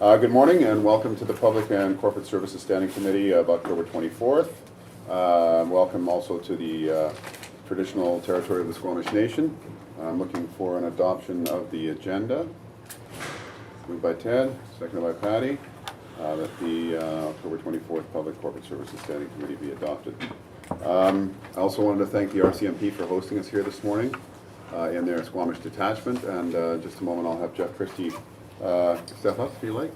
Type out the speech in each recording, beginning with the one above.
Good morning and welcome to the Public and Corporate Services Standing Committee of October 24th. Welcome also to the traditional territory of the Squamish Nation. I'm looking for an adoption of the agenda. Moved by Ted, seconded by Patty, that the October 24th Public Corporate Services Standing Committee be adopted. I also wanted to thank the RCMP for hosting us here this morning in their Squamish detachment, and just a moment I'll have Jeff Christie step up if you like.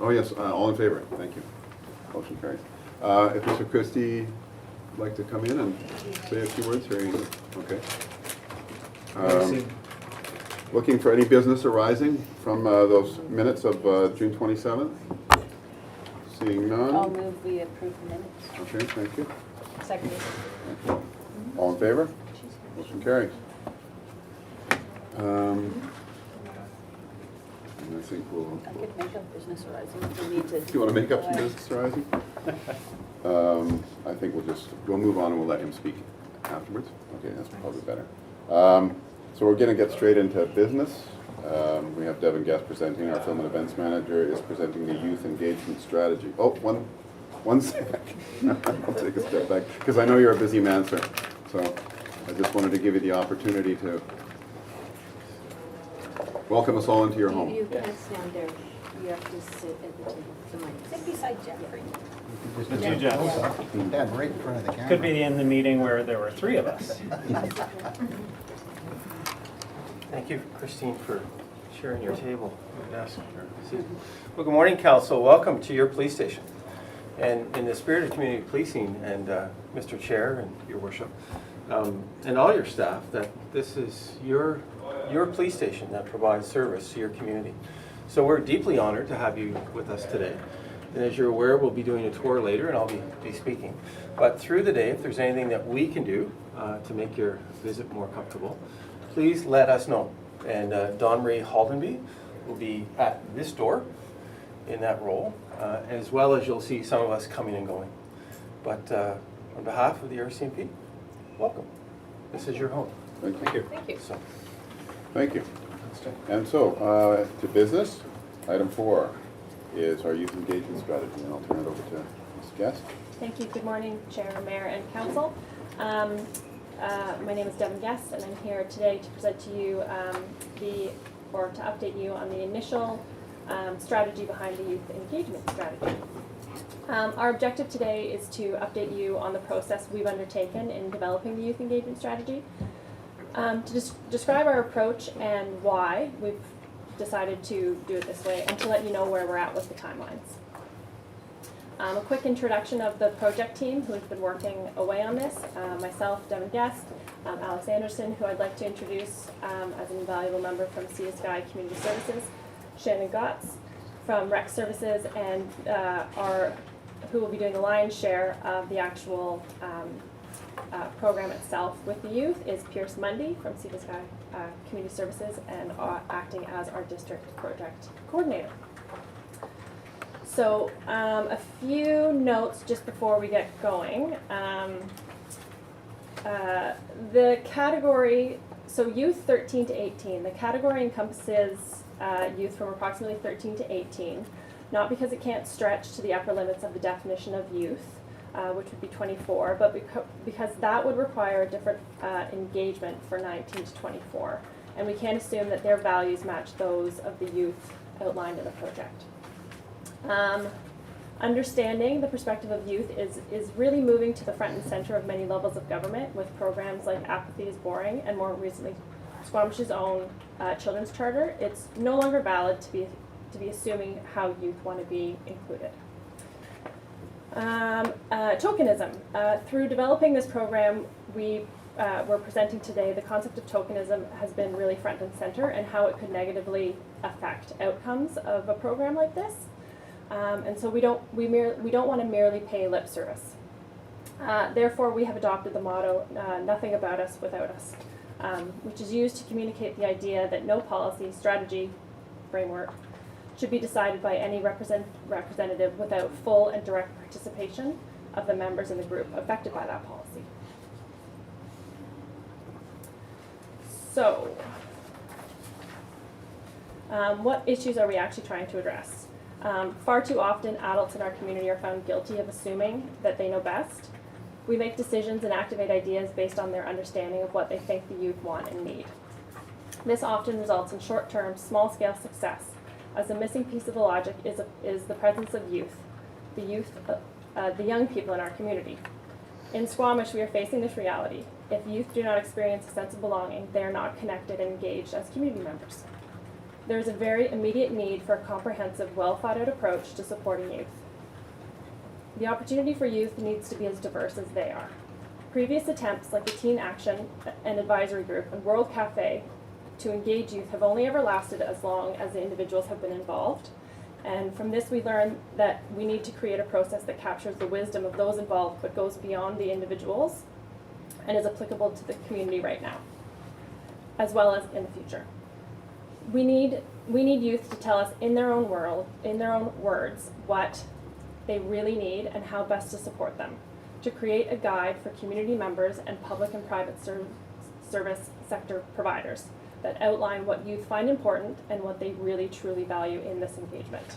Oh yes, all in favor, thank you. Motion carries. If Mr. Christie would like to come in and say a few words here. Okay. Looking for any business arising from those minutes of June 27th? Seeing none. I'll move we approve the minutes. Okay, thank you. Second. Thank you. All in favor? Motion carries. And I think we'll... I could make up business arising if we need to. Do you want to make up some business arising? I think we'll move on and we'll let him speak afterwards. Okay, that's probably better. So we're going to get straight into business. We have Devin Guest presenting. Our film and events manager is presenting the youth engagement strategy. Oh, one sec. I'll take a step back because I know you're a busy man, sir. So I just wanted to give you the opportunity to welcome us all into your home. You can't stand there. You have to sit at the table. Sit beside Jeffrey. The two Jeffs. Stand right in front of the camera. Could be in the meeting where there were three of us. Thank you, Christine, for sharing your table. Well, good morning, Council. Welcome to your police station. And in the spirit of community policing, and Mr. Chair and Your Worship, and all your staff, that this is your police station that provides service to your community. So we're deeply honored to have you with us today. And as you're aware, we'll be doing a tour later, and I'll be speaking. But through the day, if there's anything that we can do to make your visit more comfortable, please let us know. And Dawn Marie Haldenby will be at this door in that role, as well as you'll see some of us coming and going. But on behalf of the RCMP, welcome. This is your home. Thank you. Thank you. So, Thank you. And so, to business, item 4 is our youth engagement strategy, and I'll turn it over to Ms. Guest. Thank you. Good morning, Chair, Mayor, and Council. My name is Devin Guest, and I'm here today to present to you to update you on the initial strategy behind the youth engagement strategy. Our objective today is to update you on the process we've undertaken in developing the youth engagement strategy, to describe our approach and why we've decided to do it this way, and to let you know where we're at with the timelines. A quick introduction of the project team who has been working away on this. Myself, Devin Guest, Alex Anderson, who I'd like to introduce as an invaluable member from Sea to Sky Community Services, Shannon Gotts from Rec Services, and who will be doing the lion's share of the actual program itself with the youth is Pierce Mundy from Sea to Sky Community Services, and acting as our district project coordinator. So a few notes just before we get going. The category, so youth 13 to 18, the category encompasses youth from approximately 13 to 18, not because it can't stretch to the upper limits of the definition of youth, which would be 24, but because that would require a different engagement for 19 to 24. And we can't assume that their values match those of the youth outlined in the project. Understanding the perspective of youth is really moving to the front and center of many levels of government, with programs like Apathy is Boring and more recently Squamish's own children's charter. It's no longer valid to be assuming how youth want to be included. Tokenism. Through developing this program, we're presenting today, the concept of tokenism has been really front and center, and how it could negatively affect outcomes of a program like this. And so we don't want to merely pay lip service. Therefore, we have adopted the motto, nothing about us without us, which is used to communicate the idea that no policy, strategy, framework should be decided by any representative without full and direct participation of the members in the group affected by that policy. So, What issues are we actually trying to address? Far too often, adults in our community are found guilty of assuming that they know best. We make decisions and activate ideas based on their understanding of what they think the youth want and need. This often results in short-term, small-scale success, as the missing piece of the logic is the presence of youth, the young people in our community. In Squamish, we are facing this reality. If youth do not experience a sense of belonging, they are not connected and engaged as community members. There is a very immediate need for a comprehensive, well-thought-out approach to supporting youth. The opportunity for youth needs to be as diverse as they are. Previous attempts like the Teen Action and Advisory Group and World Cafe to engage youth have only ever lasted as long as the individuals have been involved. And from this we learn that we need to create a process that captures the wisdom of those involved but goes beyond the individuals and is applicable to the community right now, as well as in the future. We need youth to tell us in their own words, what they really need and how best to support them, to create a guide for community members and public and private service sector providers that outline what youth find important and what they really truly value in this engagement.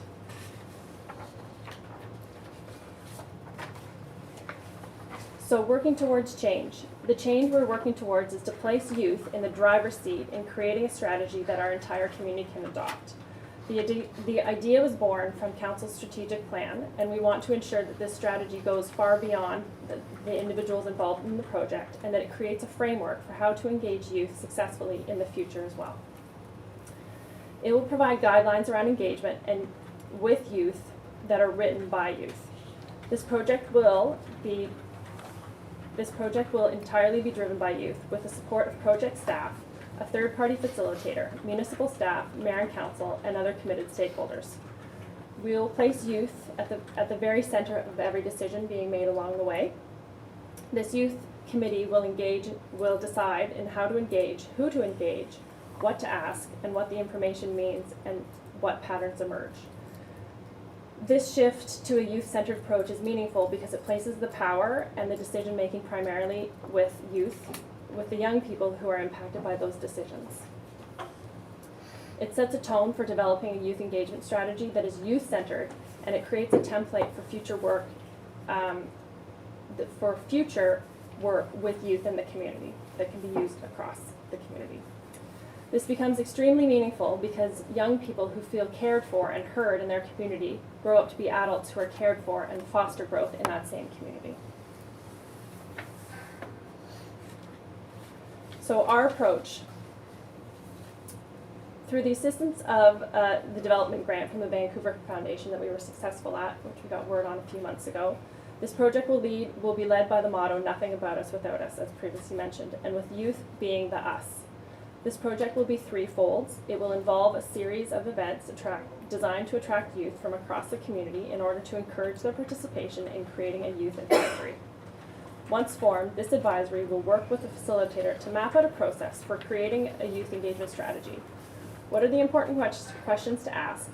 So working towards change. The change we're working towards is to place youth in the driver's seat in creating a strategy that our entire community can adopt. The idea was born from Council's strategic plan, and we want to ensure that this strategy goes far beyond the individuals involved in the project, and that it creates a framework for how to engage youth successfully in the future as well. It will provide guidelines around engagement and with youth that are written by youth. This project will entirely be driven by youth with the support of project staff, a third-party facilitator, municipal staff, mayor and council, and other committed stakeholders. We will place youth at the very center of every decision being made along the way. This youth committee will decide in how to engage, who to engage, what to ask, and what the information means and what patterns emerge. This shift to a youth-centered approach is meaningful because it places the power and the decision-making primarily with youth, with the young people who are impacted by those decisions. It sets a tone for developing a youth engagement strategy that is youth-centered, and it creates a template for future work with youth in the community that can be used across the community. This becomes extremely meaningful because young people who feel cared for and heard in their community grow up to be adults who are cared for and foster growth in that same community. So our approach, through the assistance of the development grant from the Vancouver Foundation that we were successful at, which we got word on a few months ago, this project will be led by the motto, "Nothing about us without us," as previously mentioned, and with youth being the us. This project will be threefold. It will involve a series of events designed to attract youth from across the community in order to encourage their participation in creating a youth advisory. Once formed, this advisory will work with the facilitator to map out a process for creating a youth engagement strategy. What are the important questions to ask?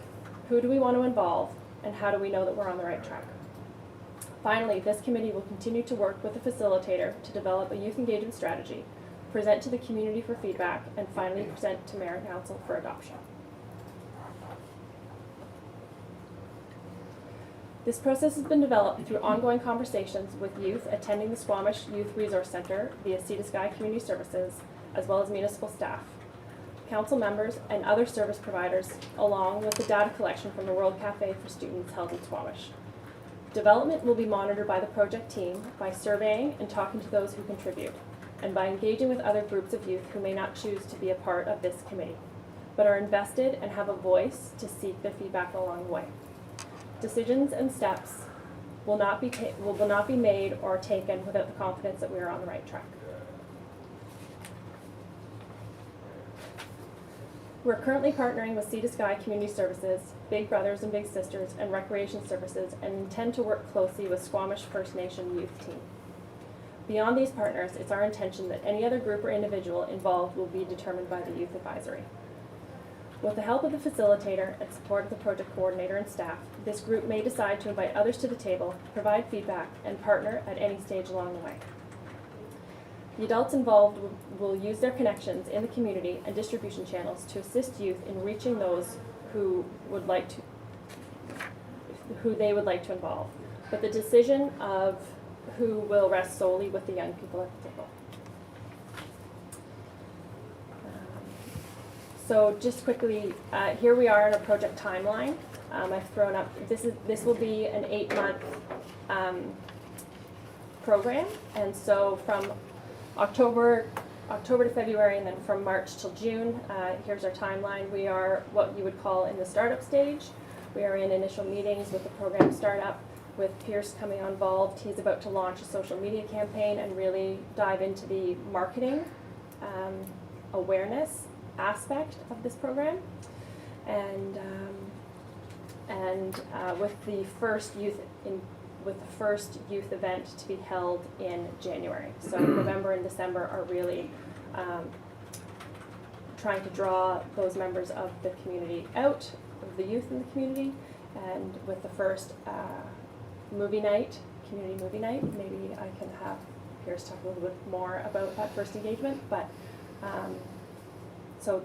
Who do we want to involve? And how do we know that we're on the right track? Finally, this committee will continue to work with the facilitator to develop a youth engagement strategy, present to the community for feedback, and finally present to Mayor and Council for adoption. This process has been developed through ongoing conversations with youth attending the Squamish Youth Resource Center via Sea to Sky Community Services, as well as municipal staff, council members, and other service providers, along with the data collection from the World Cafe for students held in Squamish. Development will be monitored by the project team by surveying and talking to those who contribute, and by engaging with other groups of youth who may not choose to be a part of this committee, but are invested and have a voice to seek their feedback along the way. Decisions and steps will not be made or taken without the confidence that we are on the right track. We're currently partnering with Sea to Sky Community Services, Big Brothers and Big Sisters, and Recreation Services, and intend to work closely with Squamish First Nation youth team. Beyond these partners, it's our intention that any other group or individual involved will be determined by the Youth Advisory. With the help of the facilitator and support of the project coordinator and staff, this group may decide to invite others to the table, provide feedback, and partner at any stage along the way. The adults involved will use their connections in the community and distribution channels to assist youth in reaching those who they would like to involve. But the decision of who will rest solely with the young people at the table. So just quickly, here we are in a project timeline. I've thrown up, this will be an 8-month program, and so from October to February, and then from March till June, here's our timeline. We are what you would call in the startup stage. We are in initial meetings with the program startup, with Pierce coming involved. He's about to launch a social media campaign and really dive into the marketing awareness aspect of this program, and with the first youth event to be held in January. So November and December are really trying to draw those members of the community out, of the youth in the community, and with the first movie night, community movie night. Maybe I can have Pierce talk a little bit more about that first engagement, but so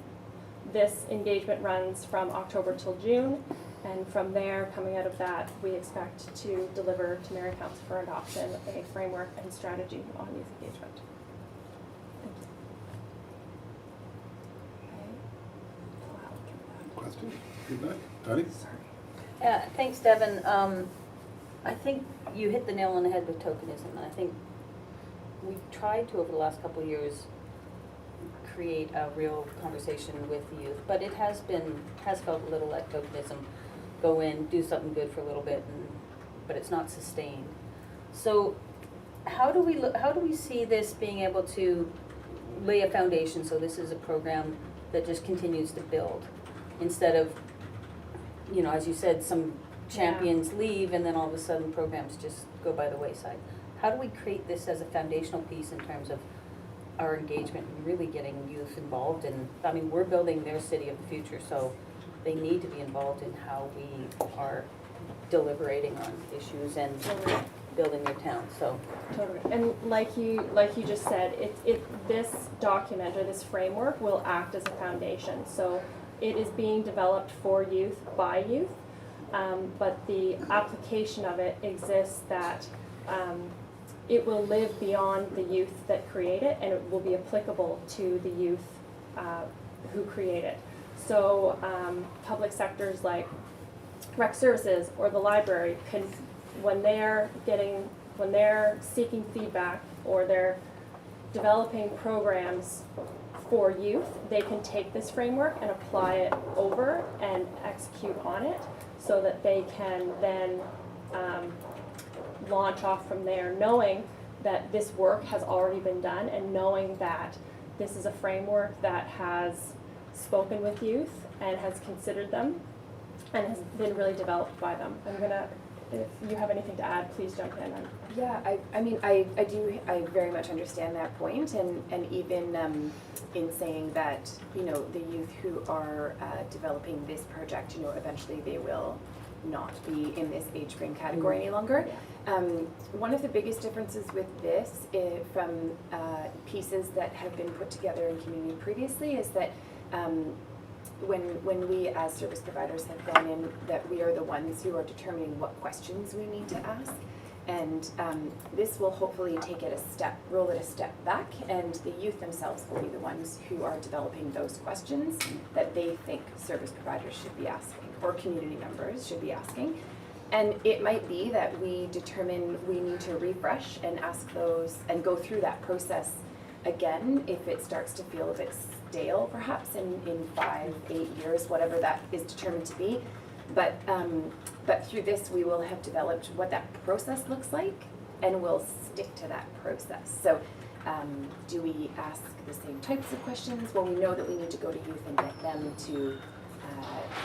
this engagement runs from October till June, and from there, coming out of that, we expect to deliver to Mayor and Council for adoption a framework and strategy on youth engagement. Thank you. Question? Feedback? Tony? Thanks, Devin. I think you hit the nail on the head with tokenism, and I think we've tried to, over the last couple of years, create a real conversation with the youth, but it has felt a little like tokenism. Go in, do something good for a little bit, but it's not sustained. So how do we see this being able to lay a foundation, so this is a program that just continues to build, instead of, you know, as you said, some champions leave and then all of a sudden programs just go by the wayside. How do we create this as a foundational piece in terms of our engagement and really getting youth involved in, I mean, we're building their city of the future, so they need to be involved in how we are deliberating on issues and building their town, so. Totally, and like you just said, this document or this framework will act as a foundation. So it is being developed for youth by youth, but the application of it exists that it will live beyond the youth that create it, and it will be applicable to the youth who create it. So public sectors like rec services or the library can, when they're seeking feedback or they're developing programs for youth, they can take this framework and apply it over and execute on it, so that they can then launch off from there, knowing that this work has already been done, and knowing that this is a framework that has spoken with youth and has considered them and has been really developed by them. If you have anything to add, please jump in. Yeah, I very much understand that point, and even in saying that, you know, the youth who are developing this project, you know, eventually they will not be in this age frame category any longer. One of the biggest differences with this from pieces that have been put together in community previously is that when we as service providers have gone in, that we are the ones who are determining what questions we need to ask. And this will hopefully roll it a step back, and the youth themselves will be the ones who are developing those questions that they think service providers should be asking, or community members should be asking. And it might be that we determine we need to refresh and ask those and go through that process again if it starts to feel a bit stale, perhaps in 5, 8 years, whatever that is determined to be. But through this, we will have developed what that process looks like, and we'll stick to that process. So do we ask the same types of questions? Well, we know that we need to go to youth and get them to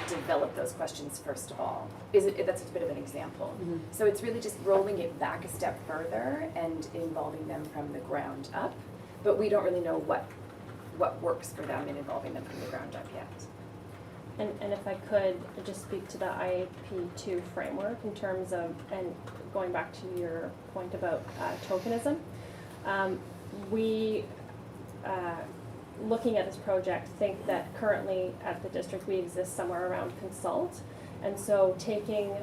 develop those questions first of all. That's a bit of an example. Mm-hmm. So it's really just rolling it back a step further and involving them from the ground up. But we don't really know what works for them in involving them from the ground up yet. And if I could just speak to the IAP2 framework in terms of, and going back to your point about tokenism, we, looking at this project, think that currently at the district we exist somewhere around consult. And so taking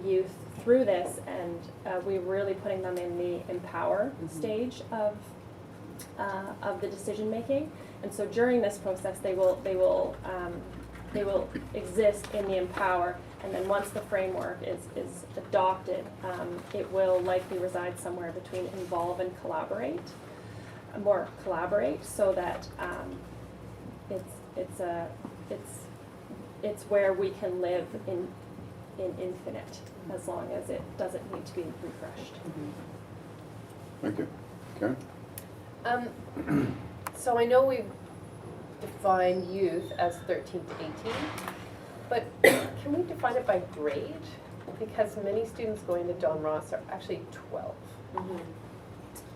youth through this and we're really putting them in the empower stage of the decision making. And so during this process, they will exist in the empower, and then once the framework is adopted, it will likely reside somewhere between involve and collaborate, so that it's where we can live in infinite, as long as it doesn't need to be refreshed. Thank you. Karen? So I know we've defined youth as 13 to 18, but can we define it by grade? Because many students going to Don Ross are actually 12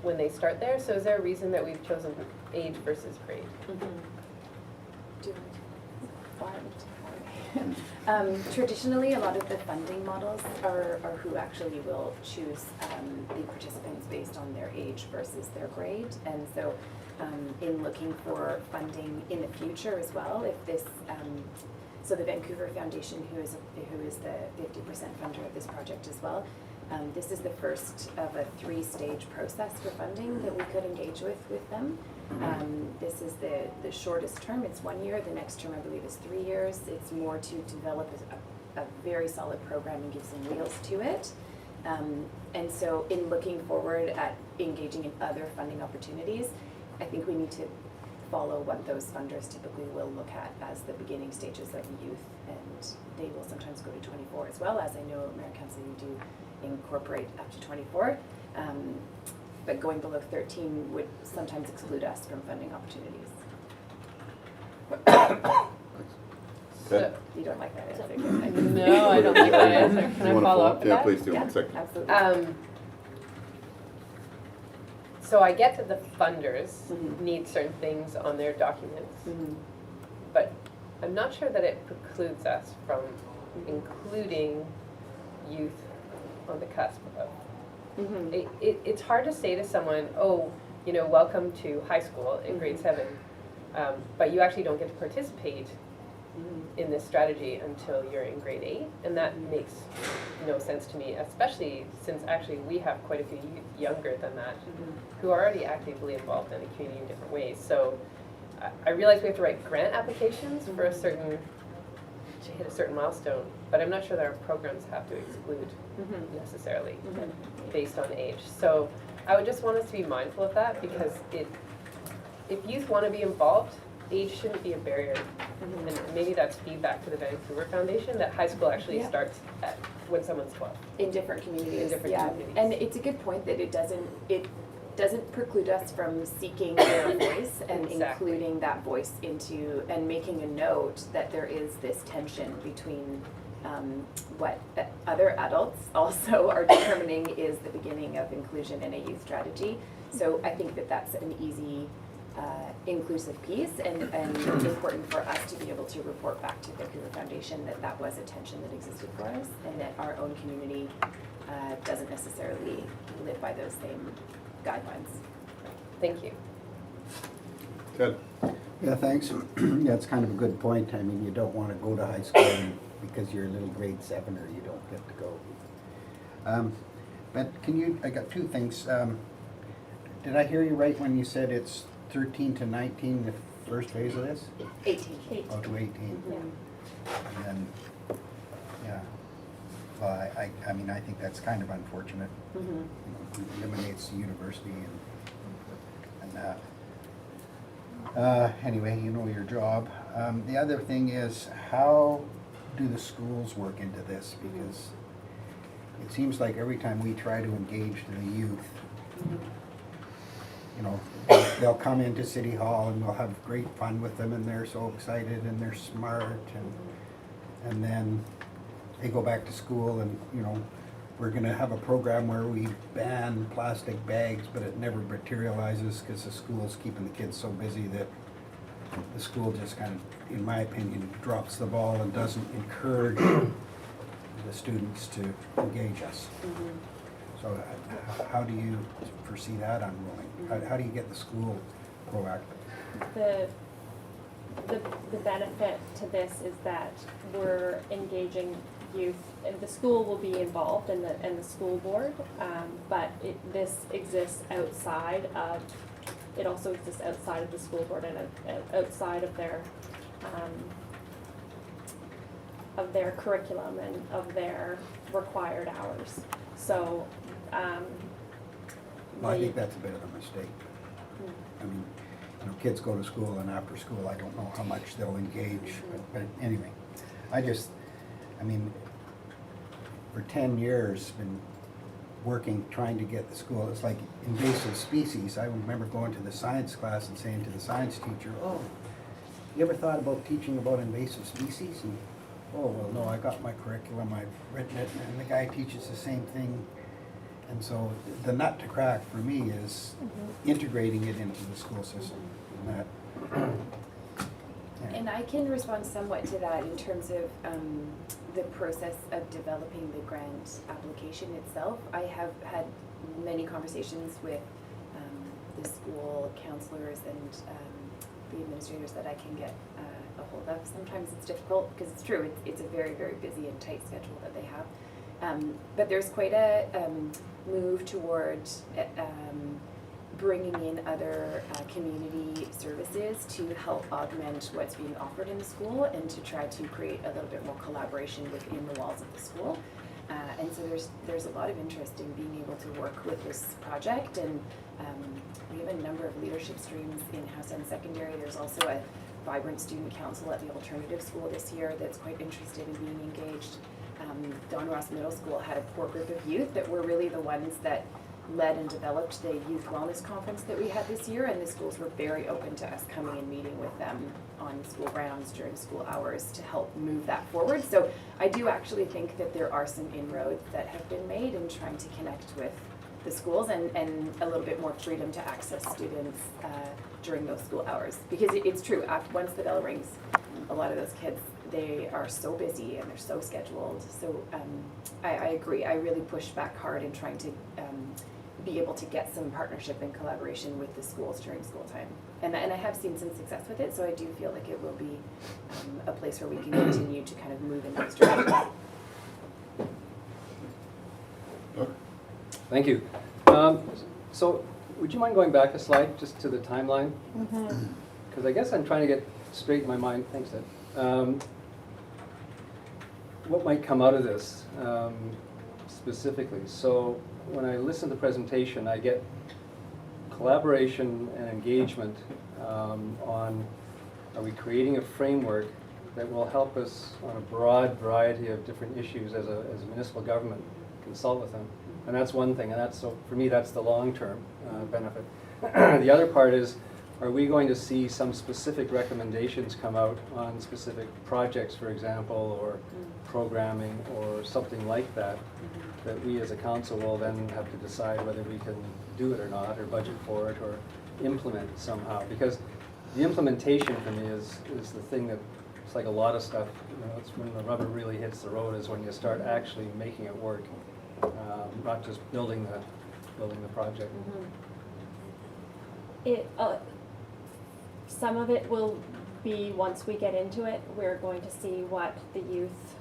when they start there. So is there a reason that we've chosen age versus grade? Do you want to- Traditionally, a lot of the funding models are who actually will choose the participants based on their age versus their grade. And so in looking for funding in the future as well, if this, so the Vancouver Foundation, who is the 50% funder of this project as well, this is the first of a 3-stage process for funding that we could engage with them. This is the shortest term, it's 1 year. The next term, I believe, is 3 years. It's more to develop a very solid program and give some wheels to it. And so in looking forward at engaging in other funding opportunities, I think we need to follow what those funders typically will look at as the beginning stages of youth, and they will sometimes go to 24 as well, as I know Mayor Council, you do incorporate up to 24. But going below 13 would sometimes exclude us from funding opportunities. Good. You don't like that answer? No, I don't like that answer. You Can I wanna follow up with Yeah, that? please do. Yeah, 1 second. absolutely. So I get that the funders need certain things on their documents, but I'm not sure that it precludes us from including youth on the cusp of. It's hard to say to someone, oh, you know, welcome to high school in grade 7, but you actually don't get to participate in this strategy until you're in grade 8, and that makes no sense to me, especially since actually we have quite a few youth younger than that who are already actively involved in the community in different ways. So I realize we have to write grant applications for a certain, to hit a certain milestone, but I'm not sure that our programs have to exclude necessarily based on age. So I would just want us to be mindful of that, because if youth want to be involved, age shouldn't be a barrier. And maybe that's feedback to the Vancouver Foundation, that high school actually starts at when someone's 12. In different communities. In different communities. And it's a good point that it doesn't preclude us from seeking their voice and Exactly. including that voice into, and making a note that there is this tension between what other adults also are determining is the beginning of inclusion in a youth strategy. So I think that that's an easy inclusive piece, and important for us to be able to report back to the Vancouver Foundation that was a tension that existed for us, and that our own community doesn't necessarily live by those same guidelines. Thank you. Ted? Yeah, thanks. Yeah, it's kind of a good point. I mean, you don't want to go to high school because you're a little grade 7er, you don't get to go. But I got 2 things. Did I hear you right when you said it's 13 to 19, the first phase of this? 18. Oh, to 18. Yeah. And then, yeah. Well, I mean, I think that's kind of unfortunate. You know, it eliminates the university and that. Anyway, you know your job. The other thing is, how do the schools work into this? Because it seems like every time we try to engage the youth, you know, they'll come into City Hall and we'll have great fun with them, and they're so excited and they're smart, and then they go back to school, and you know, we're going to have a program where we ban plastic bags, but it never materializes because the school's keeping the kids so busy that the school just kind of, in my opinion, drops the ball and doesn't encourage the students to engage us. So how do you foresee that unrolling? How do you get the school proactive? The benefit to this is that we're engaging youth, and the school will be involved in the school board, but this exists outside of, it also exists outside of the school board and outside of their curriculum and of their required hours. So, Well, I think that's a bit of a mistake. I mean, you know, kids go to school, and after school, I don't know how much they'll engage, but anyway. I mean, for 10 years, been working, trying to get the school, it's like invasive species. I remember going to the science class and saying to the science teacher, oh, you ever thought about teaching about invasive species? And, oh, well, no, I got my curriculum, I've written it, and the guy teaches the same thing. And so the nut to crack for me is integrating it into the school system. And that, yeah. And I can respond somewhat to that in terms of the process of developing the grant application itself. I have had many conversations with the school counselors and the administrators that I can get a hold of. Sometimes it's difficult because it's true, it's a very, very busy and tight schedule that they have. But there's quite a move towards bringing in other community services to help augment what's being offered in the school and to try to create a little bit more collaboration within the walls of the school. And so there's a lot of interest in being able to work with this project, and we have a number of leadership streams in-house and secondary. There's also a vibrant student council at the alternative school this year that's quite interested in being engaged. Don Ross Middle School had a core group of youth that were really the ones that led and developed the youth wellness conference that we had this year, and the schools were very open to us coming and meeting with them on school grounds during school hours to help move that forward. So I do actually think that there are some inroads that have been made in trying to connect with the schools and a little bit more freedom to access students during those school hours. Because it's true, once the bell rings, a lot of those kids, they are so busy and they're so scheduled. So I agree. I really push back hard in trying to be able to get some partnership and collaboration with the schools during school time. And I have seen some success with it, so I do feel like it will be a place where we can continue to kind of move in those directions. Thank you. So would you mind going back a slide just to the timeline? Because I guess I'm trying to get straight in my mind. Thanks, Ed. What might come out of this specifically? So when I listen to the presentation, I get collaboration and engagement on, are we creating a framework that will help us on a broad variety of different issues as a municipal government, consult with them. And that's one thing, and that's, so for me, that's the long-term benefit. The other part is, are we going to see some specific recommendations come out on specific projects, for example, or programming or something like that, that we as a council will then have to decide whether we can do it or not, or budget for it, or implement it somehow. Because the implementation for me is the thing that, it's like a lot of stuff, you know, it's when the rubber really hits the road is when you start actually making it work, not just building the project. Some of it will be, once we get into it, we're going to see what the youth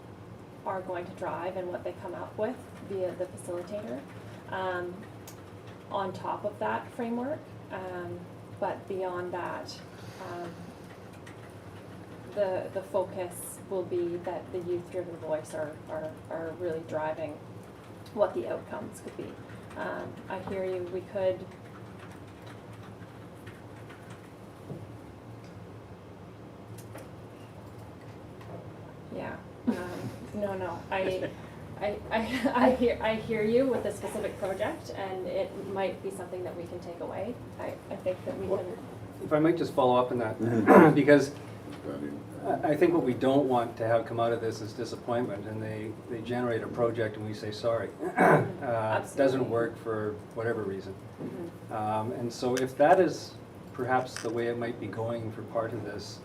are going to drive and what they come up with via the facilitator on top of that framework. But beyond that, the focus will be that the youth-driven voice are really driving what the outcomes could be. I hear you, we could no. I hear you with the specific project, and it might be something that we can take away. I think that we can. If I might just follow up on that, because Go I think what we don't want to have come out of this is disappointment, and they generate a project and we say sorry. It doesn't work for whatever reason. And so if that is perhaps the way it might be going for part of this,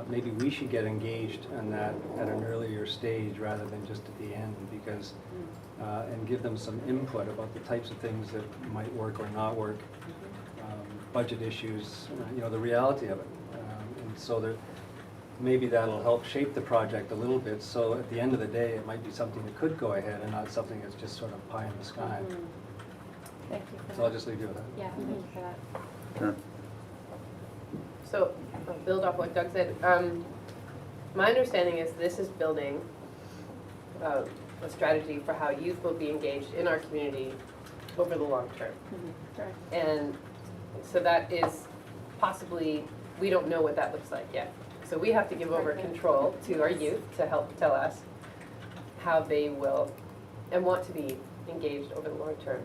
maybe we should get engaged in that at an earlier stage rather than just at the end, because, and give them some input about the types of things that might work or not work, budget issues, the reality of it. And so there, maybe that'll help shape the project a little bit, so at the end of the day, it might be something that could go ahead and not something that's just sort of pie in the sky. Thank you for that. So I'll just leave you with that. Yeah, thank you for that. Sure. So, I'll build off what Doug said. My understanding is this is building a strategy for how youth will be engaged in our community over the long term. Right. And so that is possibly, we don't know what that looks like yet. So we have to give over control to our youth to help tell us how they will and want to be engaged over the long term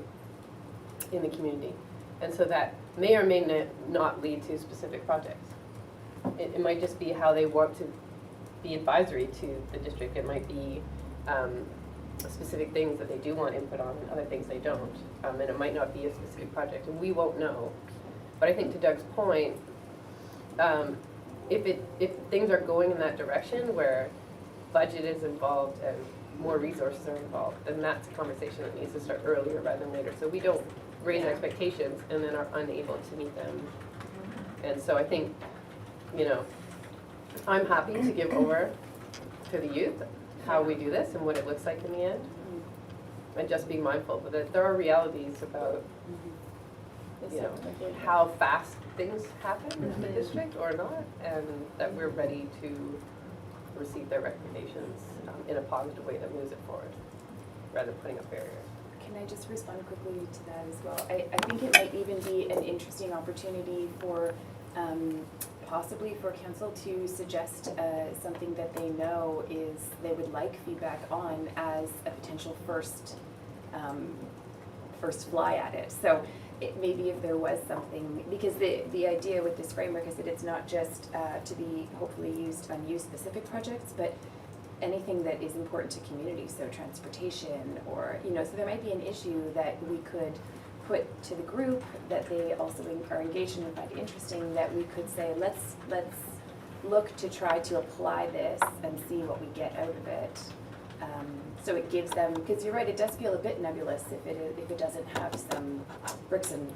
in the community. And so that may or may not lead to specific projects. It might just be how they want to be advisory to the district. It might be specific things that they do want input on and other things they don't. And it might not be a specific project, and we won't know. But I think to Doug's point, if things are going in that direction where budget is involved and more resources are involved, then that's a conversation that needs to start earlier rather than later. So we don't raise expectations and then are unable to meet them. And so I think, I'm happy to give over to the youth how we do this and what it looks like in the end. And just be mindful that there are realities about how fast things happen in the district or not, and that we're ready to receive their recommendations in a positive way that moves it forward, rather than putting up barriers. Can I just respond quickly to that as well? I think it might even be an interesting opportunity for possibly for council to suggest something that they know is they would like feedback on as a potential first fly at it. So maybe if there was something, because the idea with this framework is that it's not just to be hopefully used on youth specific projects, but anything that is important to community, so transportation or, so there might be an issue that we could put to the group that they also are engaged in and find interesting, that we could say, let's look to try to apply this and see what we get out of it. So it gives them, because you're right, it does feel a bit nebulous if it doesn't have some bricks and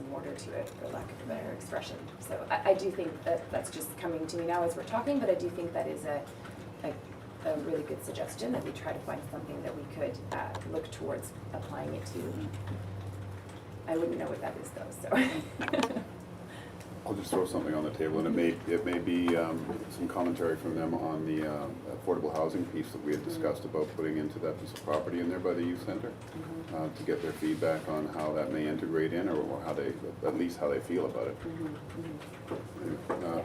mortar to it, for lack of a better expression. So I do think that's just coming to me now as we're talking, but I do think that is a really good suggestion, that we try to find something that we could look towards applying it to. I wouldn't know what that is though, so. I'll just throw something on the table, and it may be some commentary from them on the affordable housing piece that we had discussed about putting into that piece of property in there by the youth center, to get their feedback on how that may integrate in, or how they, at least how they feel about it.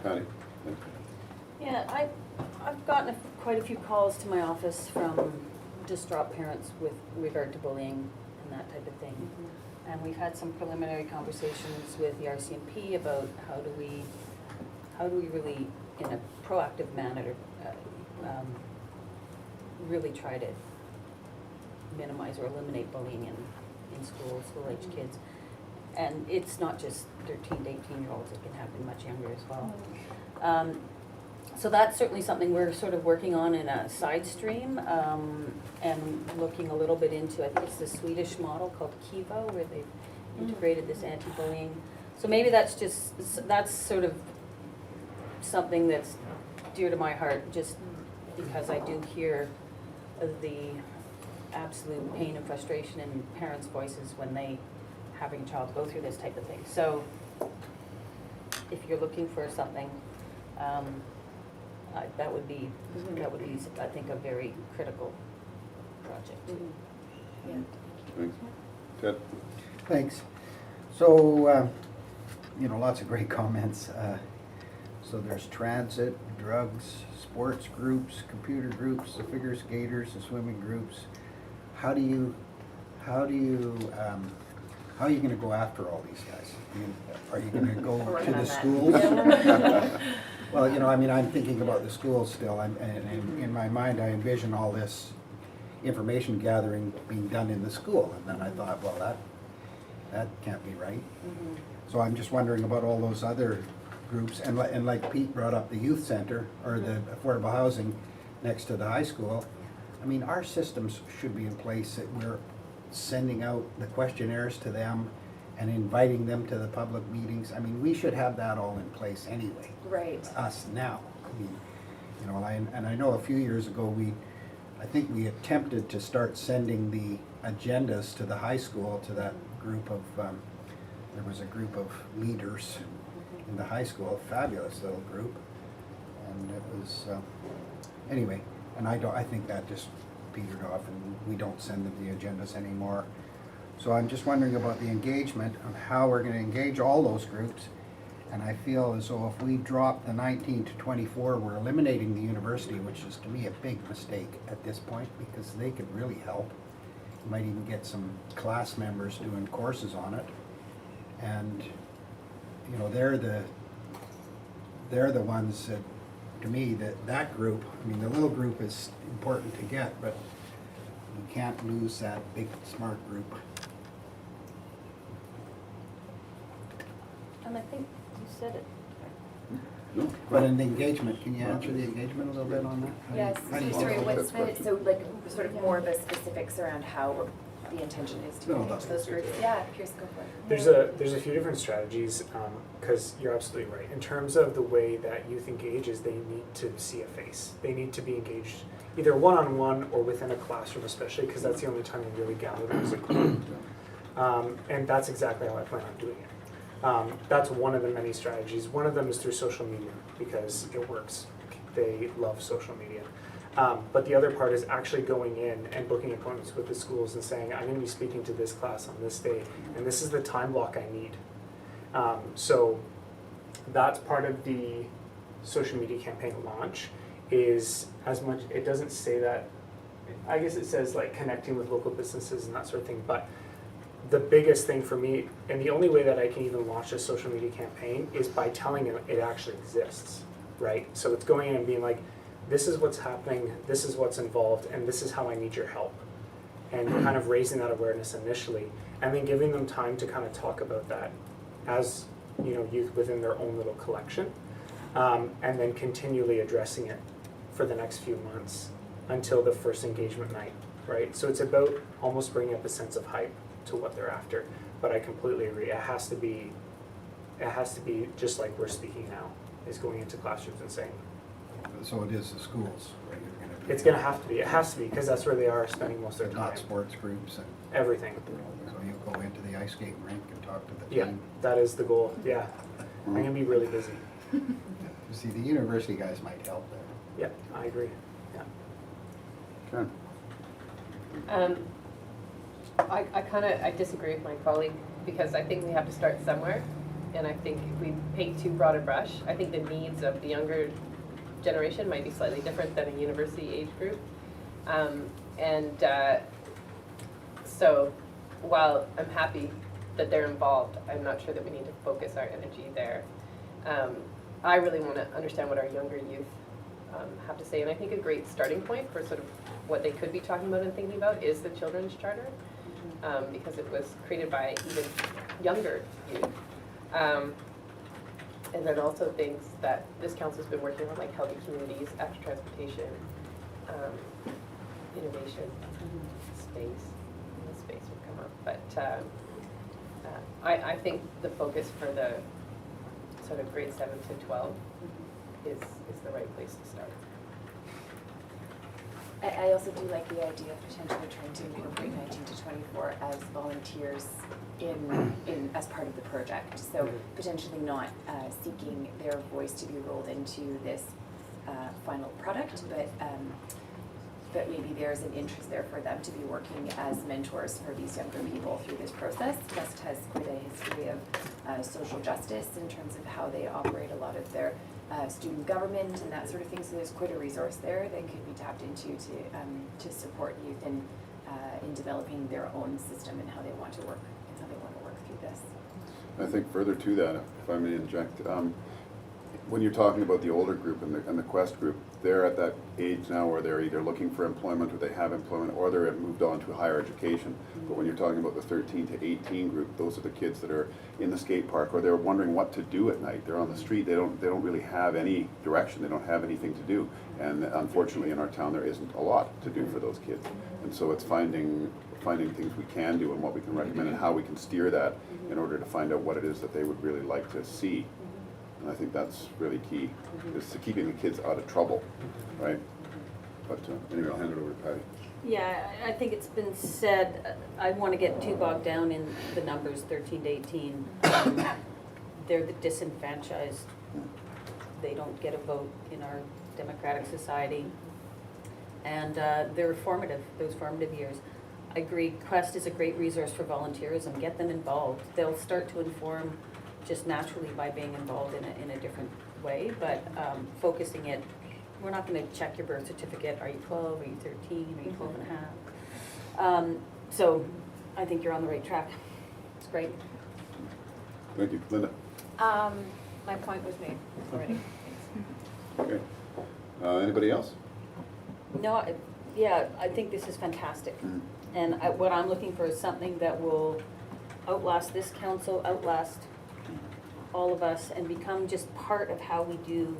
Patty? Yeah, I've gotten quite a few calls to my office from distraught parents with regard to bullying and that type of thing. And we've had some preliminary conversations with the RCMP about how do we really, in a proactive manner, really try to minimize or eliminate bullying in school-age kids. And it's not just 13 to 18-year-olds, it can happen much younger as well. So that's certainly something we're sort of working on in a side stream, and looking a little bit into, I think it's the Swedish model called Kivo, where they've integrated this anti-bullying. So maybe that's sort of something that's dear to my heart, just because I do hear the absolute pain and frustration in parents' voices when they having a child go through this type of thing. So if you're looking for something, that would be, I think, a very critical project. Yeah. Thanks. Ted? Thanks. So, lots of great comments. So there's transit, drugs, sports groups, computer groups, the figure skaters, the swimming groups. How are you gonna go after all these guys? Are you gonna go to the schools? Well, I'm thinking about the schools still, and in my mind, I envision all this information gathering being done in the school, and then I thought, well, that can't be right. So I'm just wondering about all those other groups, and like Pete brought up, the youth center, or the affordable housing next to the high school. I mean, our systems should be in place that we're sending out the questionnaires to them and inviting them to the public meetings. I mean, we should have that all in place anyway. Right. Us now. I mean, you know, and I know a few years ago, I think we attempted to start sending the agendas to the high school, to that group of, there was a group of leaders in the high school, a fabulous little group. And it was, anyway, and I think that just petered off, and we don't send them the agendas anymore. So I'm just wondering about the engagement, of how we're gonna engage all those groups. And I feel as though if we drop the 19 to 24, we're eliminating the university, which is to me a big mistake at this point, because they could really help. You might even get some class members doing courses on it. And, you know, they're the ones that, to me, that group, I mean, the little group is important to get, but you can't lose that big, smart group. And I think you said it. No? But in the engagement, can you answer the engagement a little bit on that? Yes, How do you so feel sorry, about what's that? the, so like, sort of more of the specifics around how the intention is to No, engage that's those groups? Yeah, Pierce, go for it. There's a few different strategies, because you're absolutely right. In terms of the way that youth engages, they need to see a face. They need to be engaged either one-on-one or within a classroom, especially because that's the only time you really gather them as a group. And that's exactly how I plan on doing it. That's one of the many strategies. One of them is through social media, because it works. They love social media. But the other part is actually going in and booking appointments with the schools and saying, I'm gonna be speaking to this class on this day, and this is the time block I need. So that's part of the social media campaign launch, is as much, it doesn't say that, I guess it says like connecting with local businesses and that sort of thing, but the biggest thing for me, and the only way that I can even launch a social media campaign, is by telling them it actually exists, right? So it's going in and being like, this is what's happening, this is what's involved, and this is how I need your help. And kind of raising that awareness initially, and then giving them time to kind of talk about that as, you know, youth within their own little collection, and then continually addressing it for the next few months until the first engagement night, right? So it's about almost bringing up a sense of hype to what they're after. But I completely agree, it has to be just like we're speaking now, is going into classrooms and saying, So it is the schools, right? You're gonna be. it's gonna have to be, it has to be, because that's where they are spending most of their Not time. sports groups and, Everything, so you go into the ice skating rink and talk to the yeah, team. that is the goal, yeah. I'm gonna be really busy, You see, the university guys might help there. yeah, I agree, yeah. Karen? I disagree with my colleague, because I think we have to start somewhere, and I think if we paint too broad a brush, I think the needs of the younger generation might be slightly different than a university age group. So while I'm happy that they're involved, I'm not sure that we need to focus our energy there. I really want to understand what our younger youth have to say, and I think a great starting point for sort of what they could be talking about and thinking about is the Children's Charter, because it was created by even younger youth. And then also things that this council's been working on, like healthy communities, active transportation, innovation, space. Space would come up, but I think the focus for the sort of grade 7 to 12 is the right place to start. I also do like the idea of potentially trying to incorporate 19 to 24 as volunteers in as part of the project. So potentially not seeking their voice to be rolled into this final product, but maybe there's an interest there for them to be working as mentors for these younger people through this process. West has quite a history of social justice in terms of how they operate a lot of their student government and that sort of thing. So there's quite a resource there that could be tapped into to support youth in developing their own system and how they want to work through this. I think further to that, if I may interject, when you're talking about the older group and the Quest group, they're at that age now where they're either looking for employment or they have employment or they're moved on to higher education. But when you're talking about the 13 to 18 group, those are the kids that are in the skate park or they're wondering what to do at night. They're on the street. They don't really have any direction. They don't have anything to do. And unfortunately in our town there isn't a lot to do for those kids. And so it's finding things we can do and what we can recommend and how we can steer that in order to find out what it is that they would really like to see. And I think that's really key, is to keeping the kids out of trouble, right? But anyway, I'll hand it over to Patty. Yeah, I think it's been said, I want to get too bogged down in the numbers, 13 to 18. They're the disenfranchised. They don't get a vote in our democratic society. And they're formative, those formative years. I agree, Quest is a great resource for volunteerism. Get them involved. They'll start to inform just naturally by being involved in a different way, but focusing it, we're not going to check your birth certificate. Are you 12? Are you 13? Are you 12 and a half? So I think you're on the right track. It's great. Thank you. Linda? My point was made already. Okay. Anybody else? No, I think this is fantastic. Mhm. And what I'm looking for is something that will outlast this council, outlast all of us, and become just part of how we do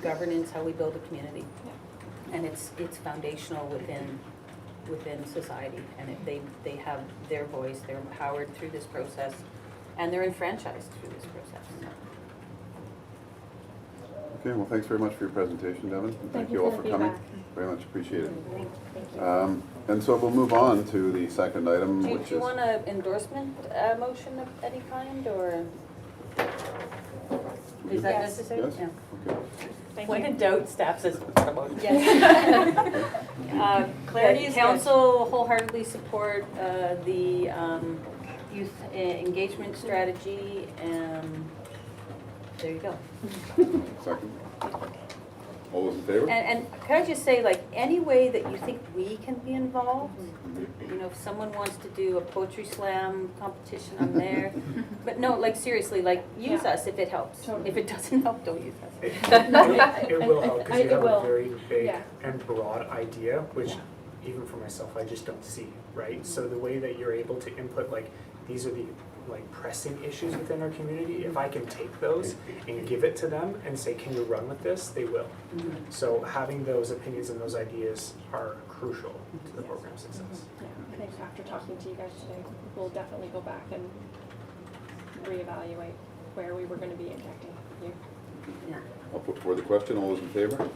governance, how we build a community. Yeah. And it's foundational within society, and they have their voice, they're empowered through this process, and they're enfranchised through this process. Okay, well, thanks very much for your presentation, Devin. And Thank you you all for for the coming. feedback. Very much appreciated. Thank you. And so we'll move on to the second item, Do which you is... want an endorsement motion of any kind, or is that Yes. necessary? Yes? Yeah. Okay. When in doubt, staff says promote. Clarity is good. Council wholeheartedly support the youth engagement strategy, and there you go. Second. All those in favor? And could I just say, like, any way that you think we can be involved, you know, if someone wants to do a poetry slam competition, I'm there. But no, like, seriously, like, use Yeah. us if it helps. Totally. If it doesn't help, don't use us. It will help, because you It have will. a very big Yeah. and broad idea, which even for myself, I just don't see, right? So the way that you're able to input, like, these are the pressing issues within our community, if I can take those and give it to them and say, can you run with this, they will. So having those opinions and those ideas are crucial to the program's success. Yeah, I think after talking to you guys today, we'll definitely go back and reevaluate where we were going to be injecting you. I'll put forward the question. All those in favor?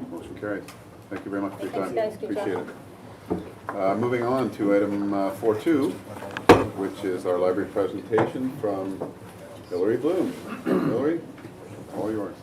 Motion carries. Thank you very much for your time. Thanks, guys. Good Appreciate job. it. Moving on to item 4.2, which is our library presentation from Hillary Bloom. Hillary, all yours.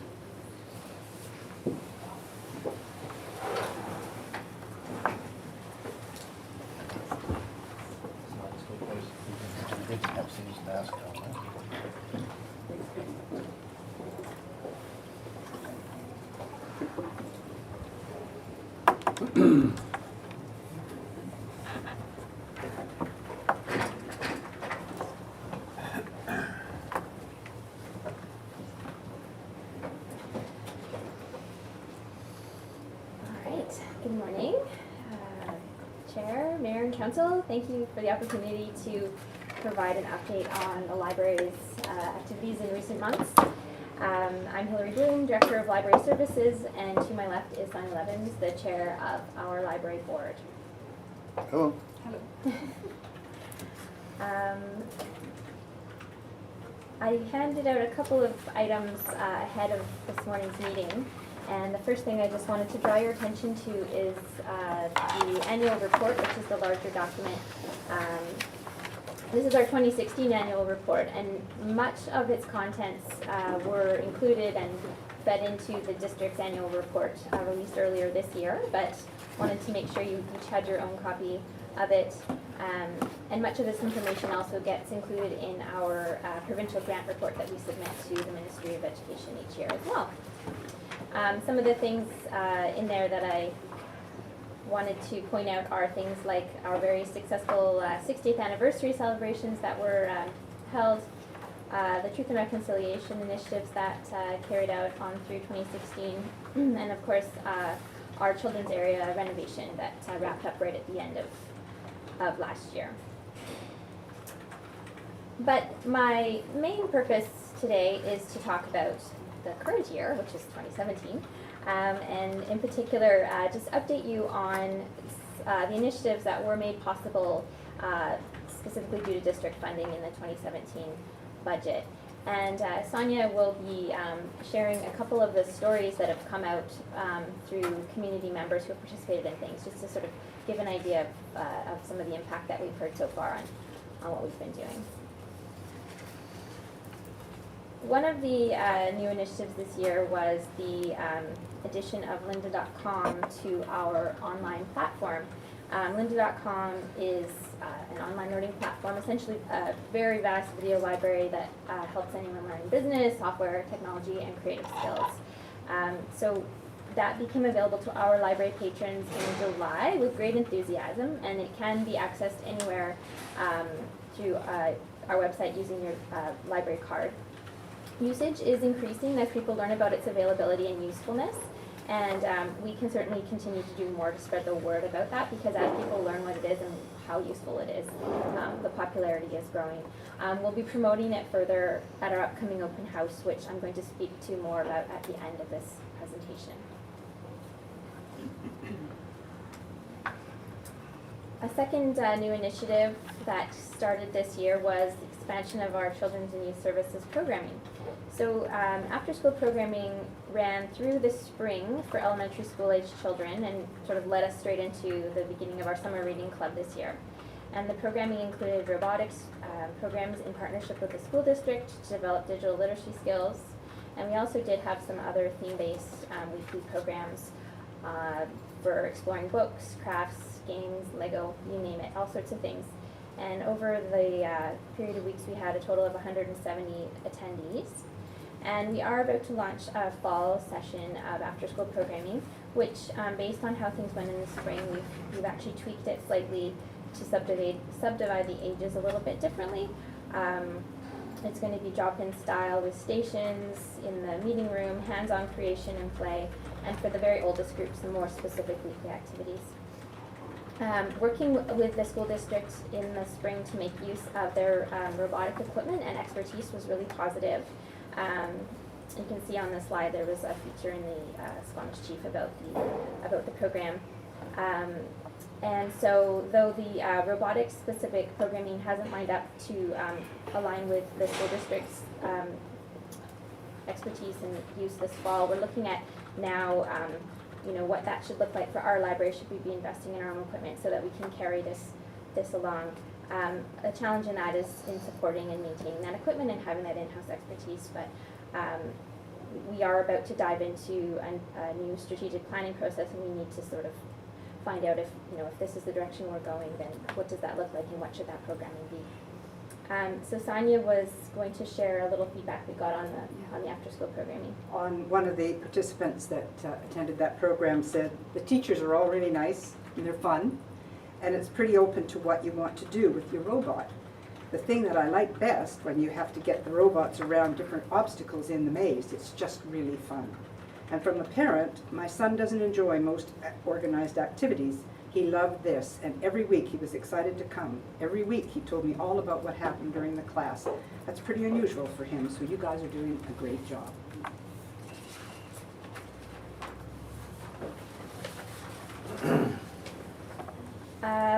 All right, good morning. Chair, Mayor, and Council, thank you for the opportunity to provide an update on the library's activities in recent months. I'm Hillary Bloom, Director of Library Services, and to my left is Simon Levins, the Chair of our Library Board. Hello. I handed out a couple of items ahead of this morning's meeting, and the first thing I just wanted to draw your attention to is the annual report, which is the larger document. This is our 2016 annual report, and much of its contents were included and fed into the district's annual report released earlier this year, but wanted to make sure you each had your own copy of it. And much of this information also gets included in our provincial grant report that we submit to the Ministry of Education each year as well. Some of the things in there that I wanted to point out are things like our very successful 60th anniversary celebrations that were held, the Truth and Reconciliation initiatives that carried out on through 2016, and of course our children's area renovation that wrapped up right at the end of last year. But my main purpose today is to talk about the current year, which is 2017, and in particular just update you on the initiatives that were made possible specifically due to district funding in the 2017 budget. And Sonia will be sharing a couple of the stories that have come out through community members who have participated in things, just to sort of give an idea of some of the impact that we've heard so far on what we've been doing. One of the new initiatives this year was the addition of lynda.com to our online platform. Lynda.com is an online learning platform, essentially a very vast video library that helps anyone learn business, software, technology, and creative skills. So that became available to our library patrons in July with great enthusiasm, and it can be accessed anywhere through our website using your library card. Usage is increasing as people learn about its availability and usefulness, and we can certainly continue to do more to spread the word about that, because as people learn what it is and how useful it is, the popularity is growing. We'll be promoting it further at our upcoming open house, which I'm going to speak to more about at the end of this presentation. A second new initiative that started this year was the expansion of our Children's and Youth Services programming. So after-school programming ran through the spring for elementary school-aged children and sort of led us straight into the beginning of our summer reading club this year. And the programming included robotics programs in partnership with the school district to develop digital literacy skills. And we also did have some other theme-based weekly programs for exploring books, crafts, games, Lego, you name it, all sorts of things. And over the period of weeks, we had a total of 170 attendees. And we are about to launch a fall session of after-school programming, which, based on how things went in the spring, we've actually tweaked it slightly to subdivide the ages a little bit differently. It's going to be drop-in style with stations in the meeting room, hands-on creation and play, and for the very oldest groups, some more specific weekly activities. Working with the school district in the spring to make use of their robotic equipment and expertise was really positive. You can see on the slide there was a feature in the Squamish Chief about the program. And so though the robotics specific programming hasn't lined up to align with the school district's expertise and use this fall, we're looking at now what that should look like for our library. Should we be investing in our own equipment so that we can carry this along? A challenge in that is in supporting and maintaining that equipment and having that in-house expertise, but we are about to dive into a new strategic planning process, and we need to sort of find out if this is the direction we're going, then what does that look like and what should that programming be? So Sonia was going to share a little feedback we got on the after-school programming. One of the participants that attended that program said the teachers are all really nice and they're fun, and it's pretty open to what you want to do with your robot. The thing that I like best when you have to get the robots around different obstacles in the maze, it's just really fun. And from a parent, my son doesn't enjoy most organized activities. He loved this, and every week he was excited to come. Every week he told me all about what happened during the class. That's pretty unusual for him, so you guys are doing a great job.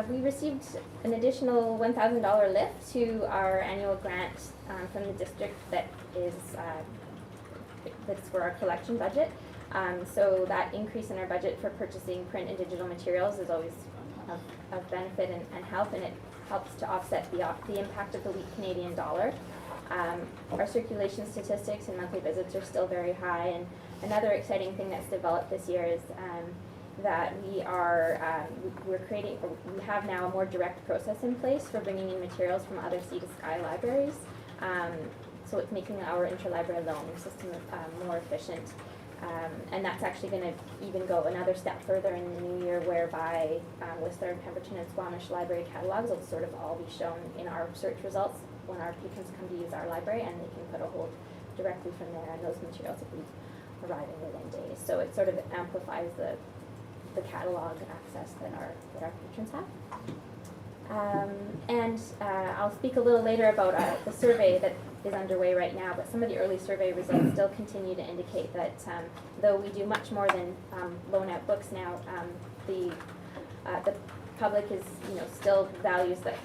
We received an additional $1,000 lift to our annual grant from the district that's for our collection budget. So that increase in our budget for purchasing print and digital materials is always of benefit and help, and it helps to offset the impact of the weak Canadian dollar. Our circulation statistics and monthly visits are still very high, and another exciting thing that's developed this year is that we have now a more direct process in place for bringing in materials from other Sea to Sky libraries. So it's making our interlibrary loan system more efficient. And that's actually going to even go another step further in the new year, whereby Whistler, Pemberton, and Squamish library catalogs will sort of all be shown in our search results when our patrons come to use our library, and they can put a hold directly from there, and those materials will be arriving within days. So it sort of amplifies the catalog access that our patrons have. I'll speak a little later about the survey that is underway right now, but some of the early survey results still continue to indicate that though we do much more than loan out books now, the public is, still values that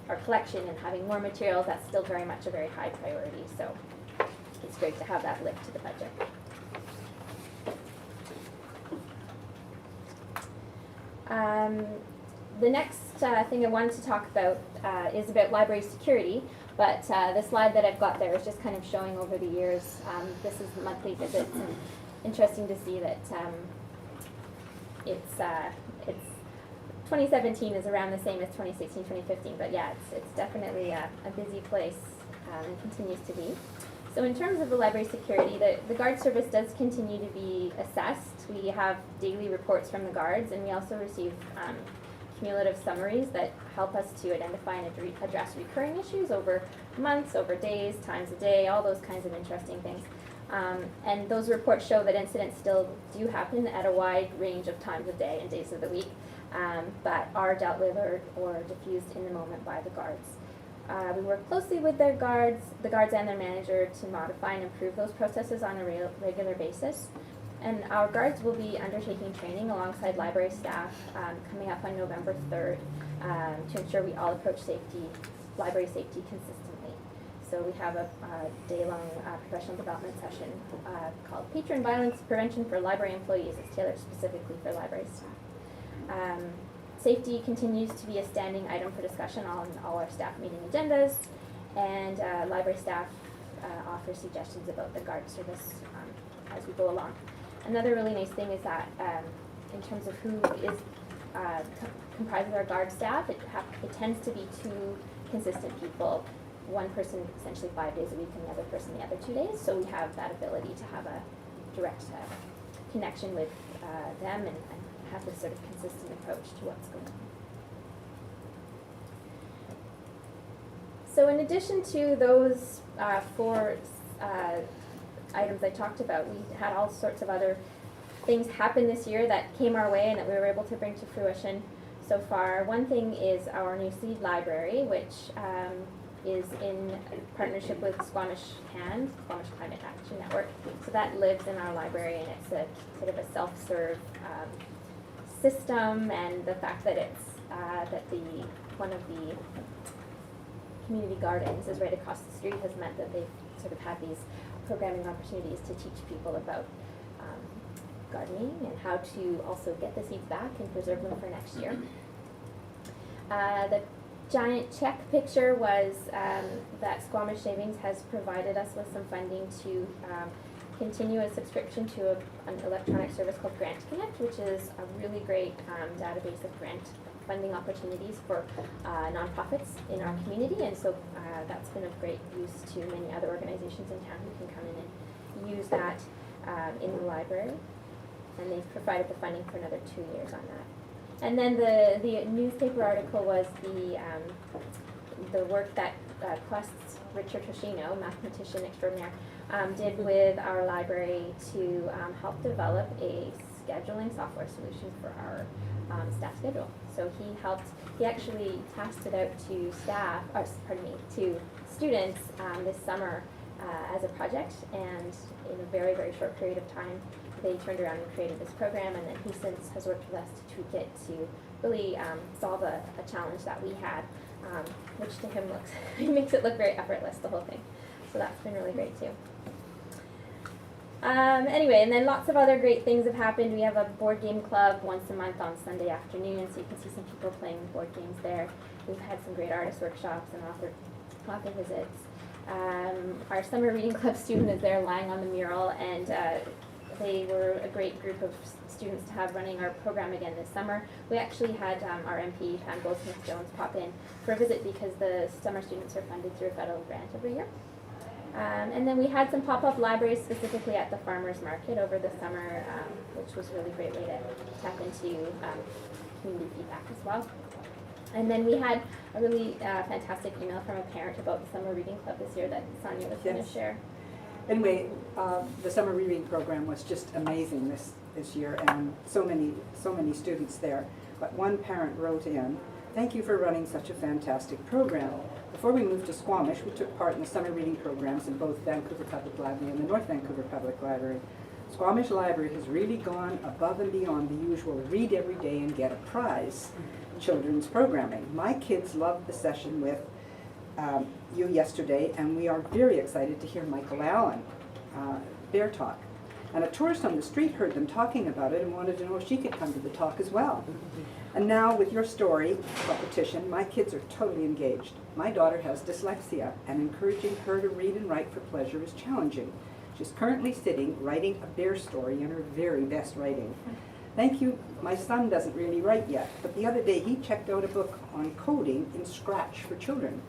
our collection and having more materials. That's still very much a very high priority. So it's great to have that lift to the budget. The next thing I wanted to talk about is about library security, but the slide that I've got there is just kind of showing over the years. This is monthly visits, and interesting to see that it's 2017 is around the same as 2016, 2015, but yeah, it's definitely a busy place and continues to be. So in terms of the library security, the guard service does continue to be assessed. We have daily reports from the guards, and we also receive cumulative summaries that help us to identify and address recurring issues over months, over days, times a day, all those kinds of interesting things. And those reports show that incidents still do happen at a wide range of times of day and days of the week, but are dealt with or diffused in the moment by the guards. We work closely with the guards and their manager to modify and improve those processes on a regular basis. And our guards will be undertaking training alongside library staff coming up on November 3rd to ensure we all approach library safety consistently. So we have a day-long professional development session called Patron Violence Prevention for Library Employees. It's tailored specifically for library staff. Safety continues to be a standing item for discussion on all our staff meeting agendas, and library staff offer suggestions about the guard service as we go along. Another really nice thing is that in terms of who is comprises our guard staff, it tends to be two consistent people, one person essentially 5 days a week and the other person the other 2 days, so we have that ability to have a direct connection with them and have this sort of consistent approach to what's going on. So in addition to those four items I talked about, we had all sorts of other things happen this year that came our way and that we were able to bring to fruition so far. One thing is our new seed library, which is in partnership with Squamish Climate Action Network. So that lives in our library, and it's a sort of a self-serve system, and the fact that it's one of the community gardens is right across the street has meant that they've sort of had these programming opportunities to teach people about gardening and how to also get the seeds back and preserve them for next year. The giant check picture was that Squamish Savings has provided us with some funding to continue a subscription to an electronic service called Grant Connect, which is a really great database of grant funding opportunities for nonprofits in our community, and so that's been of great use to many other organizations in town who can come in and use that in the library, and they've provided the funding for another 2 years on that. And then the newspaper article was the work that Quest's Richard Hoshino, mathematician extraordinaire, did with our library to help develop a scheduling software solution for our staff schedule. So he actually tasked it out to to students this summer as a project, and in a very, very short period of time, they turned around and created this program, and then he since has worked with us to tweak it to really solve a challenge that we had, which to him makes it look very effortless, the whole thing. So that's been really great too. Anyway, and then lots of other great things have happened. We have a board game club once a month on Sunday afternoon, so you can see some people playing board games there. We've had some great artist workshops and author visits. Our summer reading club student is there lying on the mural, and they were a great group of students to have running our program again this summer. We actually had our MP, Pam Goldsmith-Jones, pop in for a visit because the summer students are funded through a federal grant every year. And then we had some pop-up libraries specifically at the farmers market over the summer, which was a really great way to tap into community feedback as well. And then we had a really fantastic email from a parent about the summer reading club this year that Sonia was going to share. Anyway, the summer reading program was just amazing this year, and so many students there. But one parent wrote in, "Thank you for running such a fantastic program. Before we moved to Squamish, we took part in the summer reading programs in both Vancouver Public Library and the North Vancouver Public Library. Squamish Library has really gone above and beyond the usual read every day and get a prize children's programming. My kids loved the session with you yesterday, and we are very excited to hear Michael Allen bear talk. And a tourist on the street heard them talking about it and wanted to know if she could come to the talk as well. And now with your story competition, my kids are totally engaged. My daughter has dyslexia, and encouraging her to read and write for pleasure is challenging. She's currently writing a bear story in her very best writing. Thank you. My son doesn't really write yet, but the other day he checked out a book on coding in Scratch for children.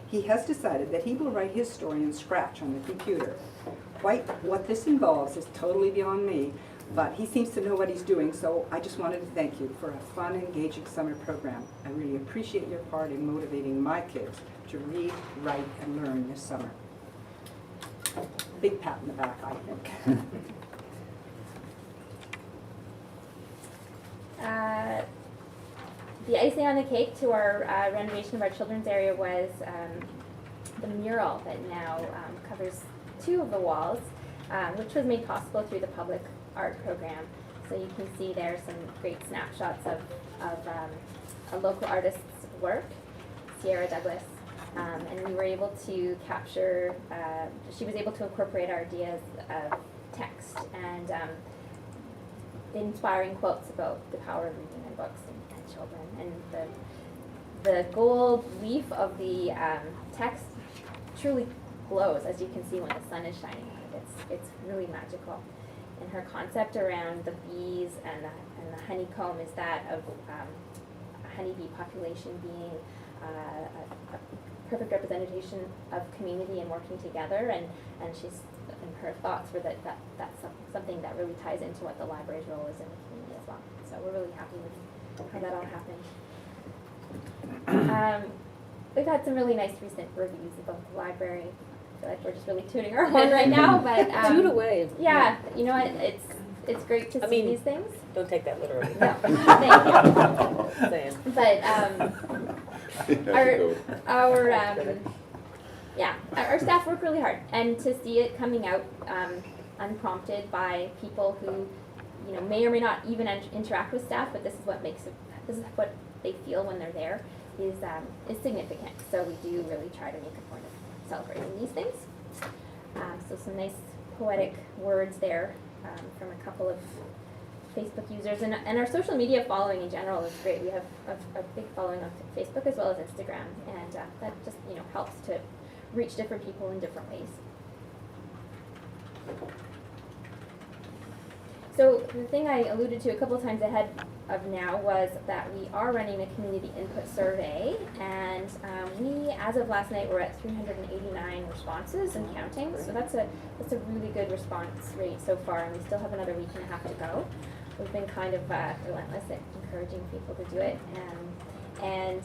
He has decided that he will write his story in Scratch on the computer. Quite what this involves is totally beyond me, but he seems to know what he's doing, so I just wanted to thank you for a fun, engaging summer program. I really appreciate your part in motivating my kids to read, write, and learn this summer." Big pat in the back, I think. The icing on the cake to our renovation of our children's area was the mural that now covers 2 of the walls, which was made possible through the public art program. So you can see there some great snapshots of a local artist's work, Sierra Douglas, and we were able to capture, she was able to incorporate our ideas of text and inspiring quotes about the power of reading in books and children. And the gold leaf of the text truly glows, as you can see when the sun is shining on it. It's really magical. And her concept around the bees and the honeycomb is that of a honeybee population being a perfect representation of community and working together. And she's, and her thoughts were that's something that really ties into what the library's role is in the community as well. So we're really happy with how that all happened. We've had some really nice recent reviews about the library. I feel like we're just really tooting our horn right now, but Toot away. yeah, you know what? It's great to see these things. Don't take that literally. No, thank you. Saying. But our staff work really hard, and to see it coming out unprompted by people who, you know, may or may not even interact with staff, but this is what makes it. This is what they feel when they're there. Is significant. So we do really try to make a point of celebrating these things. So some nice poetic words there from a couple of Facebook users, and our social media following in general is great. We have a big following on Facebook as well as Instagram, and that just helps to reach different people in different ways. So the thing I alluded to a couple of times ahead of now was that we are running a community input survey, and we, as of last night, we're at 389 responses and counting. So that's a really good response rate so far, and we still have another week and a half to go. We've been kind of relentless at encouraging people to do it, and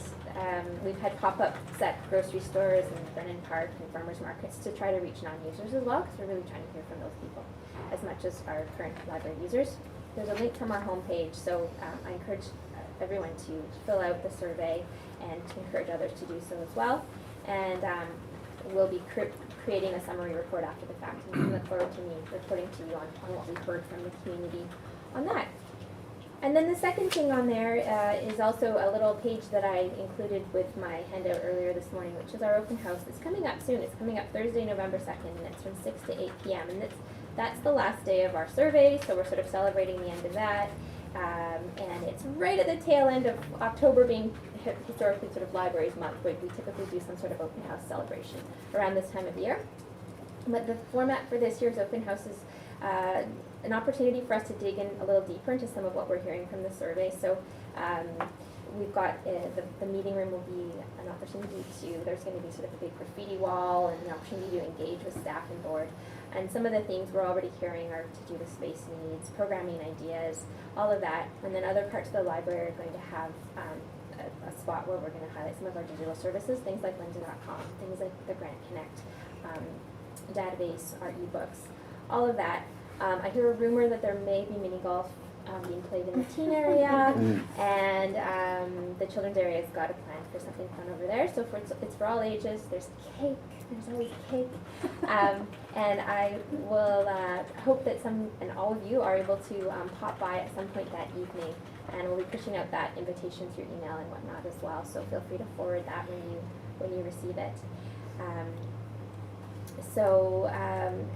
we've had pop-ups at grocery stores and Brennan Park and farmers markets to try to reach non-users as well, because we're really trying to hear from those people as much as our current library users. There's a link from our homepage, so I encourage everyone to fill out the survey and to encourage others to do so as well. And we'll be creating a summary report after the fact, and we look forward to me reporting to you on what we've heard from the community on that. And then the second thing on there is also a little page that I included with my handout earlier this morning, which is our open house. It's coming up soon. It's coming up Thursday, November 2nd, and it's from 6 to 8 p.m. And that's the last day of our survey, so we're sort of celebrating the end of that. And it's right at the tail end of October being historically sort of Libraries Month, where we typically do some sort of open house celebration around this time of year. But the format for this year's open house is an opportunity for us to dig in a little deeper into some of what we're hearing from the survey. So we've got, the meeting room will be an opportunity to, there's gonna be sort of a big graffiti wall and an opportunity to engage with staff and board. And some of the themes we're already hearing are to do with space needs, programming ideas, all of that. And then other parts of the library are going to have a spot where we're gonna highlight some of our digital services, things like lynda.com, things like the Grant Connect database, our ebooks, all of that. I hear a rumor that there may be mini golf being played in the teen area, and the children's area has got a plan for something fun over there. So it's for all ages. There's cake. There's always cake. And I will hope that some and all of you are able to pop by at some point that evening. And we'll be pushing out that invitation through email and whatnot as well. So feel free to forward that when you receive it.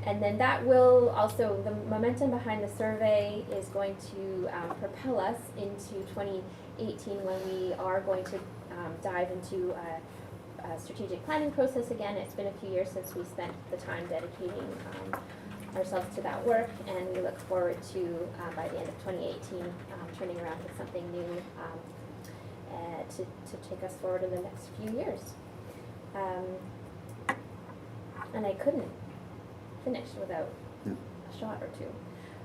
And then that will also, the momentum behind the survey is going to propel us into 2018 when we are going to dive into a strategic planning process again. It's been a few years since we spent the time dedicating ourselves to that work, and we look forward to, by the end of 2018, turning around with something new to take us forward in the next few years. And I couldn't finish without a shot or two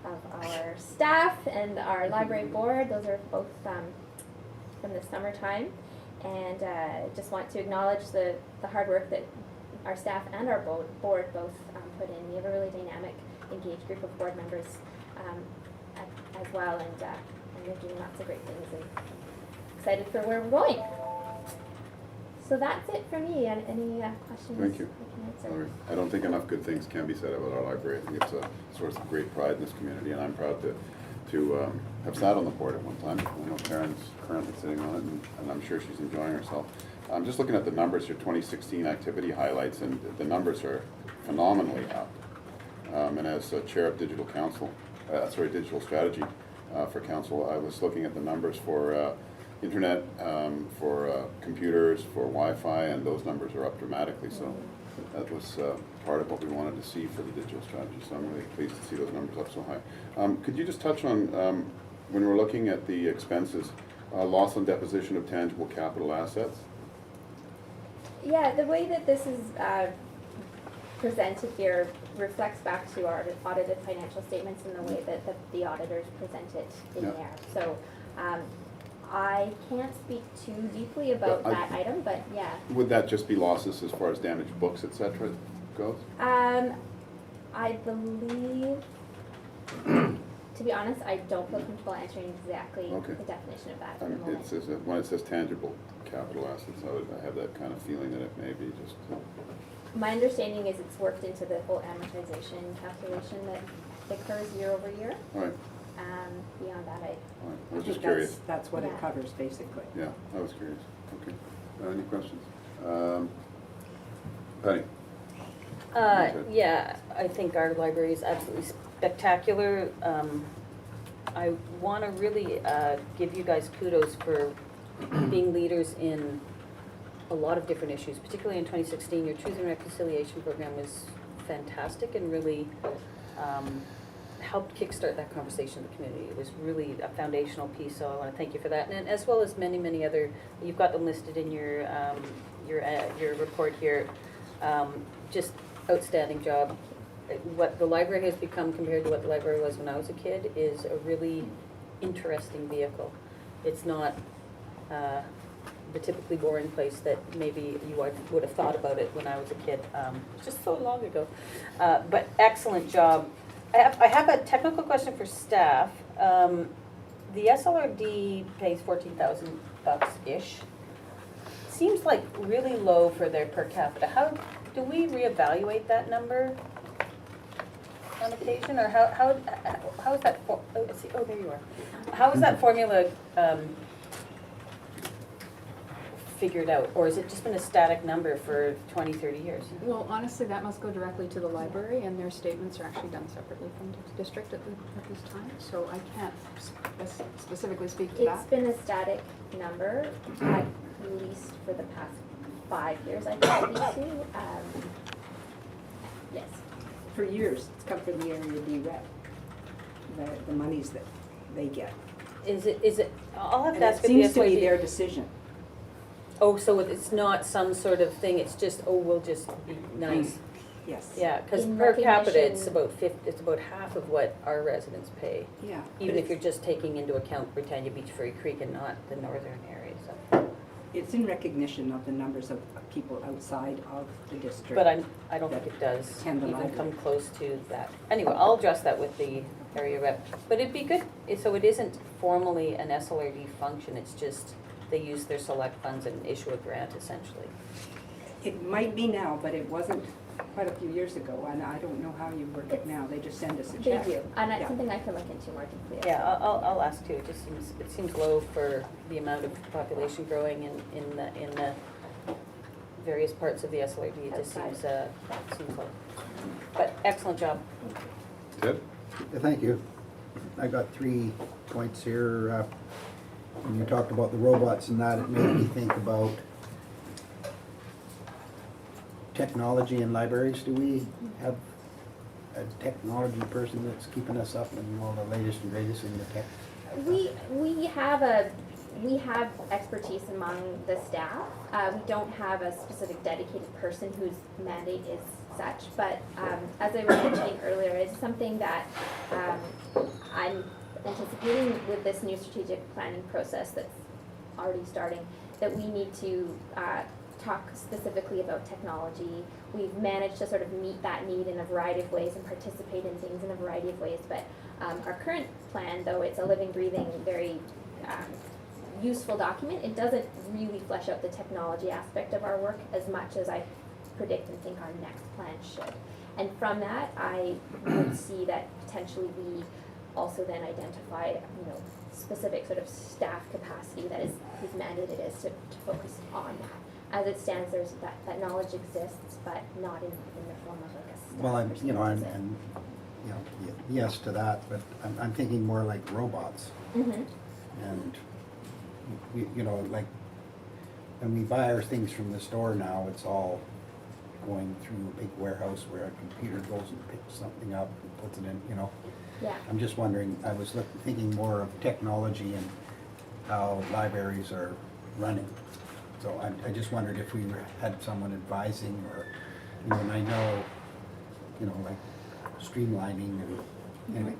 of our staff and our library board. Those are both from the summertime. And just want to acknowledge the hard work that our staff and our board both put in. We have a really dynamic, engaged group of board members as well, and they're doing lots of great things and excited for where we're going. So that's it for me. And any questions? Thank you. I can answer? All right. I don't think enough good things can be said about our library. I think it's a source of great pride in this community, and I'm proud to have sat on the board at one time. I know Karen's currently sitting on it, and I'm sure she's enjoying herself. I'm just looking at the numbers here, 2016 activity highlights, and the numbers are phenomenally up. And as chair of digital strategy for council, I was looking at the numbers for internet, for computers, for Wi-Fi, and those numbers are up dramatically. So that was part of what we wanted to see for the digital strategy. So I'm really pleased to see those numbers up so high. Could you just touch on, when we're looking at the expenses, loss on deposition of tangible capital assets? Yeah, the way that this is presented here reflects back to our audited financial statements and the way that the auditors present it in there. So I can't speak too deeply about that item, but yeah. Would that just be losses as far as damaged books, et cetera, goes? I believe, to be honest, I don't feel comfortable answering exactly the definition of that at the moment. It says when it says tangible capital assets, I have that kind of feeling that it may be just. My understanding is it's worked into the whole amortization calculation that occurs year over year. All right. Beyond that, I was just curious. That's what it covers, basically. Yeah, I was curious. Okay. Any questions? Patty? Yeah, I think our library is absolutely spectacular. I want to really give you guys kudos for being leaders in a lot of different issues, particularly in 2016. Your Truth and Reconciliation program was fantastic and really helped kickstart that conversation in the community. It was really a foundational piece, so I want to thank you for that. And as well as many, many other, you've got them listed in your report here. Just outstanding job. What the library has become compared to what the library was when I was a kid is a really interesting vehicle. It's not the typically boring place that maybe you would have thought about it when I was a kid, just so long ago. But excellent job. I have a technical question for staff. The SLRD pays $14,000-ish. Seems like really low for their per capita. How do we reevaluate that number on occasion, or how is that? There you are. How is that formula figured out, or has it just been a static number for 20, 30 years? Well, honestly, that must go directly to the library, and their statements are actually done separately from the district at this time, so I can't specifically speak to that. It's been a static number, at least for the past 5 years, I think, yes. For years, it's come from the area D rep, the monies that they get. Is it, I'll have And to it ask if the seems to be SYD their decision. Oh, so it's not some sort of thing, it's just, oh, we'll just be nice. Yes. Yeah, because In per capita, it's recognition- it's about half of what our residents pay. Yeah. Even but if you're just taking into account Britannia Beach, Furry Creek, and not the northern areas. So. it's in recognition of the numbers of people outside of the district. But I don't think it does Attend the even library. come close to that. Anyway, I'll address that with the area rep. But it'd be good, so it isn't formally an SLRD function, it's just they use their select funds and issue a grant essentially. It might be now, but it wasn't quite a few years ago, and I don't know how you work it now. They just send us a They check. do, and Yeah. it's something I can look into more deeply. Yeah, I'll ask too, it seems low for the amount of population growing in the various parts of the SLRD, it just seems low. But excellent job. Ted? Thank you. I got 3 points here. When you talked about the robots and that, it made me think about technology in libraries. Do we have a technology person that's keeping us up in all the latest and greatest in the tech? We have expertise among the staff. We don't have a specific dedicated person whose mandate is such, but as I was mentioning earlier, it's something that I'm anticipating with this new strategic planning process that's already starting, that we need to talk specifically about technology. We've managed to sort of meet that need in a variety of ways and participate in things in a variety of ways, but our current plan, though it's a living, breathing, very useful document, it doesn't really flesh out the technology aspect of our work as much as I predict and think our next plan should. And from that, I would see that potentially we also then identify, specific sort of staff capacity that is whose mandate it is to focus on that. As it stands, there's that knowledge exists, but not in the form of like a staff. Well, I'm person. yes to that, but I'm thinking more like robots. Mhm. And, like, when we buy our things from the store now, it's all going through a big warehouse where a computer goes and picks something up and puts it in, Yeah. I'm just wondering, I was thinking more of technology and how libraries are running. So I just wondered if we had someone advising or, and I know, like streamlining and, anyway.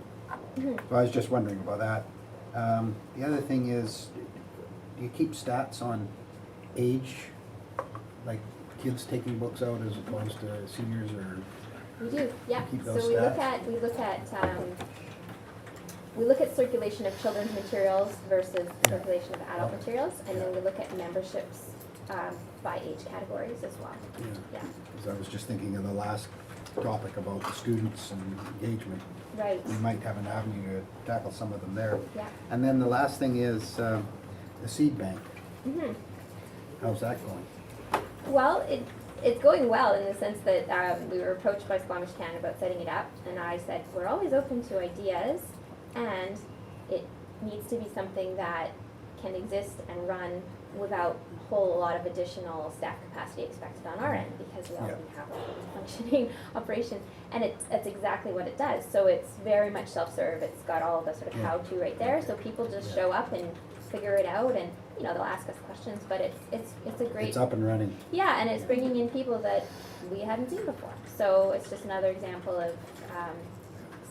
So I was just wondering about that. The other thing is, do you keep stats on age, like kids taking books out as opposed to seniors, or? We do, yeah. Keep So those we look stats? at circulation of children's materials versus circulation of adult materials, and then we look at memberships by age categories as well. Yeah. Because I was just thinking of the last topic about the students and engagement. Right. We might have an avenue to tackle some of them there. Yeah. And then the last thing is the seed bank. Mhm. How's that going? Well, it's going well in the sense that we were approached by Squamish Can about setting it up, and I said, we're always open to ideas, and it needs to be something that can exist and run without a whole lot of additional staff capacity expected on our end, because we already have a fully functioning operation, and it's exactly what it does. So it's very much self-serve. It's got all of the sort of how-to right there, so people just show up and figure it out, and they'll ask us questions, but it's a great. It's up and running. Yeah, and it's bringing in people that we hadn't seen before. So it's just another example of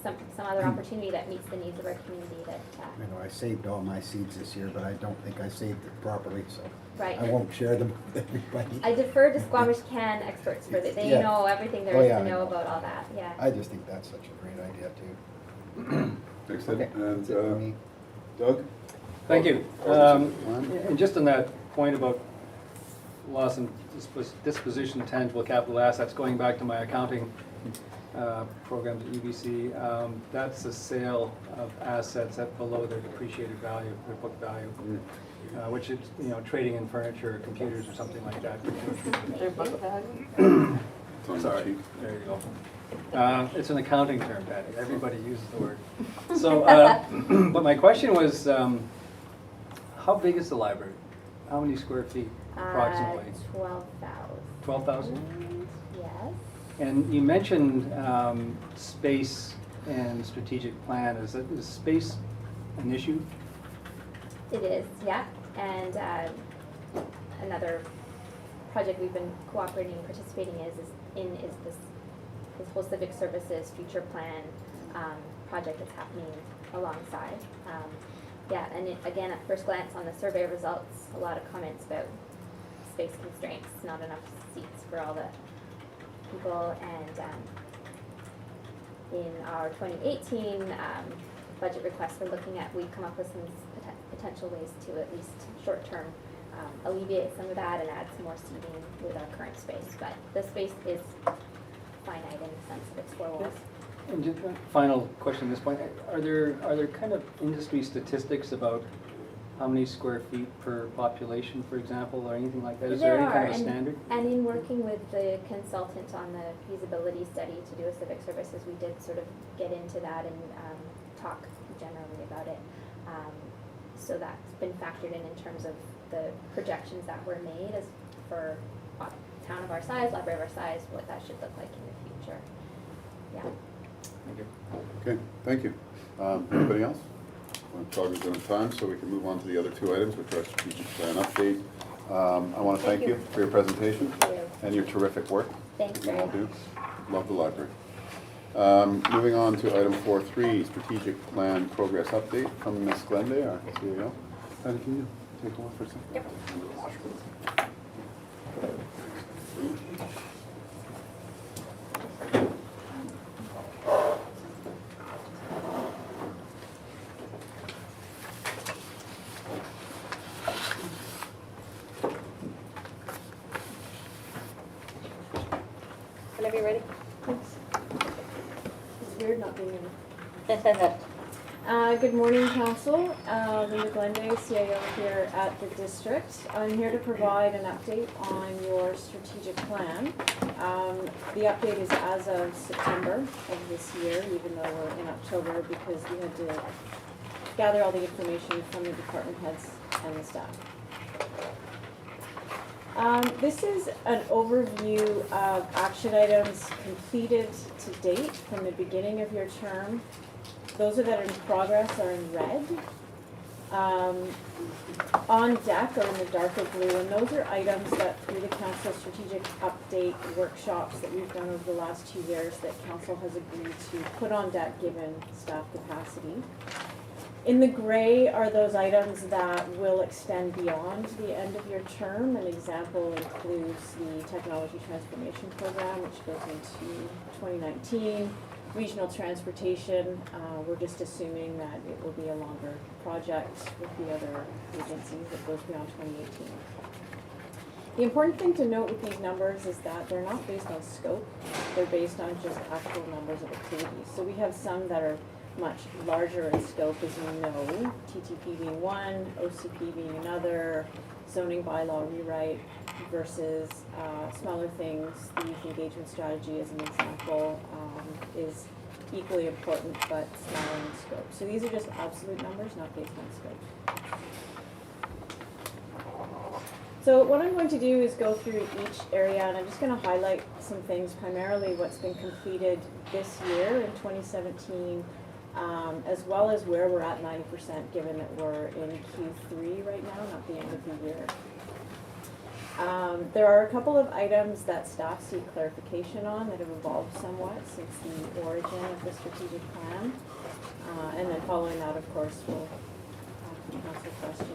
some other opportunity that meets the needs of our community. That I saved all my seeds this year, but I don't think I saved it properly, so right. I won't share them with everybody. I defer to Squamish Can experts for that. They Yeah. know everything there Oh, is yeah, to I know know. about all that. Yeah. I just think that's such a great idea too. Thanks, Ted. Okay. And That's it for me. Doug? Thank you. And just on that point about loss and disposition of tangible capital assets, going back to my accounting programs at UBC, that's a sale of assets at below their depreciated value, their book value, which is, trading in furniture or computers or something like that. Their book value? It's on the Sorry, sheet. there you go. It's an accounting term, Patty. Everybody uses the word. So, but my question was, how big is the library? How many square feet approximately? 12,000. 12,000? Yes. And you mentioned space and strategic plan. Is space an issue? It is, yeah. And another project we've been cooperating and participating is this whole civic services future plan project that's happening alongside. Yeah, and again, at first glance on the survey results, a lot of comments about space constraints, not enough seats for all the people, and in our 2018 budget request we're looking at, we've come up with some potential ways to at least short-term alleviate some of that and add some more seating with our current space, but the space is finite in the sense of its four walls. And just a final question at this point, are there kind of industry statistics about how many square feet per population, for example, or anything like that? Is there any kind of a standard? And in working with the consultant on the feasibility study to do a civic services, we did sort of get into that and talk generally about it. So that's been factored in terms of the projections that were made as for a town of our size, library of our size, what that should look like in the future. Yeah. Thank you. Okay, thank you. Anybody else? We're talking good on time, so we can move on to the other two items, which are strategic plan update. I want to thank you for your presentation and your terrific work. Thanks that you very all much. do. Love the library. Moving on to item 4.3, strategic plan progress update from Ms. Glenday, our CEO. Can you take one for a second? Yep. Whenever you're ready. It's weird not being in. Good morning, Council. Linda Glenday, CAO here at the district. I'm here to provide an update on your strategic plan. The update is as of September of this year, even though we're in October, because we had to gather all the information from the department heads and the staff. This is an overview of action items completed to date from the beginning of your term. Those that are in progress are in red. On deck are in the darker blue, and those are items that through the council strategic update workshops that we've done over the last 2 years that council has agreed to put on deck given staff capacity. In the gray are those items that will extend beyond the end of your term. An example includes the Technology Transformation Program, which goes into 2019. Regional transportation, we're just assuming that it will be a longer project with the other agencies that goes beyond 2018. The important thing to note with these numbers is that they're not based on scope, they're based on just actual numbers of activities. So we have some that are much larger in scope, as you know, TTP being one, OCP being another, zoning bylaw rewrite versus smaller things. The youth engagement strategy, as an example, is equally important but smaller in scope. So these are just absolute numbers, not based on scope. So what I'm going to do is go through each area, and I'm just going to highlight some things, primarily what's been completed this year in 2017, as well as where we're at 90%, given that we're in Q3 right now, not the end of the year. There are a couple of items that staff seek clarification on that have evolved somewhat since the origin of the strategic plan. And then following that, of course, we'll answer questions.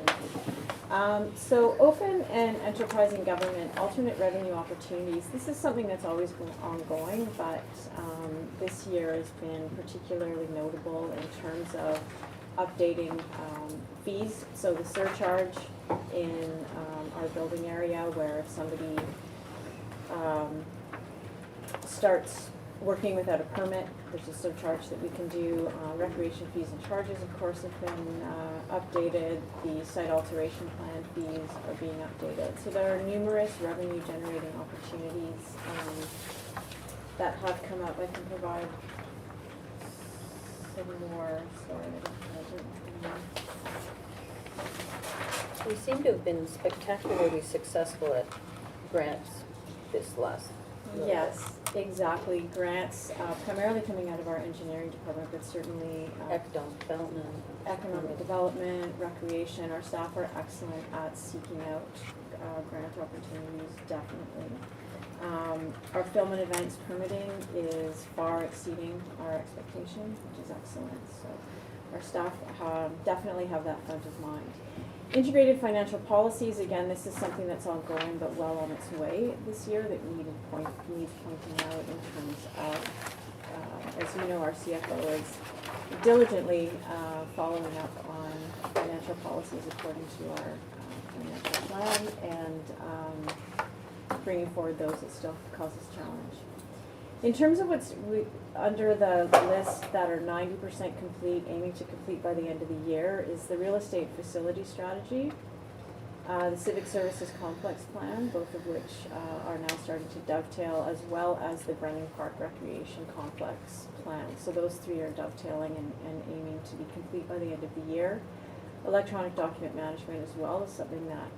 So open and enterprising government, alternate revenue opportunities. This is something that's always been ongoing, but this year has been particularly notable in terms of updating fees. So the surcharge in our building area, where if somebody starts working without a permit, there's a surcharge that we can do. Recreation fees and charges, of course, have been updated. The site alteration plan fees are being updated. So there are numerous revenue generating opportunities that have come up. I can provide some more. Sorry, I don't We seem to have been spectacularly successful at grants this last Yes, exactly. Grants, primarily coming out of our engineering department, but certainly Economic development. economic development, recreation. Our staff are excellent at seeking out grant opportunities, definitely. Our film and events permitting is far exceeding our expectations, which is excellent. So our staff definitely have that front of mind. Integrated financial policies, again, this is something that's ongoing but well on its way this year that needs pointing out in terms of, as you know, our CFO is diligently following up on financial policies according to our financial plan and bringing forward those that still cause us challenge. In terms of what's under the list that are 90% complete, aiming to complete by the end of the year, is the real estate facility strategy, the civic services complex plan, both of which are now starting to dovetail, as well as the Brennan Park Recreation Complex plan. So those three are dovetailing and aiming to be complete by the end of the year. Electronic document management as well is something that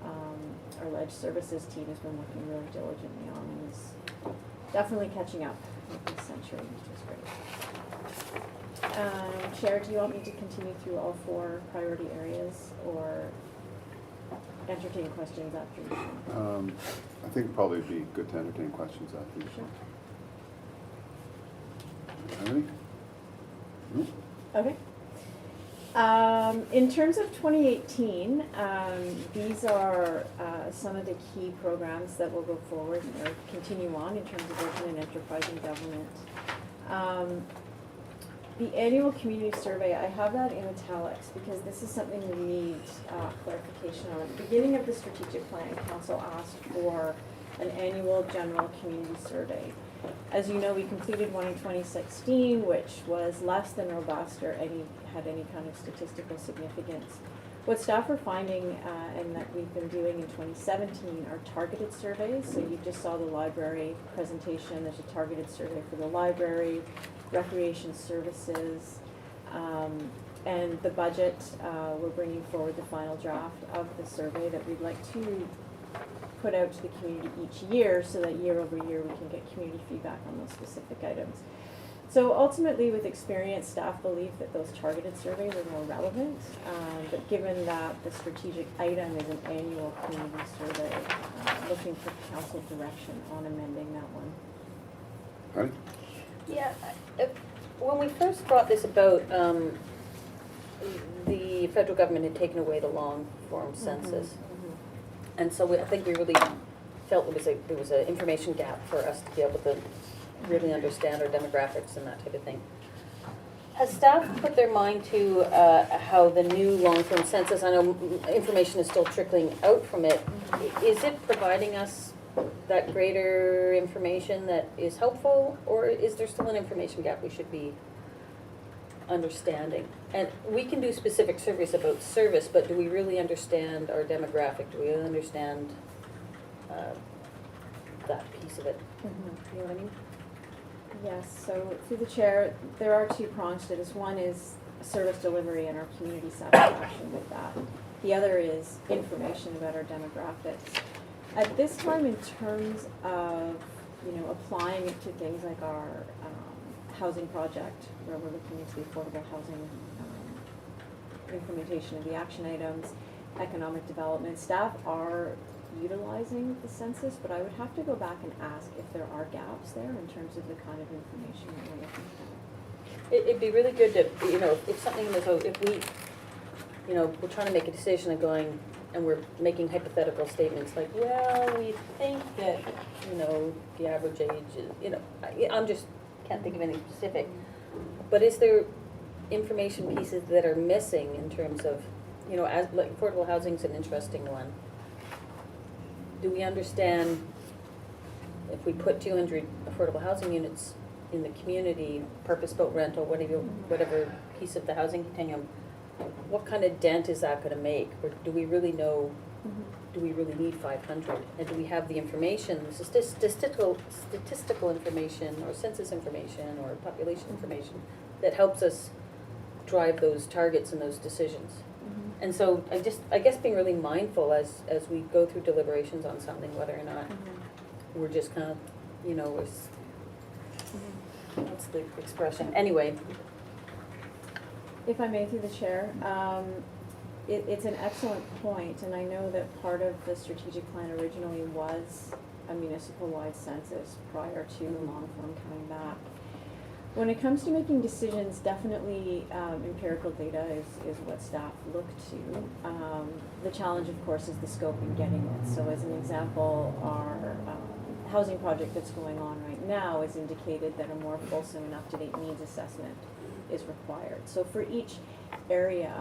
our ledge services team has been working really diligently on and is definitely catching up with this century, which is great. Chair, do you want me to continue through all 4 priority areas or entertain questions after each one? I think it'd probably be good to entertain questions after each Sure. one. Have any? No? Okay. In terms of 2018, these are some of the key programs that will go forward or continue on in terms of open and enterprising government. The annual community survey, I have that in italics because this is something we need clarification on. At the beginning of the strategic plan, Council asked for an annual general community survey. As you know, we completed one in 2016, which was less than robust or had any kind of statistical significance. What staff are finding and that we've been doing in 2017 are targeted surveys. So you just saw the library presentation. There's a targeted survey for the library, recreation services, and the budget. We're bringing forward the final draft of the survey that we'd like to put out to the community each year so that year over year we can get community feedback on those specific items. So ultimately, with experience, staff believe that those targeted surveys are more relevant, but given that the strategic item is an annual community survey, looking for council direction on amending that one. Patty? Yeah, when we first brought this about, the federal government had taken away the long form census. And so I think we really felt there was an information gap for us to be able to really understand our demographics and that type of thing. Has staff put their mind to how the new long-term census, I know information is still trickling out from it, is it providing us that greater information that is helpful, or is there still an information gap we should be understanding? And we can do specific surveys about service, but do we really understand our demographic? Do we really understand that piece of it? You know what I mean? Yes, so through the chair, there are 2 prongs to this. One is service delivery and our community satisfaction with that. The other is information about our demographics. At this time, in terms of, applying it to things like our housing project, where we're looking into the affordable housing implementation of the action items, economic development, staff are utilizing the census, but I would have to go back and ask if there are gaps there in terms of the kind of information that we're looking for. It'd be really good to, if something was, if we, we're trying to make a decision and going, and we're making hypothetical statements like, well, we think that, the average age is, I'm just, can't think of any specific. But is there information pieces that are missing in terms of, as like affordable housing is an interesting one. Do we understand if we put 200 affordable housing units in the community, purpose-built rental, whatever piece of the housing continuum, what kind of dent is that going to make? Or do we really know, do we really need 500? And do we have the information, the statistical information or census information or population information that helps us drive those targets and those decisions? And so I guess being really mindful as we go through deliberations on something, whether or not we're just kind of you know, was, what's the expression? Anyway, If I may, through the chair, it's an excellent point, and I know that part of the strategic plan originally was a municipal-wide census prior to the long form coming back. When it comes to making decisions, definitely empirical data is what staff look to. The challenge, of course, is the scope in getting it. So as an example, our housing project that's going on right now has indicated that a more fulsome and up-to-date needs assessment is required. So for each area,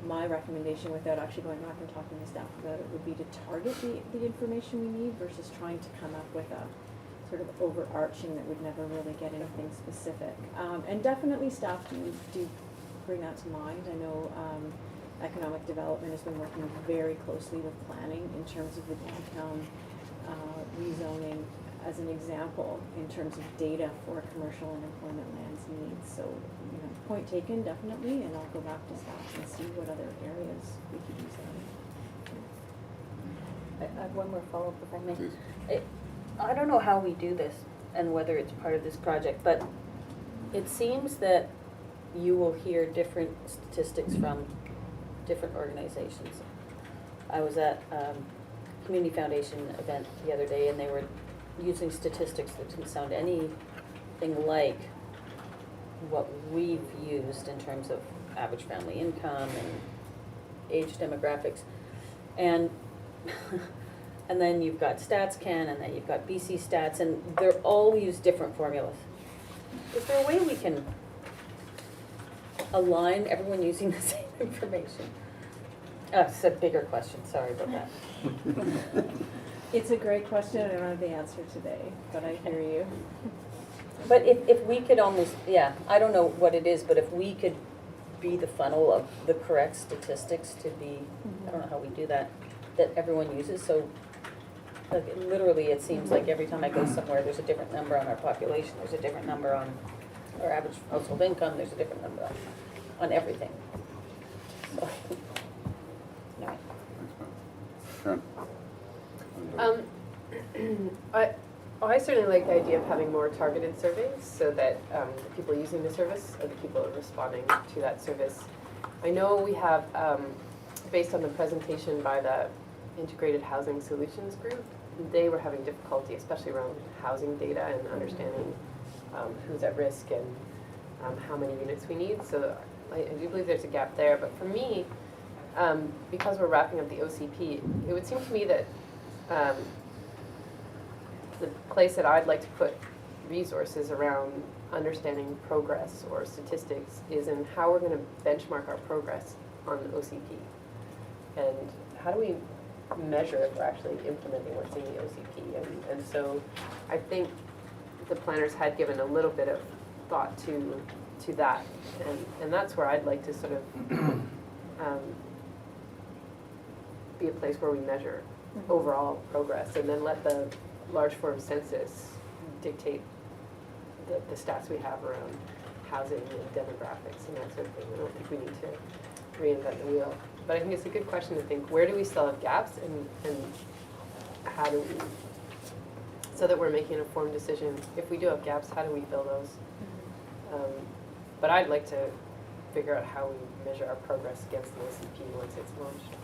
my recommendation, without actually going back and talking to staff about it, would be to target the information we need versus trying to come up with a sort of overarching that would never really get anything specific. And definitely staff do bring that to mind. I know economic development has been working very closely with planning in terms of the downtown rezoning as an example in terms of data for commercial and employment lands needs. So, you know, point taken, definitely, and I'll go back to staff and see what other areas we could use that in. I have one more follow-up if I may. Please. I don't know how we do this and whether it's part of this project, but it seems that you will hear different statistics from different organizations. I was at a Community Foundation event the other day, and they were using statistics that didn't sound anything like what we've used in terms of average family income and age demographics. And and then you've got StatsCan, and then you've got BC Stats, and they're all use different formulas. Is there a way we can align everyone using the same information? It's a bigger question, sorry about that. It's a great question, and I don't have the answer today, but I hear you. But if we could almost, yeah, I don't know what it is, but if we could be the funnel of the correct statistics to be, I don't know how we do that everyone uses, so like literally it seems like every time I go somewhere, there's a different number on our population, there's a different number on our average household income, there's a different number on everything. So, anyway. Karen? I certainly like the idea of having more targeted surveys so that the people using the service are the people responding to that service. I know we have, based on the presentation by the Integrated Housing Solutions Group, they were having difficulty, especially around housing data and understanding who's at risk and how many units we need. So I do believe there's a gap there. But for me, because we're wrapping up the OCP, it would seem to me that the place that I'd like to put resources around understanding progress or statistics is in how we're going to benchmark our progress on the OCP. And how do we measure if we're actually implementing what's in the OCP? And so I think the planners had given a little bit of thought to that. And that's where I'd like to sort of be a place where we measure overall progress and then let the large form census dictate the stats we have around housing and demographics and that sort of thing. I don't think we need to reinvent the wheel. But I think it's a good question to think, where do we still have gaps and how do we, so that we're making an informed decision, if we do have gaps, how do we fill those? But I'd like to figure out how we measure our progress against the OCP once it's launched.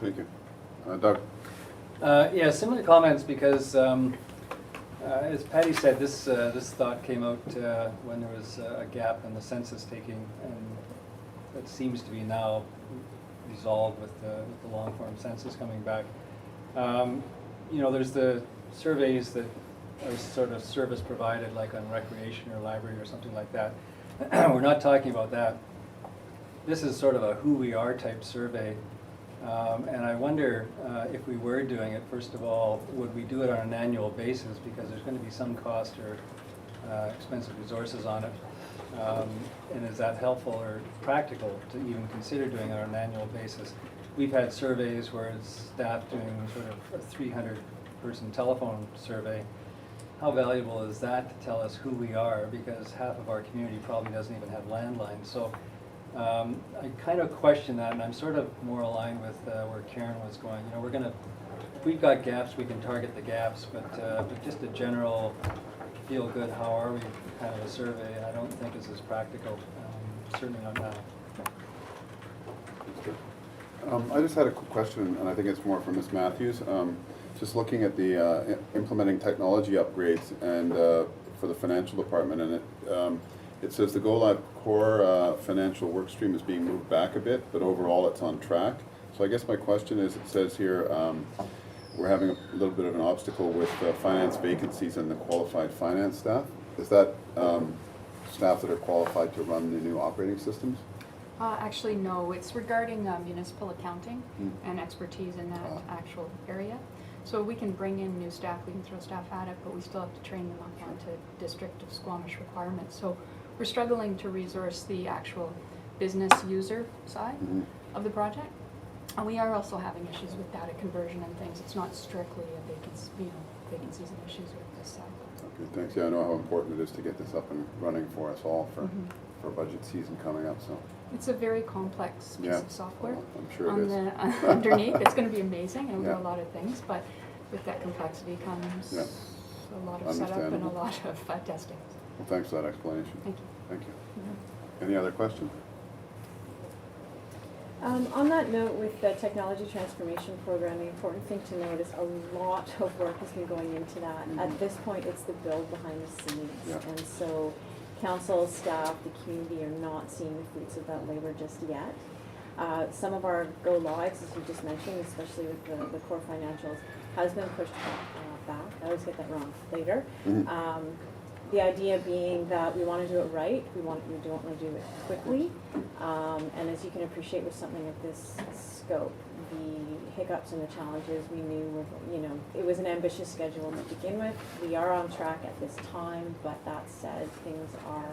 Thank you. Doug? Yeah, similar comments because, as Patty said, this thought came out when there was a gap in the census taking, and it seems to be now resolved with the long form census coming back. You know, there's the surveys that are sort of service provided, like on recreation or library or something like that. We're not talking about that. This is sort of a who we are type survey. And I wonder if we were doing it, first of all, would we do it on an annual basis? Because there's going to be some cost or expensive resources on it. And is that helpful or practical to even consider doing it on an annual basis? We've had surveys where it's staff doing sort of a 300-person telephone survey. How valuable is that to tell us who we are? Because half of our community probably doesn't even have landlines. So I kind of question that, and I'm sort of more aligned with where Karen was going. You know, we're gonna, if we've got gaps, we can target the gaps, but just a general feel good, how are we kind of a survey, I don't think is as practical, certainly not now. I just had a quick question, and I think it's more for Ms. Matthews. Just looking at the implementing technology upgrades and for the financial department, and it says the Go Live core financial work stream is being moved back a bit, but overall it's on track. So I guess my question is, it says here we're having a little bit of an obstacle with finance vacancies and the qualified finance staff. Is that staff that are qualified to run the new operating systems? Actually, no, it's regarding municipal accounting and expertise in that actual area. So we can bring in new staff, we can throw staff at it, but we still have to train them up onto District of Squamish requirements. So we're struggling to resource the actual business user side of the project. And we are also having issues with data conversion and things. It's not strictly a vacancies and issues with this side. Okay, thanks. Yeah, I know how important it is to get this up and running for us all for budget season coming up. So it's a very complex piece of software. Well, I'm sure it is. Underneath, it's going to be amazing. It'll do a lot of things, but with that complexity comes a lot of setup and a lot of testing. Well, thanks for that explanation. Thank you. Thank you. Any other questions? On that note, with the technology transformation program, the important thing to note is a lot of work has been going into that. At this point, it's the build behind the scenes. And so council, staff, the community are not seeing the fruits of that labor just yet. Some of our go lives, as you just mentioned, especially with the core financials, has been pushed back. I always get that wrong, later. The idea being that we want to do it right, we don't want to do it quickly, and as you can appreciate with something of this scope, the hiccups and the challenges we knew were, it was an ambitious schedule to begin with. We are on track at this time, but that said, things are,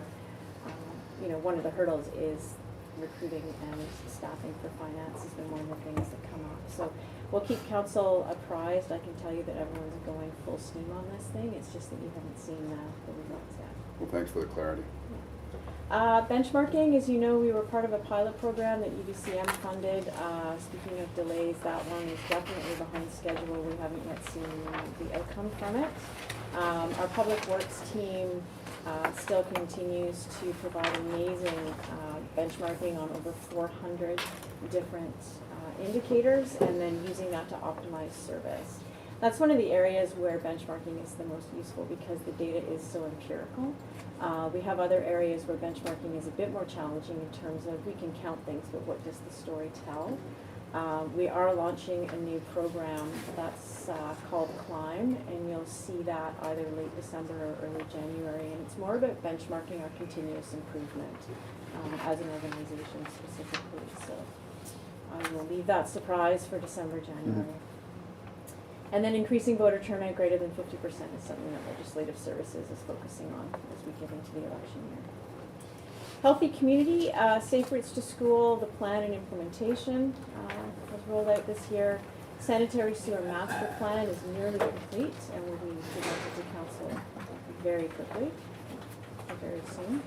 one of the hurdles is recruiting and staffing for finance has been one of the things that come up. So we'll keep council apprised. I can tell you that everyone's going full steam on this thing. It's just that you haven't seen the results yet. Well, thanks for the clarity. Benchmarking, as you know, we were part of a pilot program that UBCM funded. Speaking of delays, that one is definitely behind schedule. We haven't yet seen the outcome from it. Our public works team still continues to provide amazing benchmarking on over 400 different indicators, and then using that to optimize service. That's one of the areas where benchmarking is the most useful because the data is so empirical. We have other areas where benchmarking is a bit more challenging in terms of we can count things, but what does the story tell? We are launching a new program that's called Climb, and you'll see that either late December or early January, and it's more about benchmarking our continuous improvement as an organization specifically. So I will leave that surprise for December, January. And then increasing voter turnout greater than 50% is something that Legislative Services is focusing on as we get into the election year. Healthy community, safe routes to school, the plan and implementation was rolled out this year. Sanitary sewer master plan is nearly complete and will be presented to council very quickly, very soon.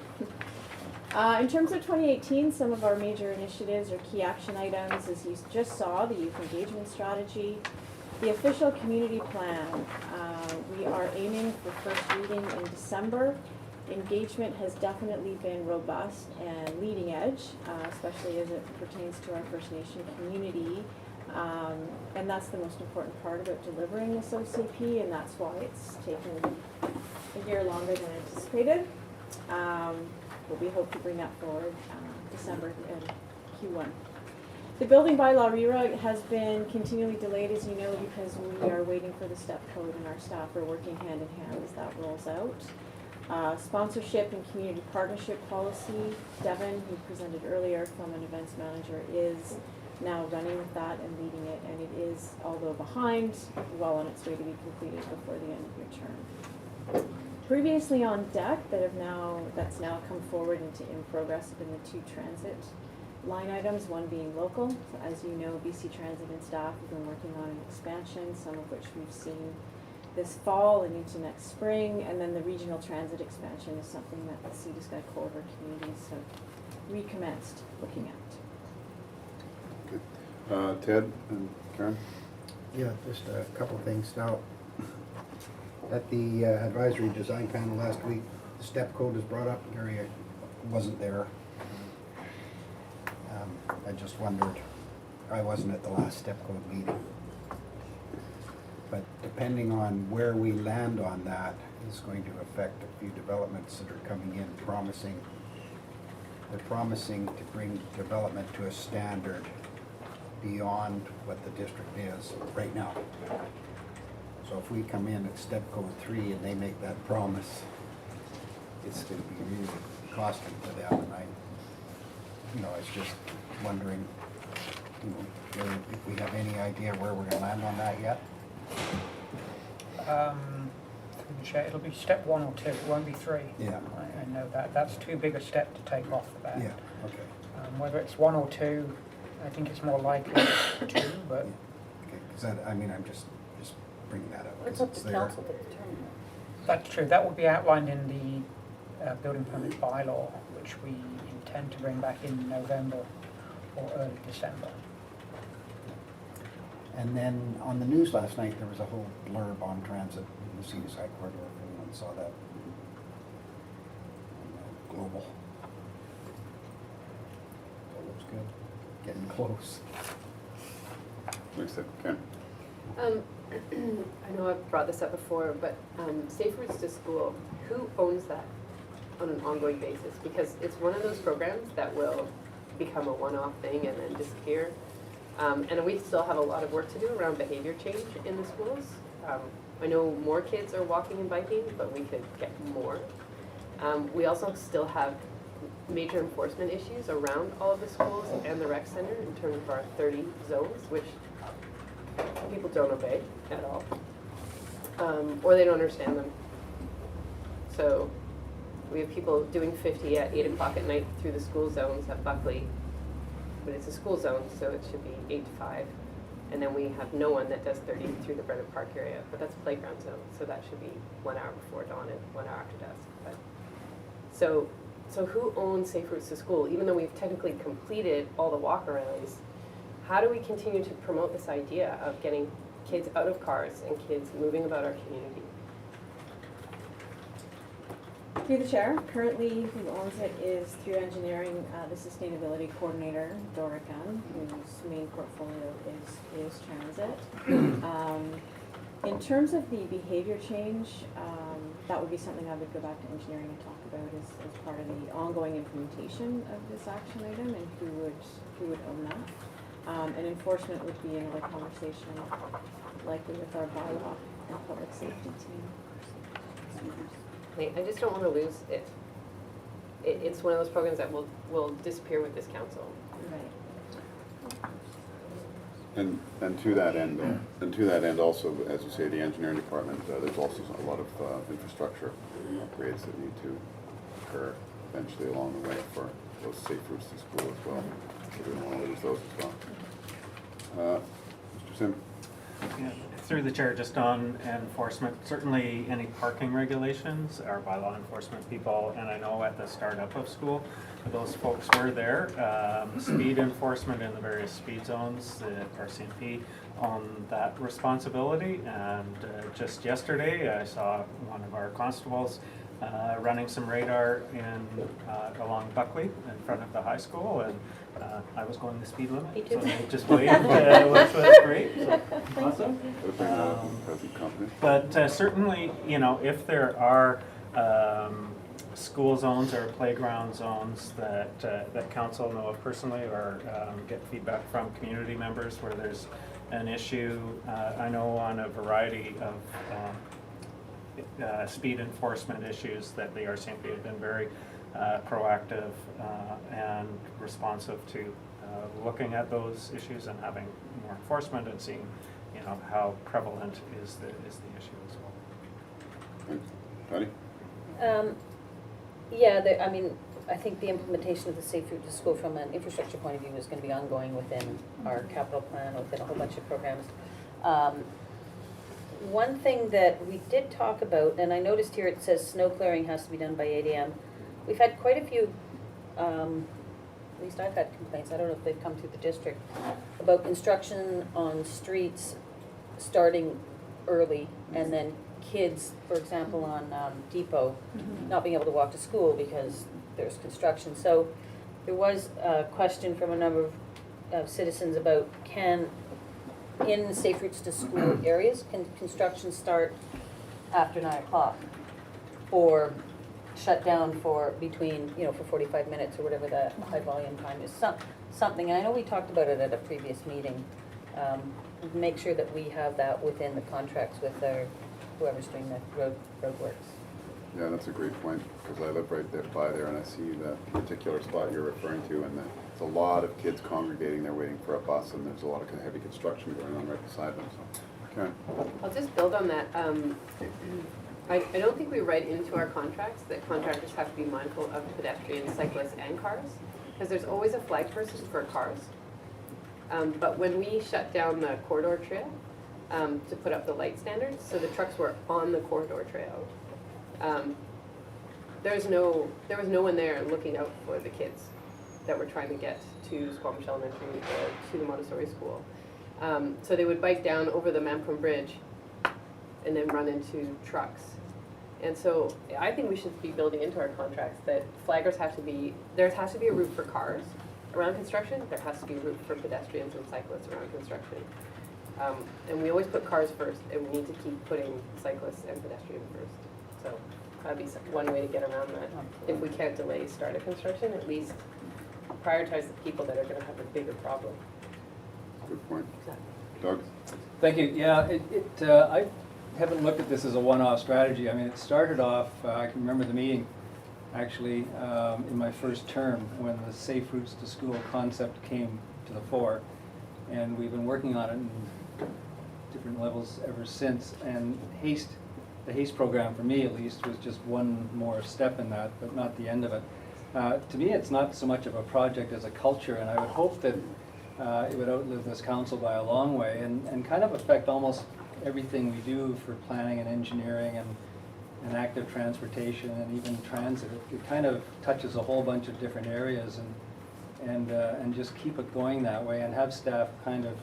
In terms of 2018, some of our major initiatives or key action items, as you just saw, the youth engagement strategy, the official community plan. We are aiming for first reading in December. Engagement has definitely been robust and leading edge, especially as it pertains to our First Nation community. And that's the most important part about delivering this OCP, and that's why it's taken a year longer than anticipated. But we hope to bring that forward December and Q1. The building bylaw rewrite has been continually delayed, as you know, because we are waiting for the step code, and our staff are working hand in hand as that rolls out. Sponsorship and community partnership policy, Devin, who presented earlier from an events manager, is now running with that and leading it, and it is, although behind, well on its way to be completed before the end of your term. Previously on deck that's now come forward into in progress have been the two transit line items, one being local. So as you know, BC Transit and staff have been working on an expansion, some of which we've seen this fall and into next spring, and then the regional transit expansion is something that the Sea to Sky Corridor communities have recommenced looking at. Ted and Karen? Yeah, just a couple of things. Now, at the advisory design panel last week, the step code was brought up. Gary wasn't there. I just wondered, I wasn't at the last step code meeting. But depending on where we land on that is going to affect a few developments that are coming in they're promising to bring development to a standard beyond what the district is right now. So if we come in at step code 3 and they make that promise, it's going to be really costly for them. And I was just wondering, if we have any idea where we're going to land on that yet? Through the chair, it'll be step 1 or 2, it won't be 3. Yeah. I know that. That's too big a step to take off the bat. Yeah, okay. Whether it's 1 or 2, I think it's more likely 2, but Okay, because I'm just bringing that up. It's 'cause up it's to there. council to determine that. that's true. That will be outlined in the building permit bylaw, which we intend to bring back in November or early December. And then on the news last night, there was a whole blurb on transit in the Seaside Corridor, if anyone saw that. Global. That looks good. Getting close. Thanks, Ted. Karen? I know I've brought this up before, but Safe Routes to School, who owns that on an ongoing basis? Because it's one of those programs that will become a one-off thing and then disappear. And we still have a lot of work to do around behavior change in the schools. I know more kids are walking and biking, but we could get more. We also still have major enforcement issues around all of the schools and the rec center in terms of our 30 zones, which people don't obey at all, or they don't understand them. So we have people doing 50 at 8 o'clock at night through the school zones at Buckley, but it's a school zone, so it should be 8 to 5. And then we have no one that does 30 through the Brennan Park area, but that's a playground zone, so that should be 1 hour before dawn and 1 hour after dusk. But so who owns Safe Routes to School? Even though we've technically completed all the walk-arounds, how do we continue to promote this idea of getting kids out of cars and kids moving about our community? Through the chair, currently who owns it is through engineering, the sustainability coordinator, Dora Gunn, whose main portfolio is transit. In terms of the behavior change, that would be something I would go back to engineering and talk about as part of the ongoing implementation of this action item and who would own that. And enforcement would be another conversation, likely with our bylaw and public safety team. I just don't want to lose it. It's one of those programs that will disappear with this council. Right. And to that end, also, as you say, the engineering department, there's also a lot of infrastructure upgrades that need to occur eventually along the way for those safe routes to school as well. So we don't want to lose those as well. Mr. Sim? Yeah, through the chair, just on enforcement, certainly any parking regulations are by law enforcement people, and I know at the startup of school, those folks were there. Speed enforcement in the various speed zones, the RCMP on that responsibility, and just yesterday I saw one of our constables running some radar along Buckley in front of the high school, and I was going the speed limit. Me too. So they just waved, which was great. So, awesome. Present company. But certainly, if there are school zones or playground zones that council know of personally or get feedback from community members where there's an issue, I know on a variety of speed enforcement issues that the RCMP have been very proactive and responsive to looking at those issues and having more enforcement and seeing, how prevalent is the issue as well. Patty? I think the implementation of the Safe Route to School from an infrastructure point of view is going to be ongoing within our capital plan, within a whole bunch of programs. One thing that we did talk about, and I noticed here it says snow clearing has to be done by 8 a.m. We've had quite a few at least I've had complaints, I don't know if they've come through the district, about construction on streets starting early, and then kids, for example, on Depot, not being able to walk to school because there's construction. So there was a question from a number of citizens about in safe routes to school areas, can construction start after 9 o'clock? Or shut down for between, for 45 minutes or whatever the high volume time is, something, and I know we talked about it at a previous meeting. Make sure that we have that within the contracts with whoever's doing the roadworks. Yeah, that's a great point, because I live right there by there, and I see that particular spot you're referring to, and there's a lot of kids congregating there waiting for a bus, and there's a lot of heavy construction going on right beside them, so. Okay. I'll just build on that. I don't think we write into our contracts that contractors have to be mindful of pedestrians, cyclists, and cars, because there's always a flag person for cars. But when we shut down the corridor trail to put up the light standards, so the trucks were on the corridor trail, there was no one there looking out for the kids that were trying to get to Squamish Elementary or to the Montessori school. So they would bike down over the Mamprim Bridge and then run into trucks. And so I think we should be building into our contracts that flaggers there has to be a route for cars around construction, there has to be a route for pedestrians and cyclists around construction. And we always put cars first, and we need to keep putting cyclists and pedestrians first. So that'd be one way to get around that. If we can't delay start of construction, at least prioritize the people that are gonna have a bigger problem. Good point. Doug? Thank you. Yeah, I haven't looked at this as a one-off strategy. I mean, it started off, I can remember the meeting, actually, in my first term when the Safe Routes to School concept came to the fore. And we've been working on it in different levels ever since. And the HASTE program, for me at least, was just one more step in that, but not the end of it. To me, it's not so much of a project as a culture, and I would hope that it would outlive this council by a long way and kind of affect almost everything we do for planning and engineering and active transportation and even transit. It kind of touches a whole bunch of different areas and just keep it going that way and have staff kind of,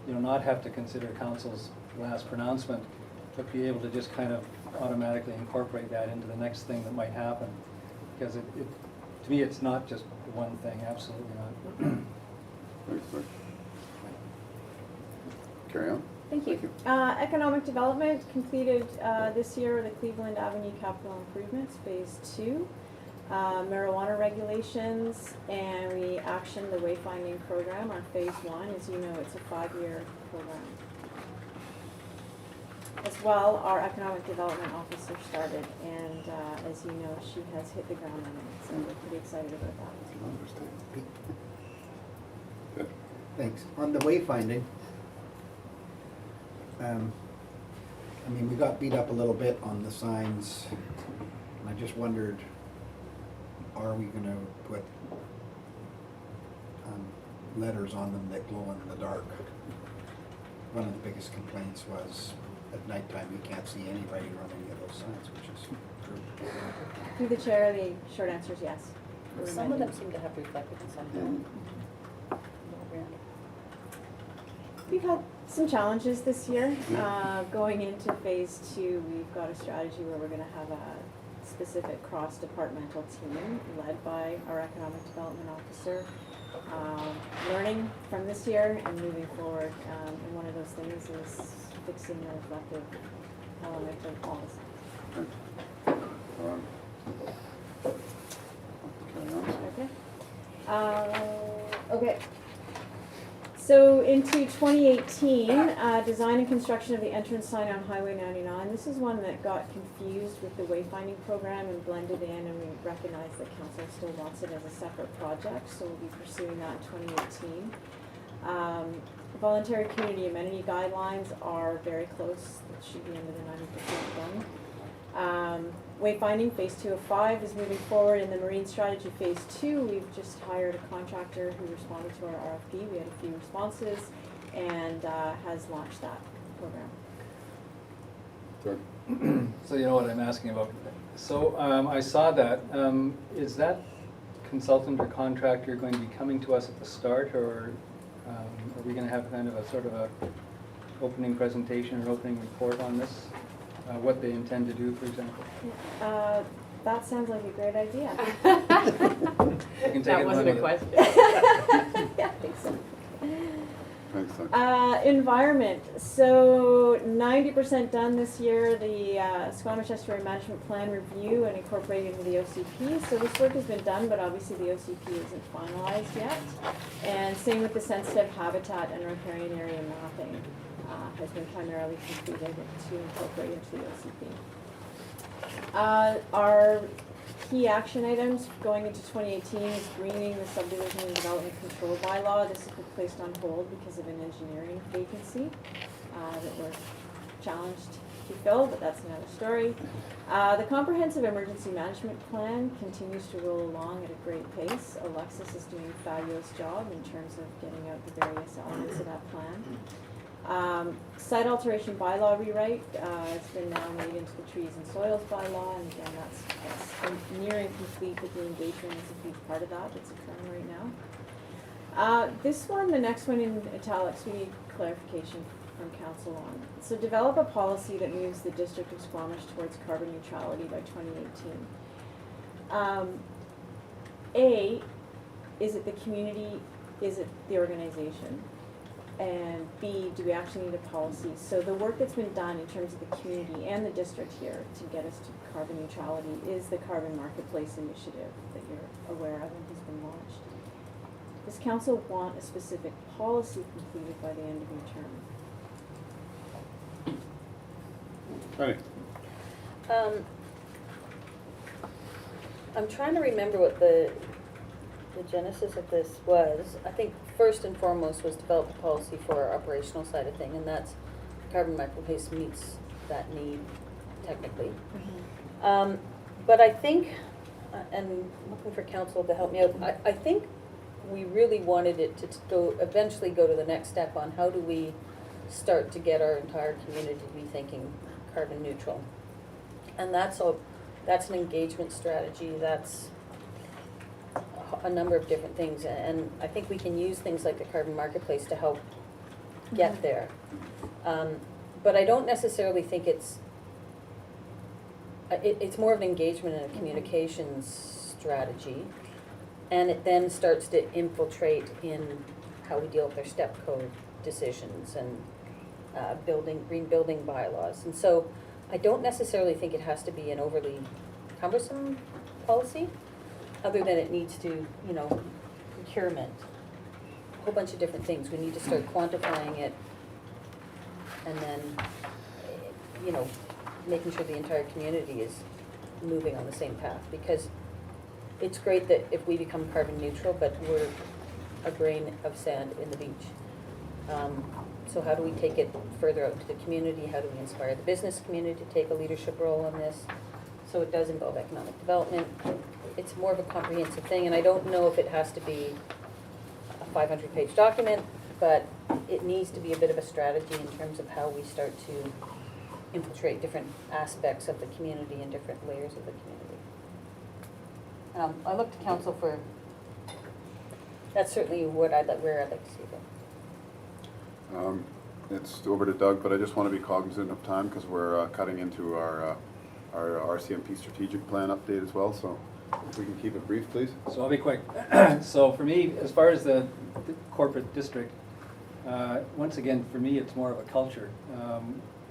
not have to consider council's last pronouncement, but be able to just kind of automatically incorporate that into the next thing that might happen. Because to me, it's not just one thing, absolutely not. Thanks, Doug. Carry on. Thank you. Economic development completed this year the Cleveland Avenue Capital Improvements Phase 2, marijuana regulations, and we actioned the wayfinding program on Phase 1. As you know, it's a 5-year program. As well, our economic development officer started, and as you know, she has hit the ground running, so we're pretty excited about that. Good. Thanks. On the wayfinding, we got beat up a little bit on the signs, and I just wondered, are we gonna put letters on them that glow in the dark? One of the biggest complaints was at nighttime you can't see any writing on any of those signs, which is true. Through the chair, the short answer is yes. Some of them seem to have reflected and some don't. We've had some challenges this year. Going into Phase 2, we've got a strategy where we're going to have a specific cross-departmental team led by our economic development officer, learning from this year and moving forward. And one of those things is fixing the reflective element of policy. Okay. So into 2018, design and construction of the entrance sign on Highway 99. This is one that got confused with the wayfinding program and blended in, and we recognize that council still wants it as a separate project, so we'll be pursuing that in 2018. Voluntary community amenity guidelines are very close. It should be under the 90% done. Wayfinding Phase 2 of 5 is moving forward. In the Marine Strategy Phase 2, we've just hired a contractor who responded to our RFP. We had a few responses and has launched that program. Sure. So you know what I'm asking about. So I saw that. Is that consultant or contractor going to be coming to us at the start, or are we going to have kind of a sort of a opening presentation or opening report on this? What they intend to do, for example? That sounds like a great idea. You can take That it wasn't one a with it. question. Yeah, I think so. Thanks, Doug. Environment. So 90% done this year. The Squamish Estuary Management Plan review and incorporated into the OCP. So this work has been done, but obviously the OCP isn't finalized yet. And same with the sensitive habitat and riparian area mapping has been primarily completed to incorporate into the OCP. Our key action items going into 2018 is greening the subdivision and development control bylaw. This has been placed on hold because of an engineering vacancy that we're challenged to fill, but that's another story. The comprehensive emergency management plan continues to roll along at a great pace. Alexis is doing a fabulous job in terms of getting out the various elements of that plan. Site alteration bylaw rewrite has been now made into the trees and soils bylaw, and again that's nearing complete, but the engagement is a huge part of that that's occurring right now. This one, the next one in italics, we need clarification from council on. So develop a policy that moves the District of Squamish towards carbon neutrality by 2018. Is it the community, is it the organization? And B, do we actually need a policy? So the work that's been done in terms of the community and the district here to get us to carbon neutrality is the Carbon Marketplace Initiative that you're aware of and has been launched. Does council want a specific policy completed by the end of your term? Penny? I'm trying to remember what the genesis of this was. I think first and foremost was develop a policy for our operational side of thing, and that's Carbon Marketplace meets that need technically. But I think, and looking for council to help me out, I think we really wanted it to go, eventually go to the next step on how do we start to get our entire community to be thinking carbon neutral. And that's an engagement strategy, that's a number of different things, and I think we can use things like the Carbon Marketplace to help get there. But I don't necessarily think it's more of an engagement and a communications strategy, and it then starts to infiltrate in how we deal with our step code decisions and green building bylaws. And so I don't necessarily think it has to be an overly cumbersome policy, other than it needs to, procurement, a whole bunch of different things. We need to start quantifying it, and then, making sure the entire community is moving on the same path. Because it's great that if we become carbon neutral, but we're a grain of sand in the beach. So how do we take it further out to the community? How do we inspire the business community to take a leadership role on this? So it does involve economic development. It's more of a comprehensive thing, and I don't know if it has to be a 500-page document, but it needs to be a bit of a strategy in terms of how we start to infiltrate different aspects of the community and different layers of the community. I look to council for, that's certainly where I'd like to see it. It's over to Doug, but I just want to be cognizant of time because we're cutting into our RCMP strategic plan update as well, so if we can keep it brief, please. So I'll be quick. So for me, as far as the corporate district, once again, for me, it's more of a culture.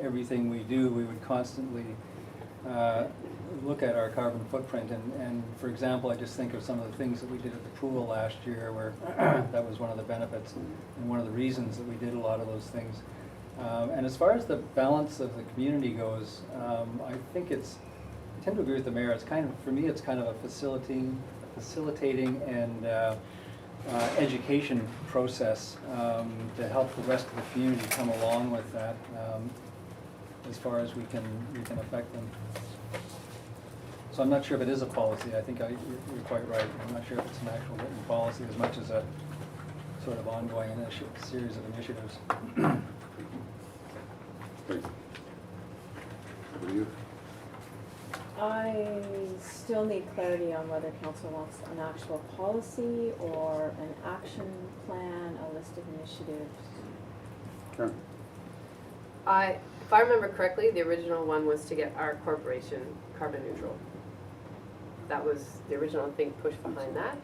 Everything we do, we would constantly look at our carbon footprint. And for example, I just think of some of the things that we did at the pool last year, where that was one of the benefits and one of the reasons that we did a lot of those things. And as far as the balance of the community goes, I think I tend to agree with the mayor. It's kind of, for me, it's kind of a facilitating and education process to help the rest of the community come along with that as far as we can affect them. So I'm not sure if it is a policy. I think you're quite right. I'm not sure if it's an actual written policy as much as a sort of ongoing series of initiatives. Thanks. Over to you. I still need clarity on whether council wants an actual policy or an action plan, a list of initiatives. Karen? If I remember correctly, the original one was to get our corporation carbon neutral. That was the original thing pushed behind that.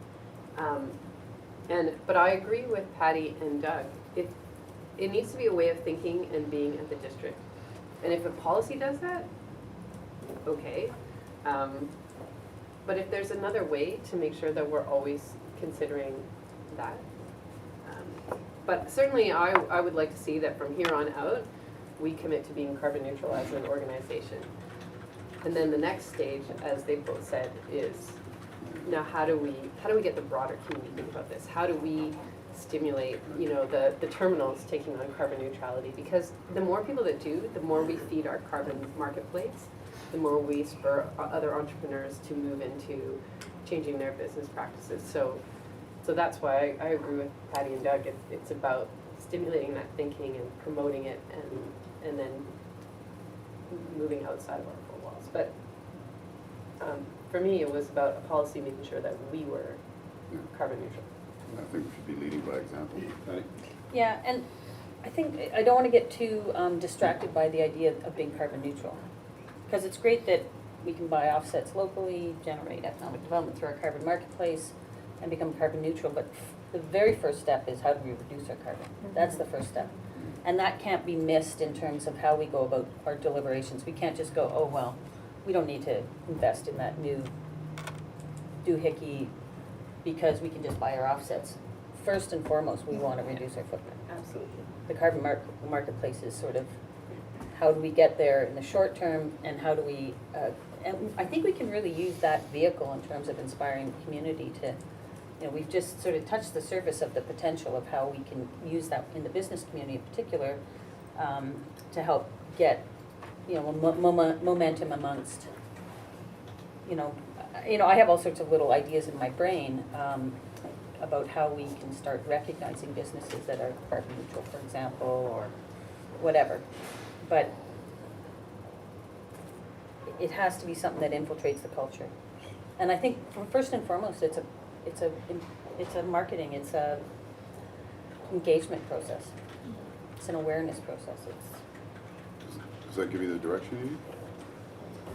But I agree with Patty and Doug. It needs to be a way of thinking and being at the district. And if a policy does that, okay. But if there's another way to make sure that we're always considering that. But certainly I would like to see that from here on out, we commit to being carbon neutral as an organization. And then the next stage, as they both said, is now how do we get the broader community to think about this? How do we stimulate, the terminals taking on carbon neutrality? Because the more people that do, the more we feed our carbon marketplace, the more we spur other entrepreneurs to move into changing their business practices. So that's why I agree with Patty and Doug. It's about stimulating that thinking and promoting it, and then moving outside of our four walls. But for me, it was about a policy making sure that we were carbon neutral. I think we should be leading by example. Patty? Yeah, and I think, I don't want to get too distracted by the idea of being carbon neutral. Because it's great that we can buy offsets locally, generate economic development through our carbon marketplace, and become carbon neutral. But the very first step is how do we reduce our carbon? That's the first step. And that can't be missed in terms of how we go about our deliberations. We can't just go, oh, well, we don't need to invest in that new doohickey because we can just buy our offsets. First and foremost, we want to reduce our footprint. Absolutely. The carbon marketplace is sort of how do we get there in the short term, and how do we, and I think we can really use that vehicle in terms of inspiring the community to, we've just sort of touched the surface of the potential of how we can use that in the business community in particular to help get, momentum amongst, I have all sorts of little ideas in my brain about how we can start recognizing businesses that are carbon neutral, for example, or whatever. But it has to be something that infiltrates the culture. And I think first and foremost, it's a marketing, it's a engagement process. It's an awareness process. Does that give you the direction you need?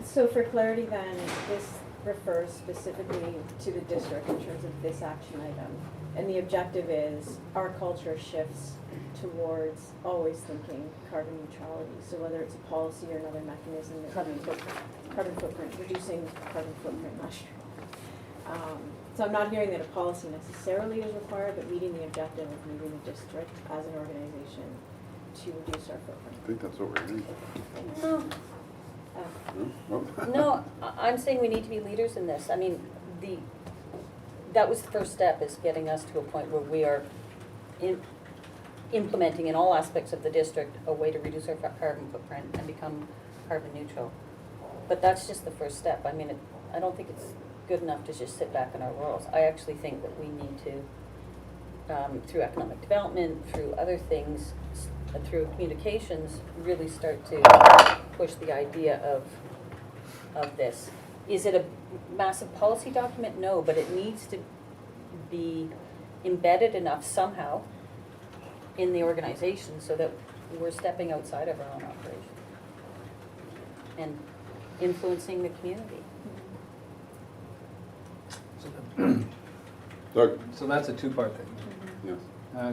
So for clarity then, this refers specifically to the district in terms of this action item. And the objective is our culture shifts towards always thinking carbon neutrality. So whether it's a policy or another mechanism, carbon footprint, reducing carbon footprint mushroom. So I'm not hearing that a policy necessarily is required, but meeting the objective of moving the district as an organization to reduce our footprint. I think that's what we're doing. No. No? No, I'm saying we need to be leaders in this. I mean, that was the first step, is getting us to a point where we are implementing in all aspects of the district a way to reduce our carbon footprint and become carbon neutral. But that's just the first step. I mean, I don't think it's good enough to just sit back on our laurels. I actually think that we need to, through economic development, through other things, through communications, really start to push the idea of this. Is it a massive policy document? No, but it needs to be embedded enough somehow in the organization so that we're stepping outside of our own operation and influencing the community. Doug? So that's a two-part thing. Yes.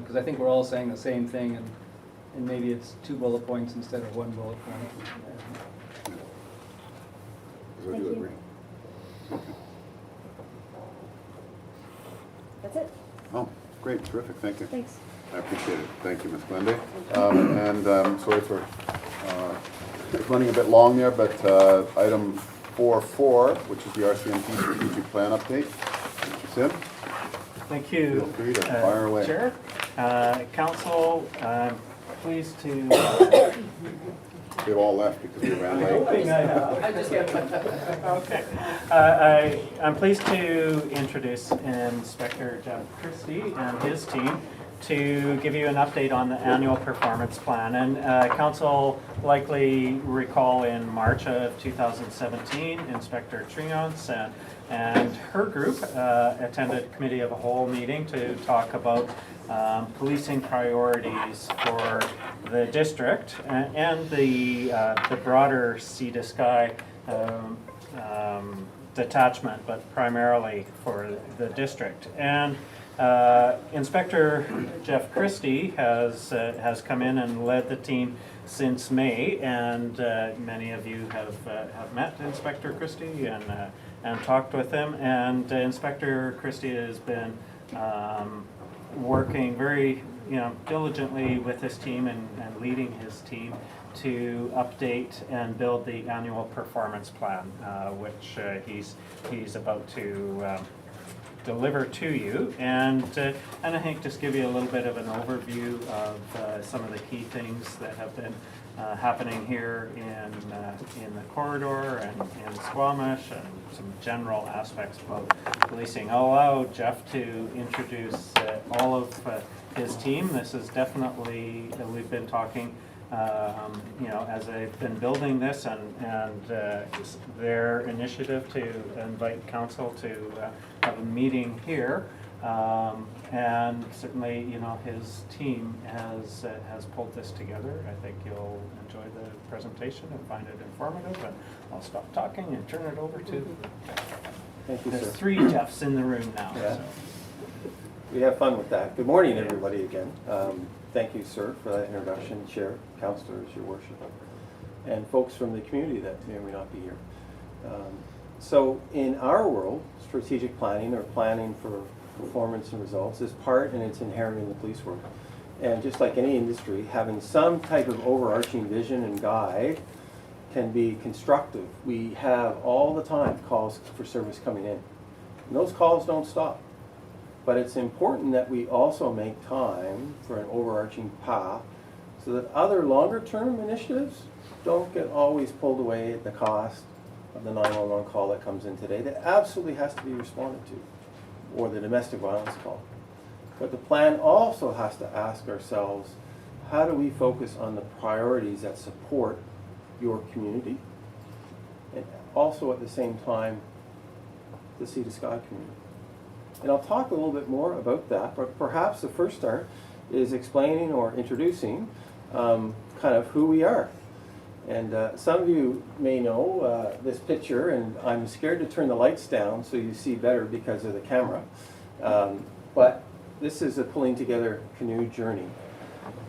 Because I think we're all saying the same thing, and maybe it's 2 bullet points instead of 1 bullet point. So Thank you you. agree? Okay. That's it. Oh, great, terrific, thank you. Thanks. I appreciate it. Thank you, Ms. Glenday. Sorry for running a bit long there, but item 4.4, which is the RCMP strategic plan update. Mr. Sim? Thank you. Feel free to fire away. Chair, Council, I'm pleased to. They've all left because we ran late. I just got I'm pleased to introduce Inspector Jeff Christie and his team to give you an update on the annual performance plan. And council likely recall in March of 2017, Inspector Triance and her group attended Committee of a Whole meeting to talk about policing priorities for the district and the broader Sea to Sky detachment, but primarily for the district. And Inspector Jeff Christie has come in and led the team since May, and many of you have met Inspector Christie and talked with him. And Inspector Christie has been working very diligently with his team and leading his team to update and build the annual performance plan, which he's about to deliver to you, and I think just give you a little bit of an overview of some of the key things that have been happening here in the corridor and in Squamish, and some general aspects about policing. I'll allow Jeff to introduce all of his team. This is definitely, we've been talking as I've been building this and their initiative to invite council to have a meeting here. And certainly, his team has pulled this together. I think you'll enjoy the presentation and find it informative. And I'll stop talking and turn it over to. Thank you, There's sir. 3 Jeffs in the room now. Yeah. So. We have fun with that. Good morning, everybody, again. Thank you, sir, for that introduction, Chair, councillors, your worship, and folks from the community that may or may not be here. So in our world, strategic planning, or planning for performance and results, is part, and it's inherent in the police work. And just like any industry, having some type of overarching vision and guide can be constructive. We have all the time calls for service coming in. And those calls don't stop. But it's important that we also make time for an overarching path so that other longer term initiatives don't get always pulled away at the cost of the 911 call that comes in today that absolutely has to be responded to, or the domestic violence call. But the plan also has to ask ourselves, how do we focus on the priorities that support your community, and also at the same time the Sea to Sky community? And I'll talk a little bit more about that, but perhaps the first start is explaining or introducing kind of who we are. And some of you may know this picture, and I'm scared to turn the lights down so you see better because of the camera. But this is a pulling together canoe journey.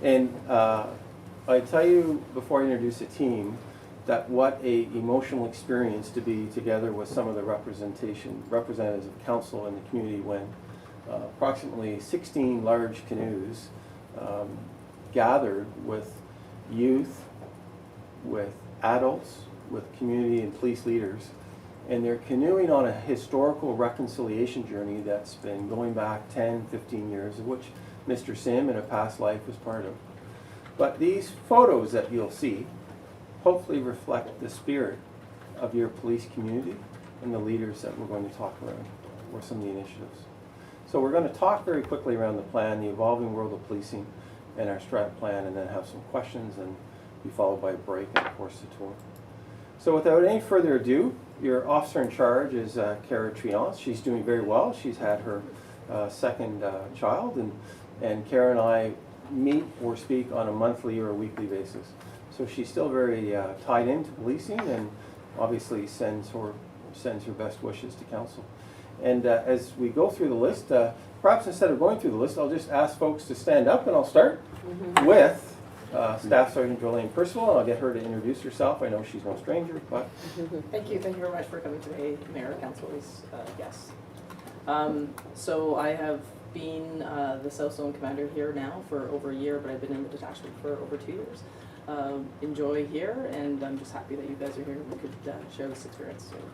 And I tell you before I introduce the team that what a emotional experience to be together with some of the representatives of council and the community when approximately 16 large canoes gathered with youth, with adults, with community and police leaders, and they're canoeing on a historical reconciliation journey that's been going back 10, 15 years, of which Mr. Sim in a past life was part of. But these photos that you'll see hopefully reflect the spirit of your police community and the leaders that we're going to talk around, or some of the initiatives. So we're going to talk very quickly around the plan, the evolving world of policing, and our strat plan, and then have some questions and be followed by a break and of course the tour. So without any further ado, your officer in charge is Kara Triance. She's doing very well. She's had her second child, and Kara and I meet or speak on a monthly or a weekly basis. So she's still very tied into policing, and obviously sends her best wishes to council. And as we go through the list, perhaps instead of going through the list, I'll just ask folks to stand up, and I'll start with Staff Sergeant Jolene Percival, and I'll get her to introduce herself. I know she's no stranger, but... Thank you very much for coming today, Mayor, councilors, guests. So I have been the South Zone Commander here now for over a year, but I've been in the detachment for over 2 years. Enjoy here, and I'm just happy that you guys are here and we could share this experience together.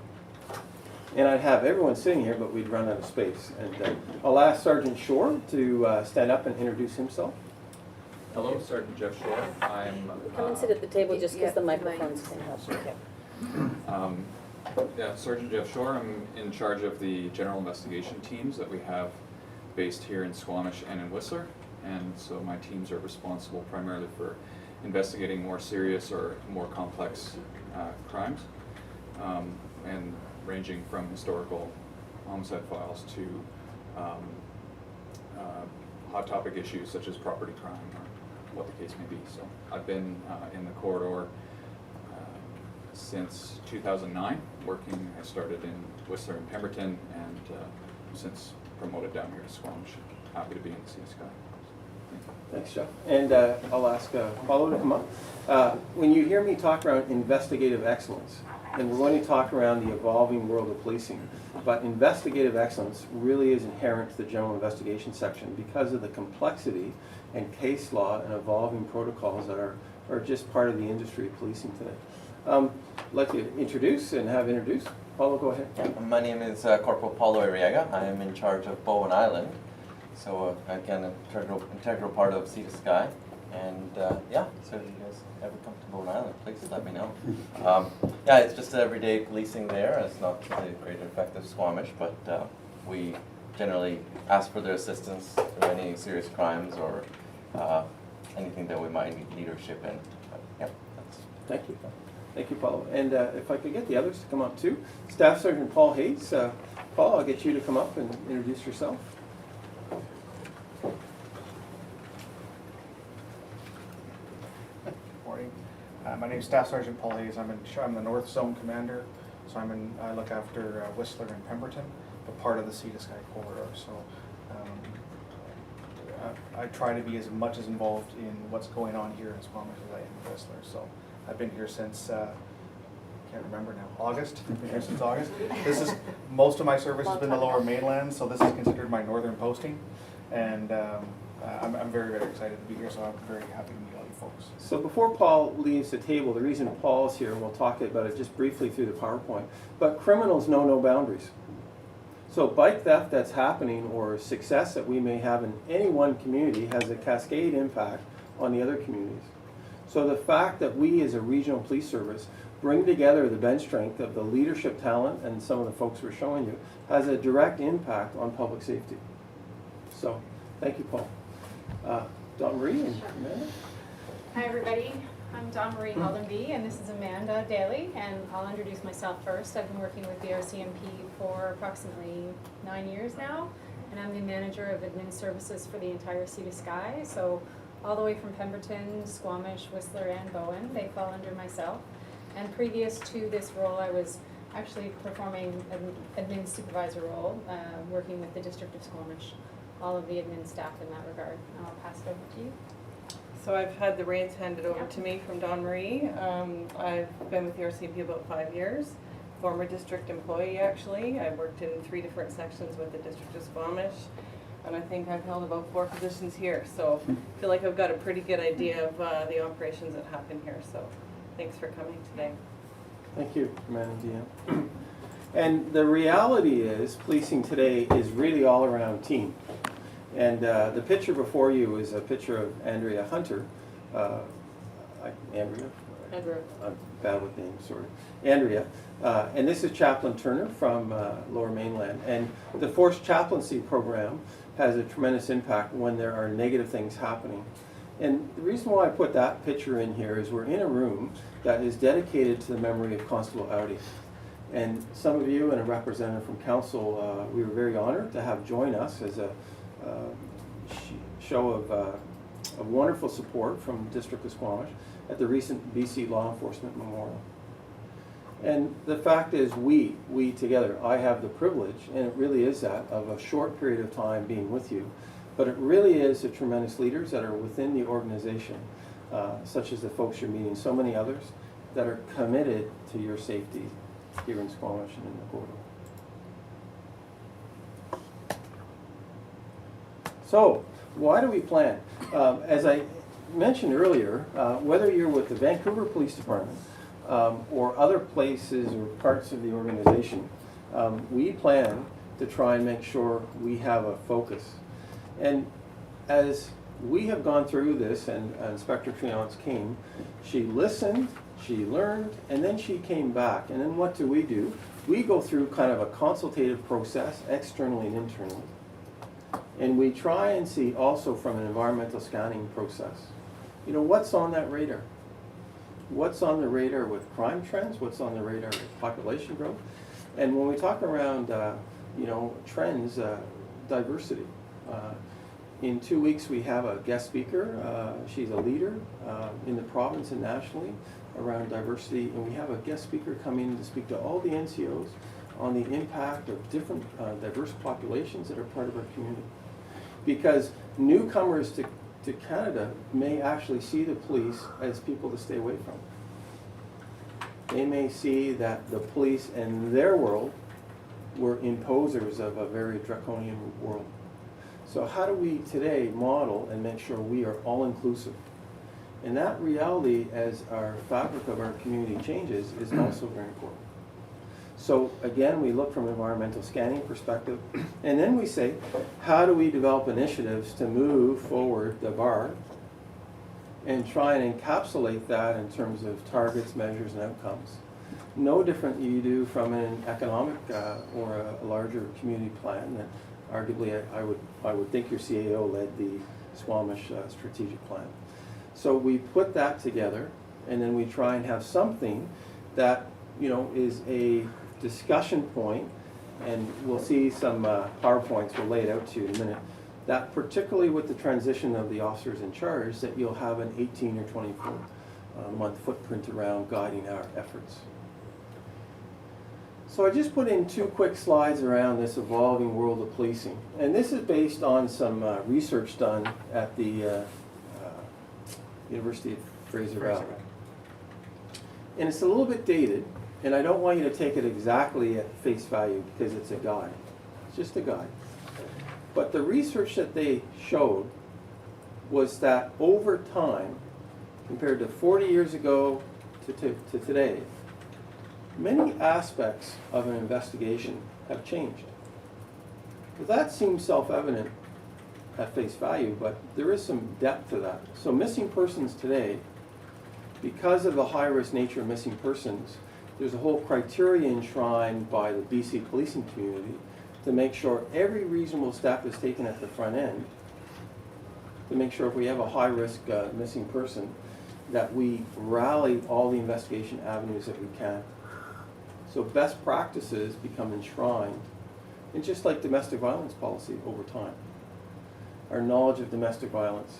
And I'd have everyone sitting here, but we'd run out of space. And I'll ask Sergeant Shore to stand up and introduce himself. Hello, Sergeant Jeff Shore. I'm... Come and sit at the table just because the microphones can help. Yeah, Sergeant Jeff Shore. I'm in charge of the general investigation teams that we have based here in Squamish and in Whistler. and so my teams are responsible primarily for investigating more serious or more complex crimes, and ranging from historical homicide files to hot topic issues such as property crime or what the case may be. So I've been in the corridor since 2009, working. I started in Whistler and Pemberton, and since promoted down here to Squamish. Happy to be in the CSKI. Thanks, Jeff. And I'll ask Paulo to come up. When you hear me talk around investigative excellence, and we're going to talk around the evolving world of policing, but investigative excellence really is inherent to the general investigation section because of the complexity and case law and evolving protocols that are just part of the industry of policing today. I'd like to introduce and have introduced. Paulo, go ahead. Yeah, my name is Corporal Paulo Arriaga. I am in charge of Bowen Island. So again, an integral part of Sea to Sky. And yeah, so if you guys ever come to Bowen Island, please let me know. Yeah, it's just everyday policing there. It's not to the great effect of Squamish, but we generally ask for their assistance through any serious crimes or anything that we might need leadership in. But, yeah, that's. Thank you. Thank you, Paulo. And if I could get the others to come up too. Staff Sergeant Paul Hayes. Paul, I'll get you to come up and introduce yourself. Morning. My name is Staff Sergeant Paul Hayes. I'm the North Zone Commander, so I look after Whistler and Pemberton, but part of the Sea to Sky corridor. So I try to be as much as involved in what's going on here in Squamish as I am in Whistler. So I've been here since can't remember now. August. I've been here since August. This is most of my service has been the Lower Mainland, so this is considered my northern posting, and I'm very, very excited to be here. So I'm very happy to meet all you folks. So before Paul leaves the table, the reason Paul's here, and we'll talk about it just briefly through the PowerPoint, but criminals know no boundaries. So bike theft that's happening or success that we may have in any one community has a cascade impact on the other communities. So the fact that we as a regional police service bring together the bench strength of the leadership talent and some of the folks we're showing you has a direct impact on public safety. So thank you, Paul. Dawn Marie and Amanda. Hi everybody, I'm Dawn Marie Haldenby and this is Amanda Daly, and I'll introduce myself first. I've been working with the RCMP for approximately 9 years now, and I'm the manager of admin services for the entire Sea to Sky. So all the way from Pemberton, Squamish, Whistler, and Bowen, they fall under myself. And previous to this role, I was actually performing an admin supervisor role, working with the District of Squamish, all of the admin staff in that regard. And I'll pass it over to you. So I've had the reins handed over to me from Dawn Marie. I've been with the RCMP about 5 years. Former district employee, actually. I worked in 3 different sections with the District of Squamish, and I think I've held about 4 positions here. So I feel like I've got a pretty good idea of the operations that happen here. So thanks for coming today. Thank you, Amanda and Deanne. And the reality is, policing today is really all around team. And the picture before you is a picture of Andrea Hunter. Andrea? Andrew. I'm bad with names, sorry. Andrea. And this is Chaplain Turner from Lower Mainland. And the Forced Chaplaincy Program has a tremendous impact when there are negative things happening. And the reason why I put that picture in here is we're in a room that is dedicated to the memory of Constable Audi. And some of you and a representative from council, we were very honored to have join us as a show of wonderful support from the District of Squamish at the recent BC Law Enforcement Memorial. And the fact is we together, I have the privilege, and it really is that, of a short period of time being with you, but it really is the tremendous leaders that are within the organization, such as the folks you're meeting, so many others, that are committed to your safety here in Squamish and in the corridor. So, why do we plan? As I mentioned earlier, whether you're with the Vancouver Police Department or other places or parts of the organization, we plan to try and make sure we have a focus. And as we have gone through this, and Inspector Triance came, she listened, she learned, and then she came back. And then what do? We go through kind of a consultative process, externally and internally. And we try and see also from an environmental scanning process, you know, what's on that radar? What's on the radar with crime trends? What's on the radar with population growth? And when we talk around, you know, trends, diversity. In 2 weeks, we have a guest speaker. She's a leader in the province and nationally around diversity. And we have a guest speaker coming to speak to all the NCOs on the impact of different diverse populations that are part of our community. Because newcomers to Canada may actually see the police as people to stay away from. They may see that the police in their world were imposers of a very draconian world. So how do we today model and make sure we are all inclusive? And that reality, as our fabric of our community changes, is also very important. So again, we look from an environmental scanning perspective, and then we say, how do we develop initiatives to move forward the bar and try and encapsulate that in terms of targets, measures, and outcomes? No different you do from an economic or a larger community plan that arguably I would think your CAO led the Squamish strategic plan. So we put that together, and then we try and have something that, you know, is a discussion point, and we'll see some PowerPoints we'll lay it out to you in a minute, that particularly with the transition of the officers in charge, that you'll have an 18 or 24 month footprint around guiding our efforts. So I just put in 2 quick slides around this evolving world of policing. And this is based on some research done at the University of Fraser Valley. And it's a little bit dated, and I don't want you to take it exactly at face value because it's a guide. It's just a guide. But the research that they showed was that over time, compared to 40 years ago to today, many aspects of an investigation have changed. Well, that seems self-evident at face value, but there is some depth to that. So missing persons today, because of the high-risk nature of missing persons, there's a whole criteria enshrined by the BC policing community to make sure every reasonable step is taken at the front end to make sure if we have a high-risk missing person that we rally all the investigation avenues that we can. So best practices become enshrined, and just like domestic violence policy over time. Our knowledge of domestic violence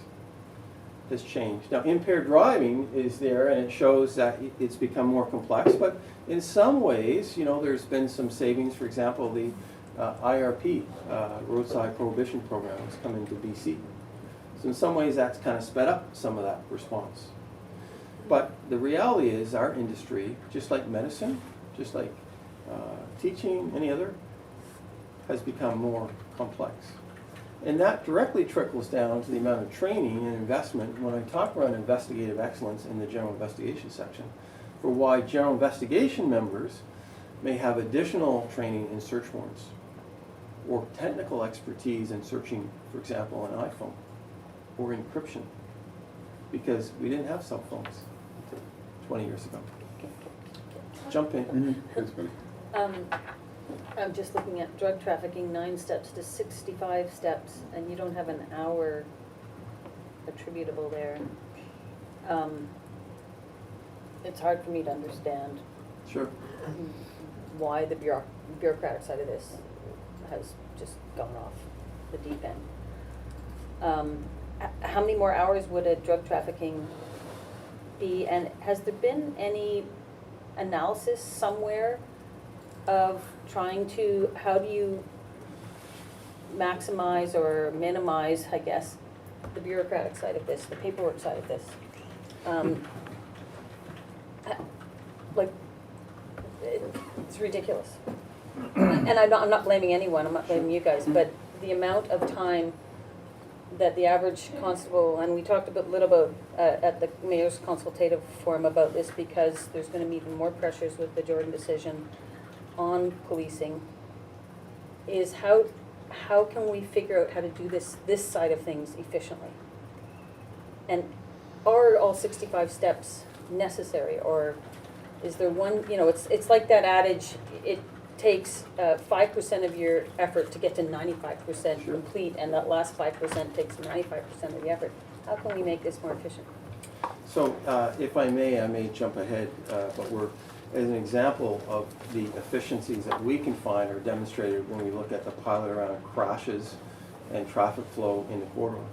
has changed. Now, impaired driving is there, and it shows that it's become more complex, but in some ways, you know, there's been some savings. For example, the IRP, Roadside Prohibition Program, has come into BC. So in some ways, that's kind of sped up some of that response. But the reality is our industry, just like medicine, just like teaching, any other, has become more complex. And that directly trickles down to the amount of training and investment when I talk about investigative excellence in the general investigation section, for why general investigation members may have additional training in search warrants or technical expertise in searching, for example, an iPhone or encryption, because we didn't have cell phones 20 years ago. Jump in. I'm just looking at drug trafficking, 9 steps to 65 steps, and you don't have an hour attributable there. It's hard for me to understand. Sure. Why the bureaucratic side of this has just gone off the deep end. How many more hours would a drug trafficking be, and has there been any analysis somewhere of trying to, how do you maximize or minimize, I guess, the bureaucratic side of this, the paperwork side of this? Like, it's ridiculous. And I'm not blaming anyone, I'm not blaming you guys, but the amount of time that the average constable, and we talked a little about at the Mayor's Consultative Forum about this, because there's going to be even more pressures with the Jordan decision on policing, is how can we figure out how to do this side of things efficiently? And are all 65 steps necessary, or is there one, you know, it's like that adage, it takes 5% of your effort to get to 95% complete, and that last 5% takes 95% of the effort. How can we make this more efficient? So if I may jump ahead, but as an example of the efficiencies that we can find are demonstrated when we look at the pilot around crashes and traffic flow in the corridor.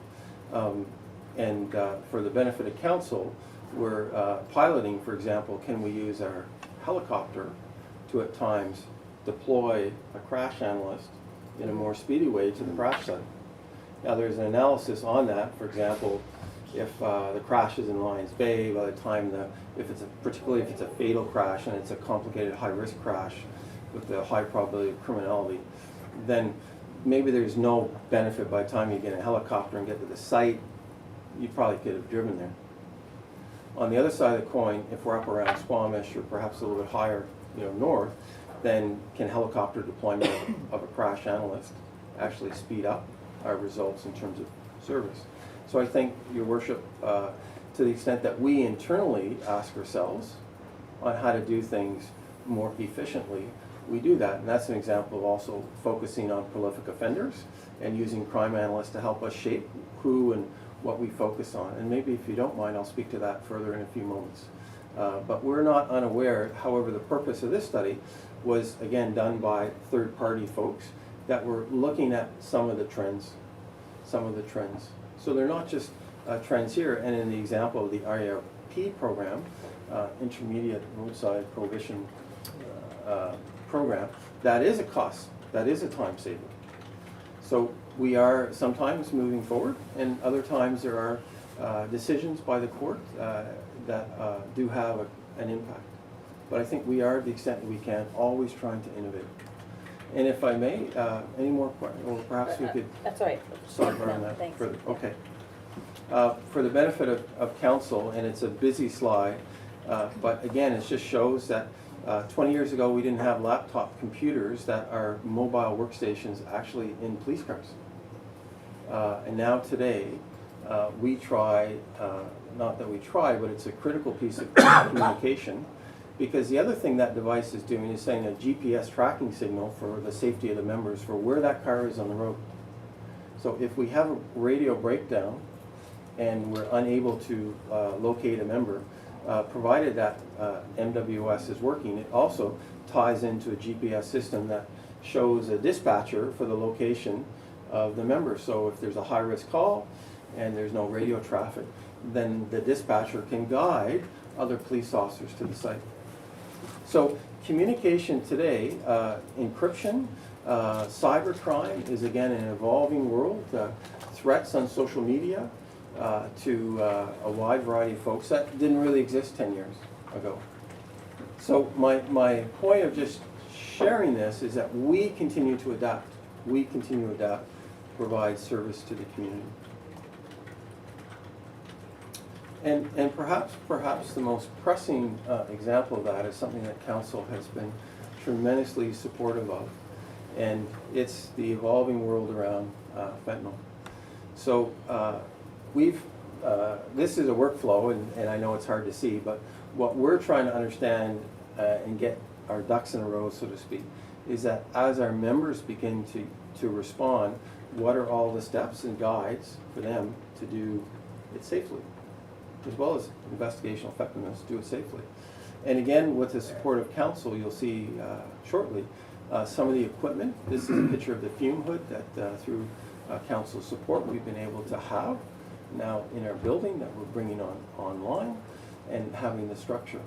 For the benefit of council, we're piloting, for example, can we use our helicopter to at times deploy a crash analyst in a more speedy way to the crash site. Now there's an analysis on that, for example, if the crash is in Lions Bay, by the time particularly if it's a fatal crash and it's a complicated high-risk crash with a high probability of criminality, then maybe there's no benefit by the time you get a helicopter and get to the site. You probably could have driven there. On the other side of the coin, if we're up around Squamish or perhaps a little bit higher, north, then can helicopter deployment of a crash analyst actually speed up our results in terms of service? So I think, Your Worship, to the extent that we internally ask ourselves on how to do things more efficiently, we do that. And that's an example of also focusing on prolific offenders and using crime analysts to help us shape who and what we focus on. And maybe if you don't mind, I'll speak to that further in a few moments. But we're not unaware, however, the purpose of this study was, again, done by third-party folks that were looking at some of the trends. So they're not just trends here, and in the example of the REFP program, Intermediate Roadside Prohibition program, that is a cost, that is a time saving. So we are sometimes moving forward, and other times there are decisions by the court that do have an impact. But I think we are, to the extent that we can, always trying to innovate. And if I may, any more questions, or perhaps we could That's all right. sidebar on No, that thanks. further. Okay. For the benefit of council, and it's a busy slide, but again, it just shows that 20 years ago we didn't have laptop computers that are mobile workstations actually in police cars. And now today, we try, not that we try, but it's a critical piece of communication, because the other thing that device is doing is sending a GPS tracking signal for the safety of the members for where that car is on the road. So if we have a radio breakdown and we're unable to locate a member, provided that MWS is working, it also ties into a GPS system that shows a dispatcher for the location of the member. So if there's a high-risk call and there's no radio traffic, then the dispatcher can guide other police officers to the site. So communication today, encryption, cybercrime is again an evolving world. Threats on social media to a wide variety of folks that didn't really exist 10 years ago. So my point of just sharing this is that we continue to adapt. We continue to adapt, provide service to the community. And perhaps the most pressing example of that is something that council has been tremendously supportive of, and it's the evolving world around fentanyl. So this is a workflow, and I know it's hard to see, but what we're trying to understand and get our ducks in a row, so to speak, is that as our members begin to respond, what are all the steps and guides for them to do it safely, as well as investigational effectiveness, do it safely. And again, with the support of council, you'll see shortly some of the equipment. This is a picture of the fume hood that through council support we've been able to have now in our building that we're bringing online and having the structure.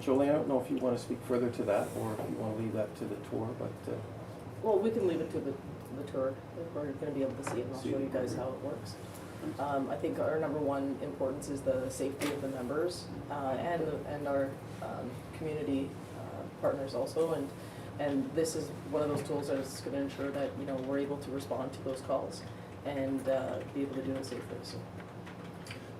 Jolene, I don't know if you want to speak further to that or if you want to leave that to the tour, but Well, we can leave it to the tour. We're going to be able to see it, and I'll show you guys how it works. I think our number one importance is the safety of the members and our community partners also, and this is one of those tools that is going to ensure that we're able to respond to those calls and be able to do it safely. So.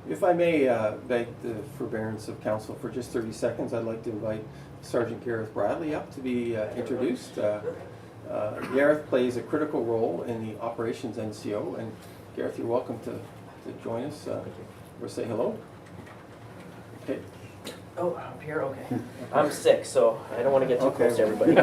If I may beg the forbearance of council for just 30 seconds, I'd like to invite Sergeant Gareth Bradley up to be introduced. Gareth plays a critical role in the operations NCO, and Gareth, you're welcome to join us or say hello. Okay. Oh, up here, okay. I'm sick, so I don't want to get too Okay. close to everybody.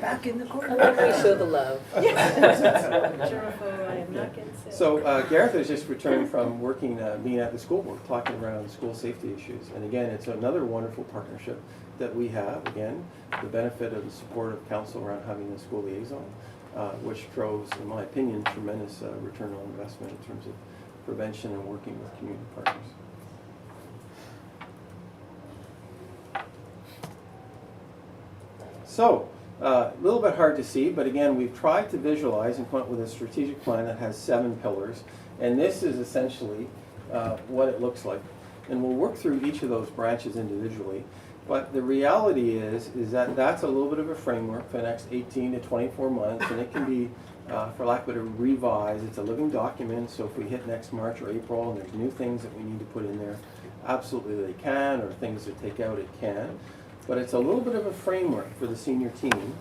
Back in the corner. We show the love. Germaphobe, I am not getting sick. So Gareth has just returned from working, being at the school board, talking around school safety issues. And again, it's another wonderful partnership that we have. Again, the benefit of the support of council around having a school liaison, which throws, in my opinion, tremendous return on investment in terms of prevention and working with community partners. So, a little bit hard to see, but again, we've tried to visualize and come up with a strategic plan that has 7 pillars. And this is essentially what it looks like. And we'll work through each of those branches individually. But the reality is that that's a little bit of a framework for the next 18 to 24 months. And it can be, for lack of a better, revised. It's a living document. So if we hit next March or April and there's new things that we need to put in there, absolutely they can, or things to take out, it can. But it's a little bit of a framework for the senior team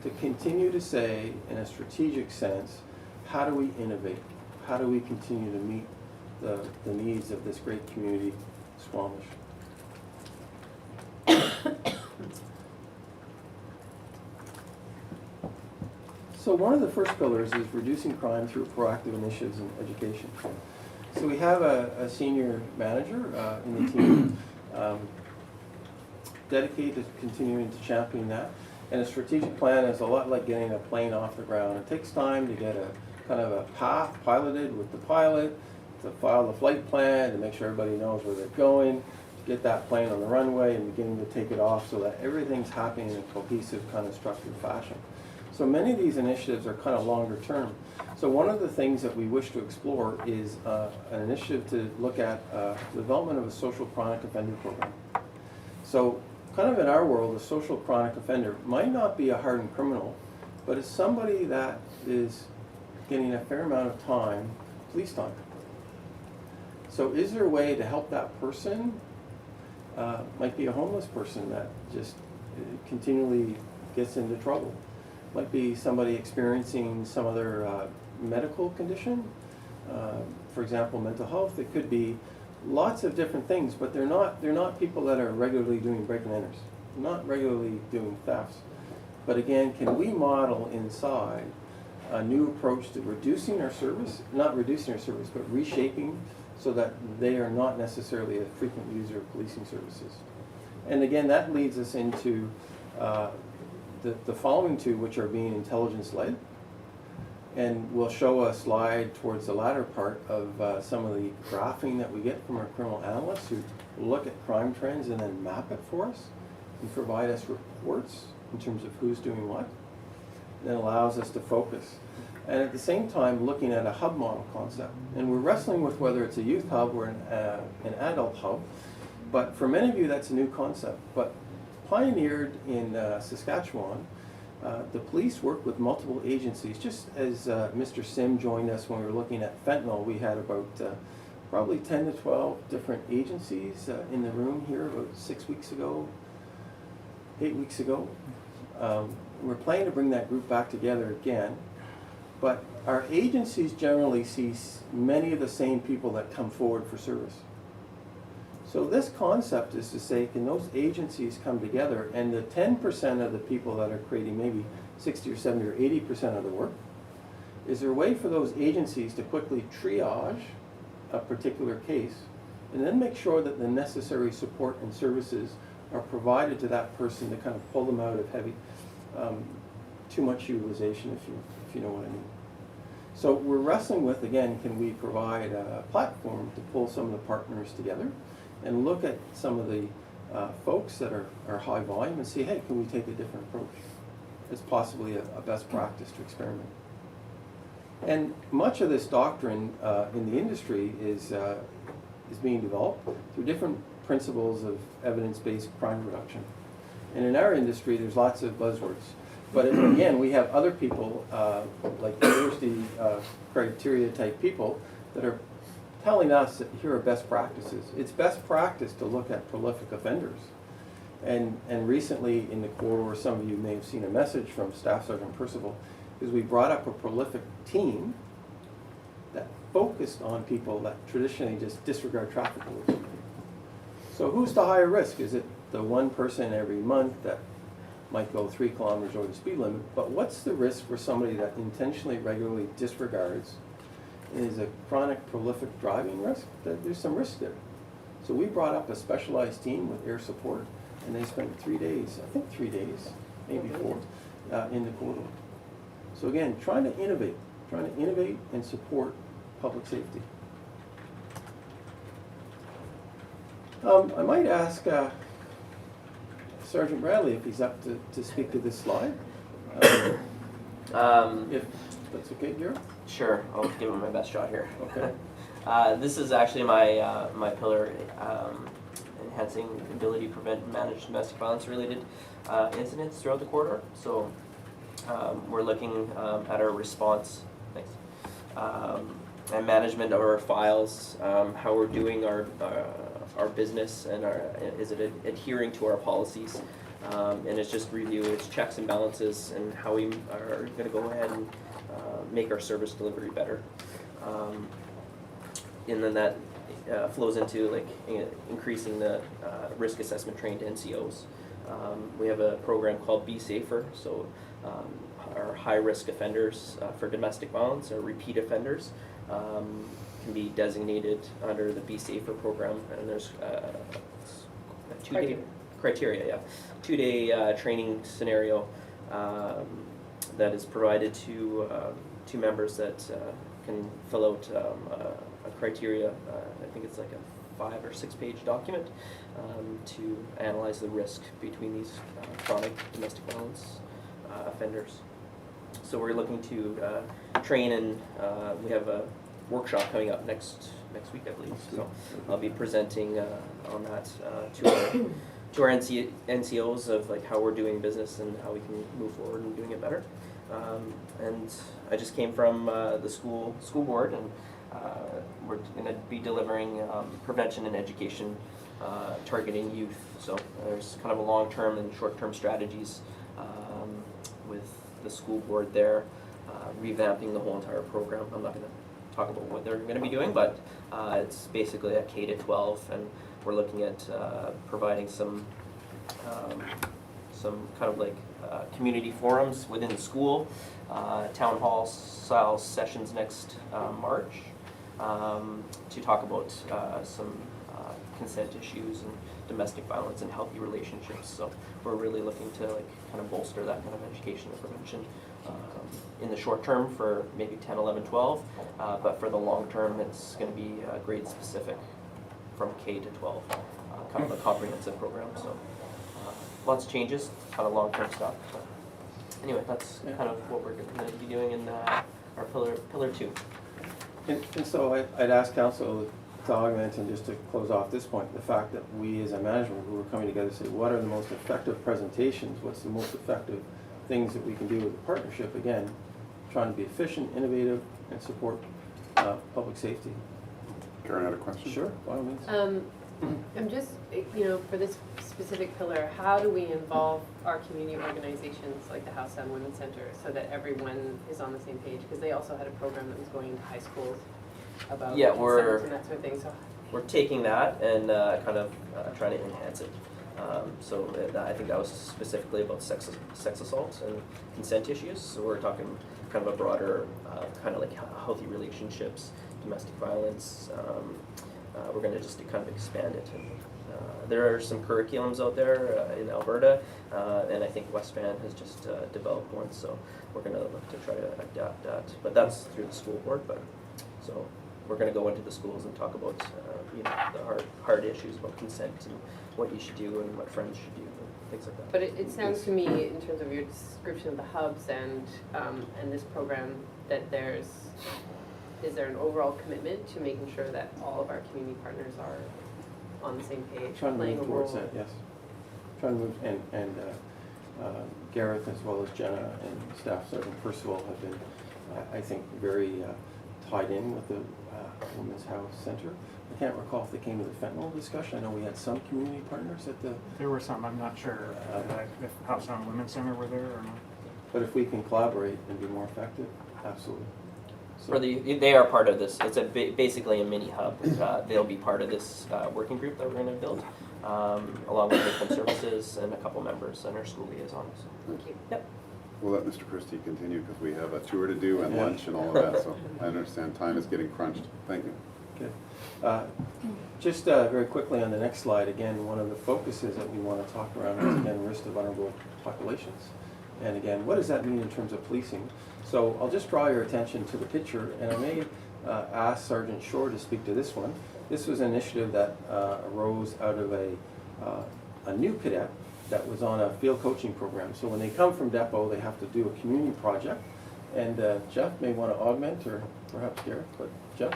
to continue to say, in a strategic sense, how do we innovate? How do we continue to meet the needs of this great community, Squamish? So one of the first pillars is reducing crime through proactive initiatives in education. So we have a senior manager in the team dedicated to continuing to champion that. And a strategic plan is a lot like getting a plane off the ground. It takes time to get a kind of a path piloted with the pilot, to file the flight plan, to make sure everybody knows where they're going, to get that plane on the runway and beginning to take it off so that everything's happening in a cohesive kind of structured fashion. So many of these initiatives are kind of longer term. So one of the things that we wish to explore is an initiative to look at the development of a social chronic offender program. So kind of in our world, a social chronic offender might not be a hardened criminal, but it's somebody that is getting a fair amount of time, police time. So is there a way to help that person? Might be a homeless person that just continually gets into trouble. Might be somebody experiencing some other medical condition, for example, mental health. It could be lots of different things, but they're not people that are regularly doing break and enters, not regularly doing thefts. But again, can we model inside a new approach to reducing our service, not reducing our service, but reshaping so that they are not necessarily a frequent user of policing services? And again, that leads us into the following two, which are being intelligence-led. And we'll show a slide towards the latter part of some of the graphing that we get from our criminal analysts who look at crime trends and then map it for us and provide us reports in terms of who's doing what. And it allows us to focus. And at the same time, looking at a hub model concept. And we're wrestling with whether it's a youth hub or an adult hub. But for many of you, that's a new concept. But pioneered in Saskatchewan, the police work with multiple agencies. Just as Mr. Sim joined us when we were looking at fentanyl, we had about probably 10 to 12 different agencies in the room here about 6 weeks ago, 8 weeks ago. We're planning to bring that group back together again. But our agencies generally see many of the same people that come forward for service. So this concept is to say, can those agencies come together, and the 10% of the people that are creating maybe 60 or 70 or 80% of the work, is there a way for those agencies to quickly triage a particular case and then make sure that the necessary support and services are provided to that person to kind of pull them out of heavy, too much utilization, if you know what I mean. So we're wrestling with, again, can we provide a platform to pull some of the partners together and look at some of the folks that are high volume and see, hey, can we take a different approach? It's possibly a best practice to experiment. And much of this doctrine in the industry is being developed through different principles of evidence-based crime reduction. And in our industry, there's lots of buzzwords. But again, we have other people, like university criteria type people, that are telling us that here are best practices. It's best practice to look at prolific offenders. And recently in the corridor, some of you may have seen a message from Staff Sergeant Percival, because we brought up a prolific team that focused on people that traditionally just disregard traffic rules. So who's the higher risk? Is it the one person every month that might go 3 kilometers over the speed limit? But what's the risk for somebody that intentionally, regularly disregards and is a chronic, prolific driving risk? There's some risk there. So we brought up a specialized team with air support, and they spent 3 days, I think 3 days, maybe 4, in the corridor. So again, trying to innovate and support public safety. I might ask Sergeant Bradley if he's up to speak to this slide. If that's okay, Garrett? Sure, I'll give it my best shot here. Okay. This is actually my my pillar, enhancing ability to prevent and manage domestic violence related incidents throughout the corridor. So we're looking at our response, thanks, and management of our files, how we're doing our business, and is it adhering to our policies, and it's just review, it's checks and balances, and how we are going to go ahead and make our service delivery better. And then that flows into like increasing the risk assessment trained NCOs. We have a program called Be Safer, so our high risk offenders for domestic violence, or repeat offenders, can be designated under the Be Safer program, and there's a 2-day criteria, yeah, 2-day training scenario that is provided to members that can fill out a criteria. I think it's like a 5 or 6 page document to analyze the risk between these chronic domestic violence offenders. So we're looking to train, and we have a workshop coming up next week, I believe. So I'll be presenting on that to our NCOs of like how we're doing business and how we can move forward and doing it better. And I just came from the school board, and we're going to be delivering prevention and education targeting youth. So there's kind of a long-term and short-term strategies with the school board there, revamping the whole entire program. I'm not going to talk about what they're going to be doing, but it's basically a K-12, and we're looking at providing some kind of like community forums within the school, town hall style sessions next March, to talk about some consent issues and domestic violence and healthy relationships. So we're really looking to like kind of bolster that kind of education and prevention in the short term for maybe 10, 11, 12, but for the long term it's going to be grade specific from K to 12, kind of a comprehensive program. So lots of changes, kind of long-term stuff. But anyway, that's kind of what we're going to be doing in our pillar 2. And so I'd ask council to augment, and just to close off this point, the fact that we as a management group are coming together to say what are the most effective presentations, what's the most effective things that we can do with the partnership, again, trying to be efficient, innovative, and support public safety. Karen had a question? Sure, by all means. I'm just, for this specific pillar, how do we involve our community organizations like the House and Women's Center so that everyone is on the same page? Because they also had a program that was going into high schools about consent and that sort of thing. So we're taking that and kind of trying to enhance it. So I think that was specifically about sex assault and consent issues. So we're talking kind of a broader kind of like healthy relationships, domestic violence. We're going to just kind of expand it. And, there are some curriculums out there in Alberta, and I think West Van has just developed one. So we're going to look to try to adapt that. But that's through the school board. But so we're going to go into the schools and talk about the hard issues about consent and what you should do and what friends should do and things like that. but it sounds to me, in terms of your description of the hubs and this program, that is there an overall commitment to making sure that all of our community partners are on the same page, Trying to playing move a role? towards that, yes. Trying to move, and Gareth as well as Jenna and Staff Sergeant Percival have been, I think, very tied in with the Women's House Center. I can't recall if they came to the fentanyl discussion. I know we had some community partners at the... There were some, I'm not sure if House on Women's Center were there or not. But if we can collaborate and be more effective, absolutely. For they are part of this. It's basically a mini hub. They'll be part of this working group that we're going to build, along with different services and a couple members and our school liaisons. Thank you. Yep. We'll let Mr. Christie continue because we have a tour to do and lunch and all of that, so I understand time is getting crunched. Thank you. Okay. Just very quickly on the next slide, again, one of the focuses that we want to talk around is, again, risk to vulnerable populations. And again, what does that mean in terms of policing? So I'll just draw your attention to the picture, and I may ask Sergeant Shore to speak to this one. This was an initiative that arose out of a new cadet that was on a field coaching program. So when they come from depot, they have to do a community project. And Jeff may want to augment, or perhaps Gareth, but Jeff?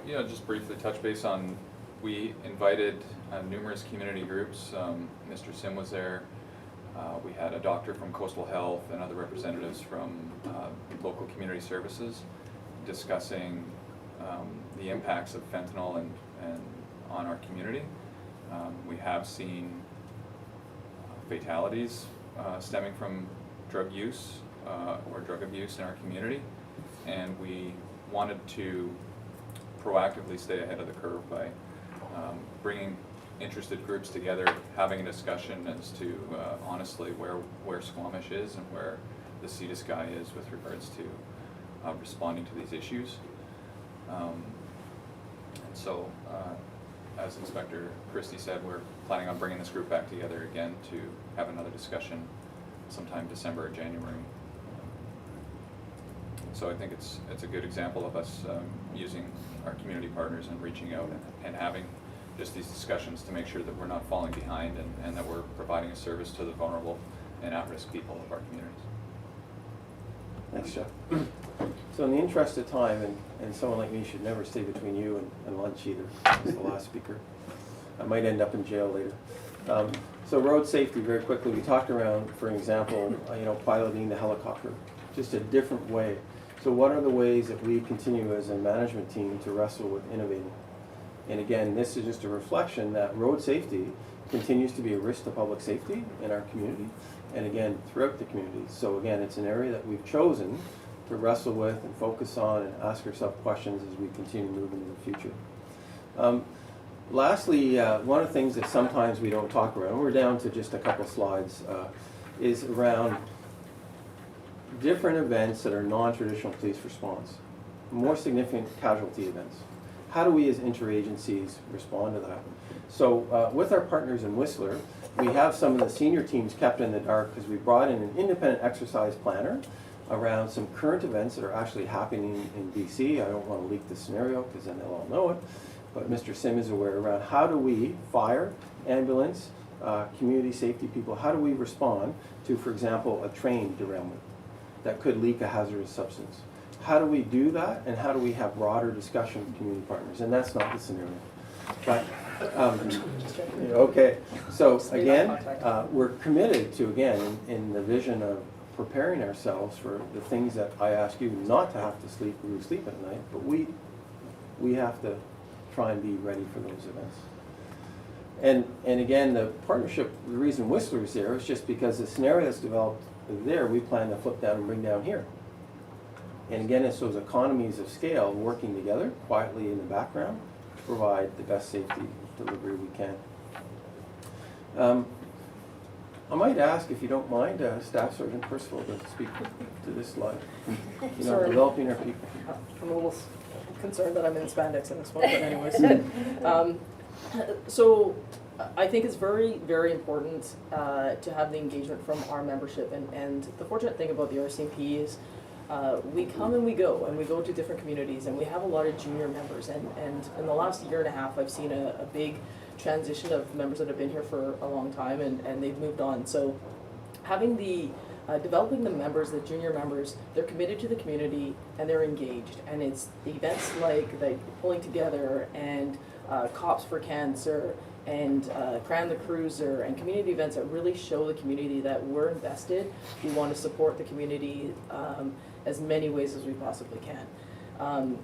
Yeah, just briefly touch base on, we invited numerous community groups. Mr. Sim was there. We had a doctor from Coastal Health and other representatives from local community services discussing the impacts of fentanyl and on our community. We have seen fatalities stemming from drug use or drug abuse in our community, and we wanted to proactively stay ahead of the curve by bringing interested groups together, having a discussion as to honestly where Squamish is and where the Sea to Sky is with regards to responding to these issues. And so, as Inspector Christie said, we're planning on bringing this group back together again to have another discussion sometime December or January. So I think it's a good example of us using our community partners and reaching out and having just these discussions to make sure that we're not falling behind and that we're providing a service to the vulnerable and at-risk people of our communities. Thanks, Jeff. So in the interest of time, and someone like me should never stay between you and lunch either, as the last speaker. I might end up in jail later. So road safety, very quickly, we talked around, for example, piloting the helicopter, just a different way. So what are the ways that we continue as a management team to wrestle with innovating? And again, this is just a reflection that road safety continues to be a risk to public safety in our community, and again, throughout the community. So again, it's an area that we've chosen to wrestle with and focus on and ask ourselves questions as we continue to move into the future. Lastly, one of the things that sometimes we don't talk about, and we're down to just a couple slides, is around different events that are non-traditional police response, more significant casualty events. How do we as interagencies respond to that? So with our partners in Whistler, we have some of the senior teams kept in the dark because we brought in an independent exercise planner around some current events that are actually happening in BC. I don't want to leak the scenario because then they'll all know it, but Mr. Sim is aware around how do we, fire, ambulance, community safety people, how do we respond to, for example, a train derailment that could leak a hazardous substance? How do we do that, and how do we have broader discussion with community partners? And that's not the scenario. But, okay, so again, we're committed to, again, in the vision of preparing ourselves for the things that I ask you not to have to sleep or sleep at night, but we have to try and be ready for those events. And again, the partnership, the reason Whistler is there is just because the scenario that's developed there, we plan to flip down and bring down here. And again, it's those economies of scale working together quietly in the background to provide the best safety delivery we can. I might ask, if you don't mind, Staff Sergeant Percival to speak to this slide. Developing our people. I'm a little concerned that I'm in spandex in this one, but anyways. So I think it's very, very important to have the engagement from our membership. And the fortunate thing about the RCMP is we come and we go to different communities, and we have a lot of junior members. And in the last year and a half, I've seen a big transition of members that have been here for a long time, and they've moved on. So having developing the members, the junior members, they're committed to the community and they're engaged. And it's events like the Pulling Together and Cops for Cancer and Cram the Cruiser and community events that really show the community that we're invested. We want to support the community as many ways as we possibly can.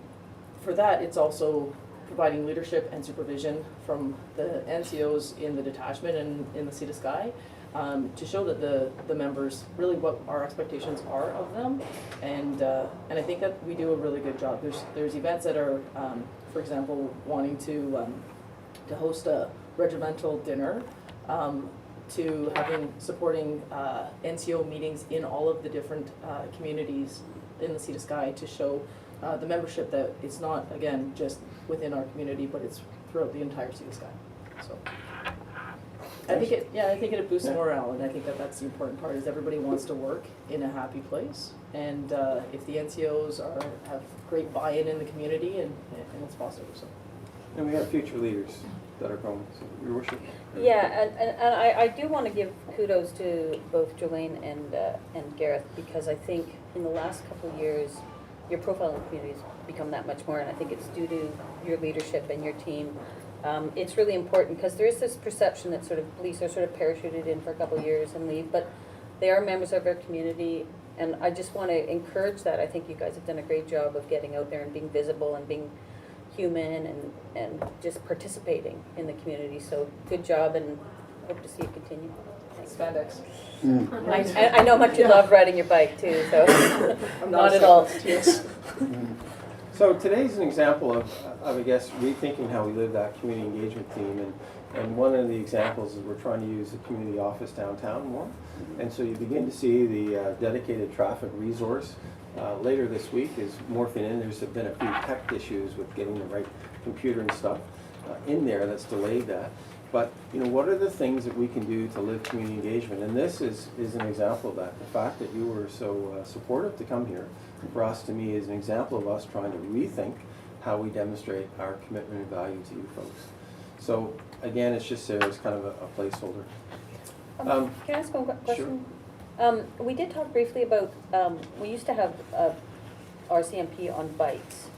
For that, it's also providing leadership and supervision from the NCOs in the detachment and in the Sea to Sky, to show that the members really what our expectations are of them, and I think that we do a really good job. There's events that are, for example, wanting to host a regimental dinner, to supporting NCO meetings in all of the different communities in the Sea to Sky to show the membership that it's not, again, just within our community, but it's throughout the entire Sea to Sky. So I think it boosts morale, and I think that that's the important part. Is everybody wants to work in a happy place, and if the NCOs have great buy-in in the community, and it's positive. So. And we have future leaders that are coming, so Your Worship. Yeah, and I do want to give kudos to both Jolene and Gareth, because I think in the last couple of years, your profile in the community has become that much more, and I think it's due to your leadership and your team. It's really important, because there is this perception that sort of police are sort of parachuted in for a couple of years and leave, but they are members of our community, and I just want to encourage that. I think you guys have done a great job of getting out there and being visible and being human and just participating in the community. So good job, and hope to see you continue. Thanks. Spandex. I know how much you love riding your bike too, so not at all. So today's an example of, I guess, rethinking how we live that community engagement theme, and one of the examples is we're trying to use the community office downtown more, and so you begin to see the dedicated traffic resource later this week is morphing in. There's been a few tech issues with getting the right computer and stuff in there that's delayed that. But what are the things that we can do to live community engagement? And this is an example of that. The fact that you were so supportive to come here, for us, to me, is an example of us trying to rethink how we demonstrate our commitment and value to you folks. So again, it's just there as kind of a placeholder. Can I ask one question? Sure. We did talk briefly about, we used to have RCMP on bikes,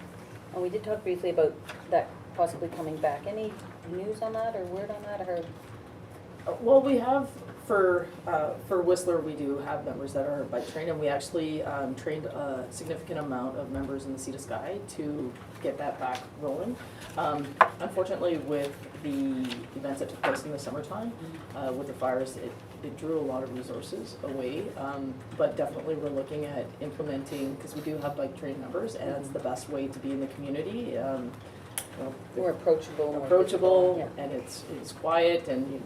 and we did talk briefly about that possibly coming back. Any news on that or word on that? I heard. Well, we have for Whistler, we do have members that are bike trained, and we actually trained a significant amount of members in the Sea to Sky to get that back rolling. Unfortunately, with the events that took place in the summertime, with the fires, it drew a lot of resources away. But definitely, we're looking at implementing, because we do have bike trained members, and it's the best way to be in the community. More approachable. Approachable, and it's quiet, and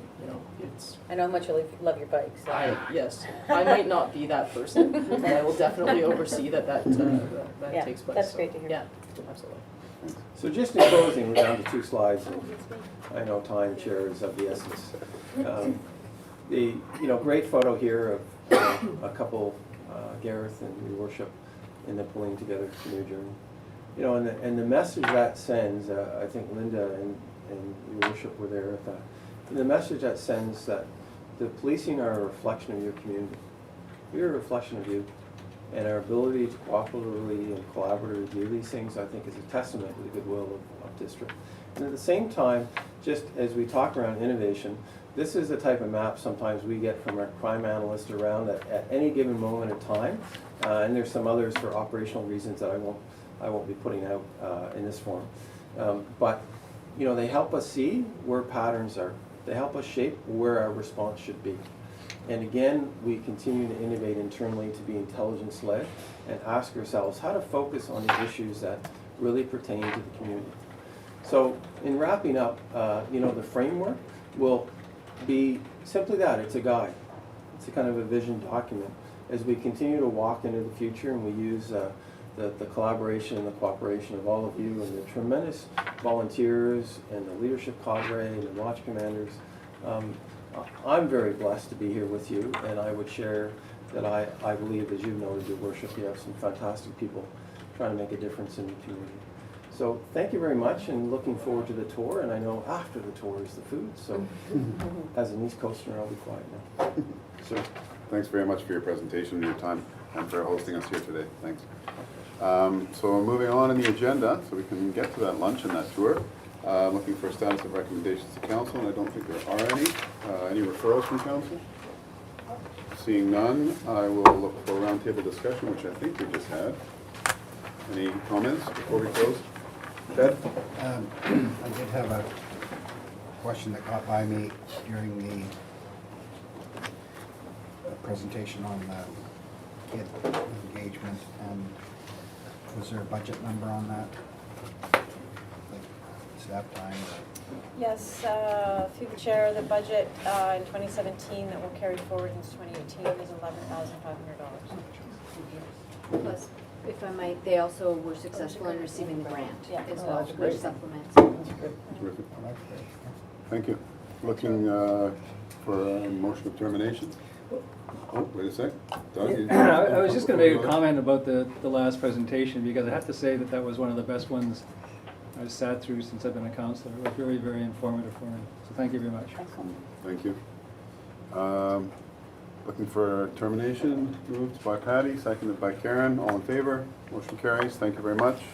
it's. I know how much you love your bike. So. Yes, I might not be that person, but I will definitely oversee that takes place. That's great to hear. Yeah, absolutely. So just in closing, we're down to 2 slides. I know time, Chair, is of the essence. The great photo here of a couple, Gareth and Your Worship, in the pulling together canoe journey. And the message that sends, I think Linda and Your Worship were there at that. The message that sends that the policing are a reflection of your community. We are a reflection of you, and our ability to cooperatively and collaboratively do these things, I think, is a testament to the goodwill of district. And at the same time, just as we talk around innovation, this is the type of map sometimes we get from our crime analysts around at any given moment in time, and there's some others for operational reasons that I won't be putting out in this form. But they help us see where patterns are. They help us shape where our response should be. And again, we continue to innovate internally to be intelligence-led and ask ourselves how to focus on the issues that really pertain to the community. So in wrapping up, the framework will be simply that. It's a guide. It's a kind of a vision document. As we continue to walk into the future, and we use the collaboration and the cooperation of all of you and the tremendous volunteers and the leadership cadre and the watch commanders. I'm very blessed to be here with you, and I would share that I believe, as you noted, Your Worship, you have some fantastic people trying to make a difference in the community. So thank you very much, and looking forward to the tour, and I know after the tour is the food, so as an East Coaster, I'll be quiet now. So thanks very much for your presentation and your time, and for hosting us here today. Thanks. So moving on in the agenda, so we can get to that lunch and that tour. Looking for a status of recommendations to council, and I don't think there are any. Any referrals from council? Seeing none, I will look for a roundtable discussion, which I think we just had. Any comments before we close? Ted? I did have a question that caught by me during the presentation on the kid engagement, and was there a budget number on that? Like staff time or? Yes, through the chair, the budget in 2017 that will carry forward into 2018 is $11,500. Plus, if I might, they also were successful in receiving the grant as well, that's great. which supplements. Terrific. Thank you. Looking for a motion of termination? Oh, wait a sec. Doug, you- I was just gonna make a comment about the last presentation, because I have to say that that was one of the best ones I've sat through since I've been a counselor. It was very, very informative for me, so thank you very much. Thank you. Looking for termination, moved by Patty, seconded by Karen. All in favor? Motion carries. Thank you very much.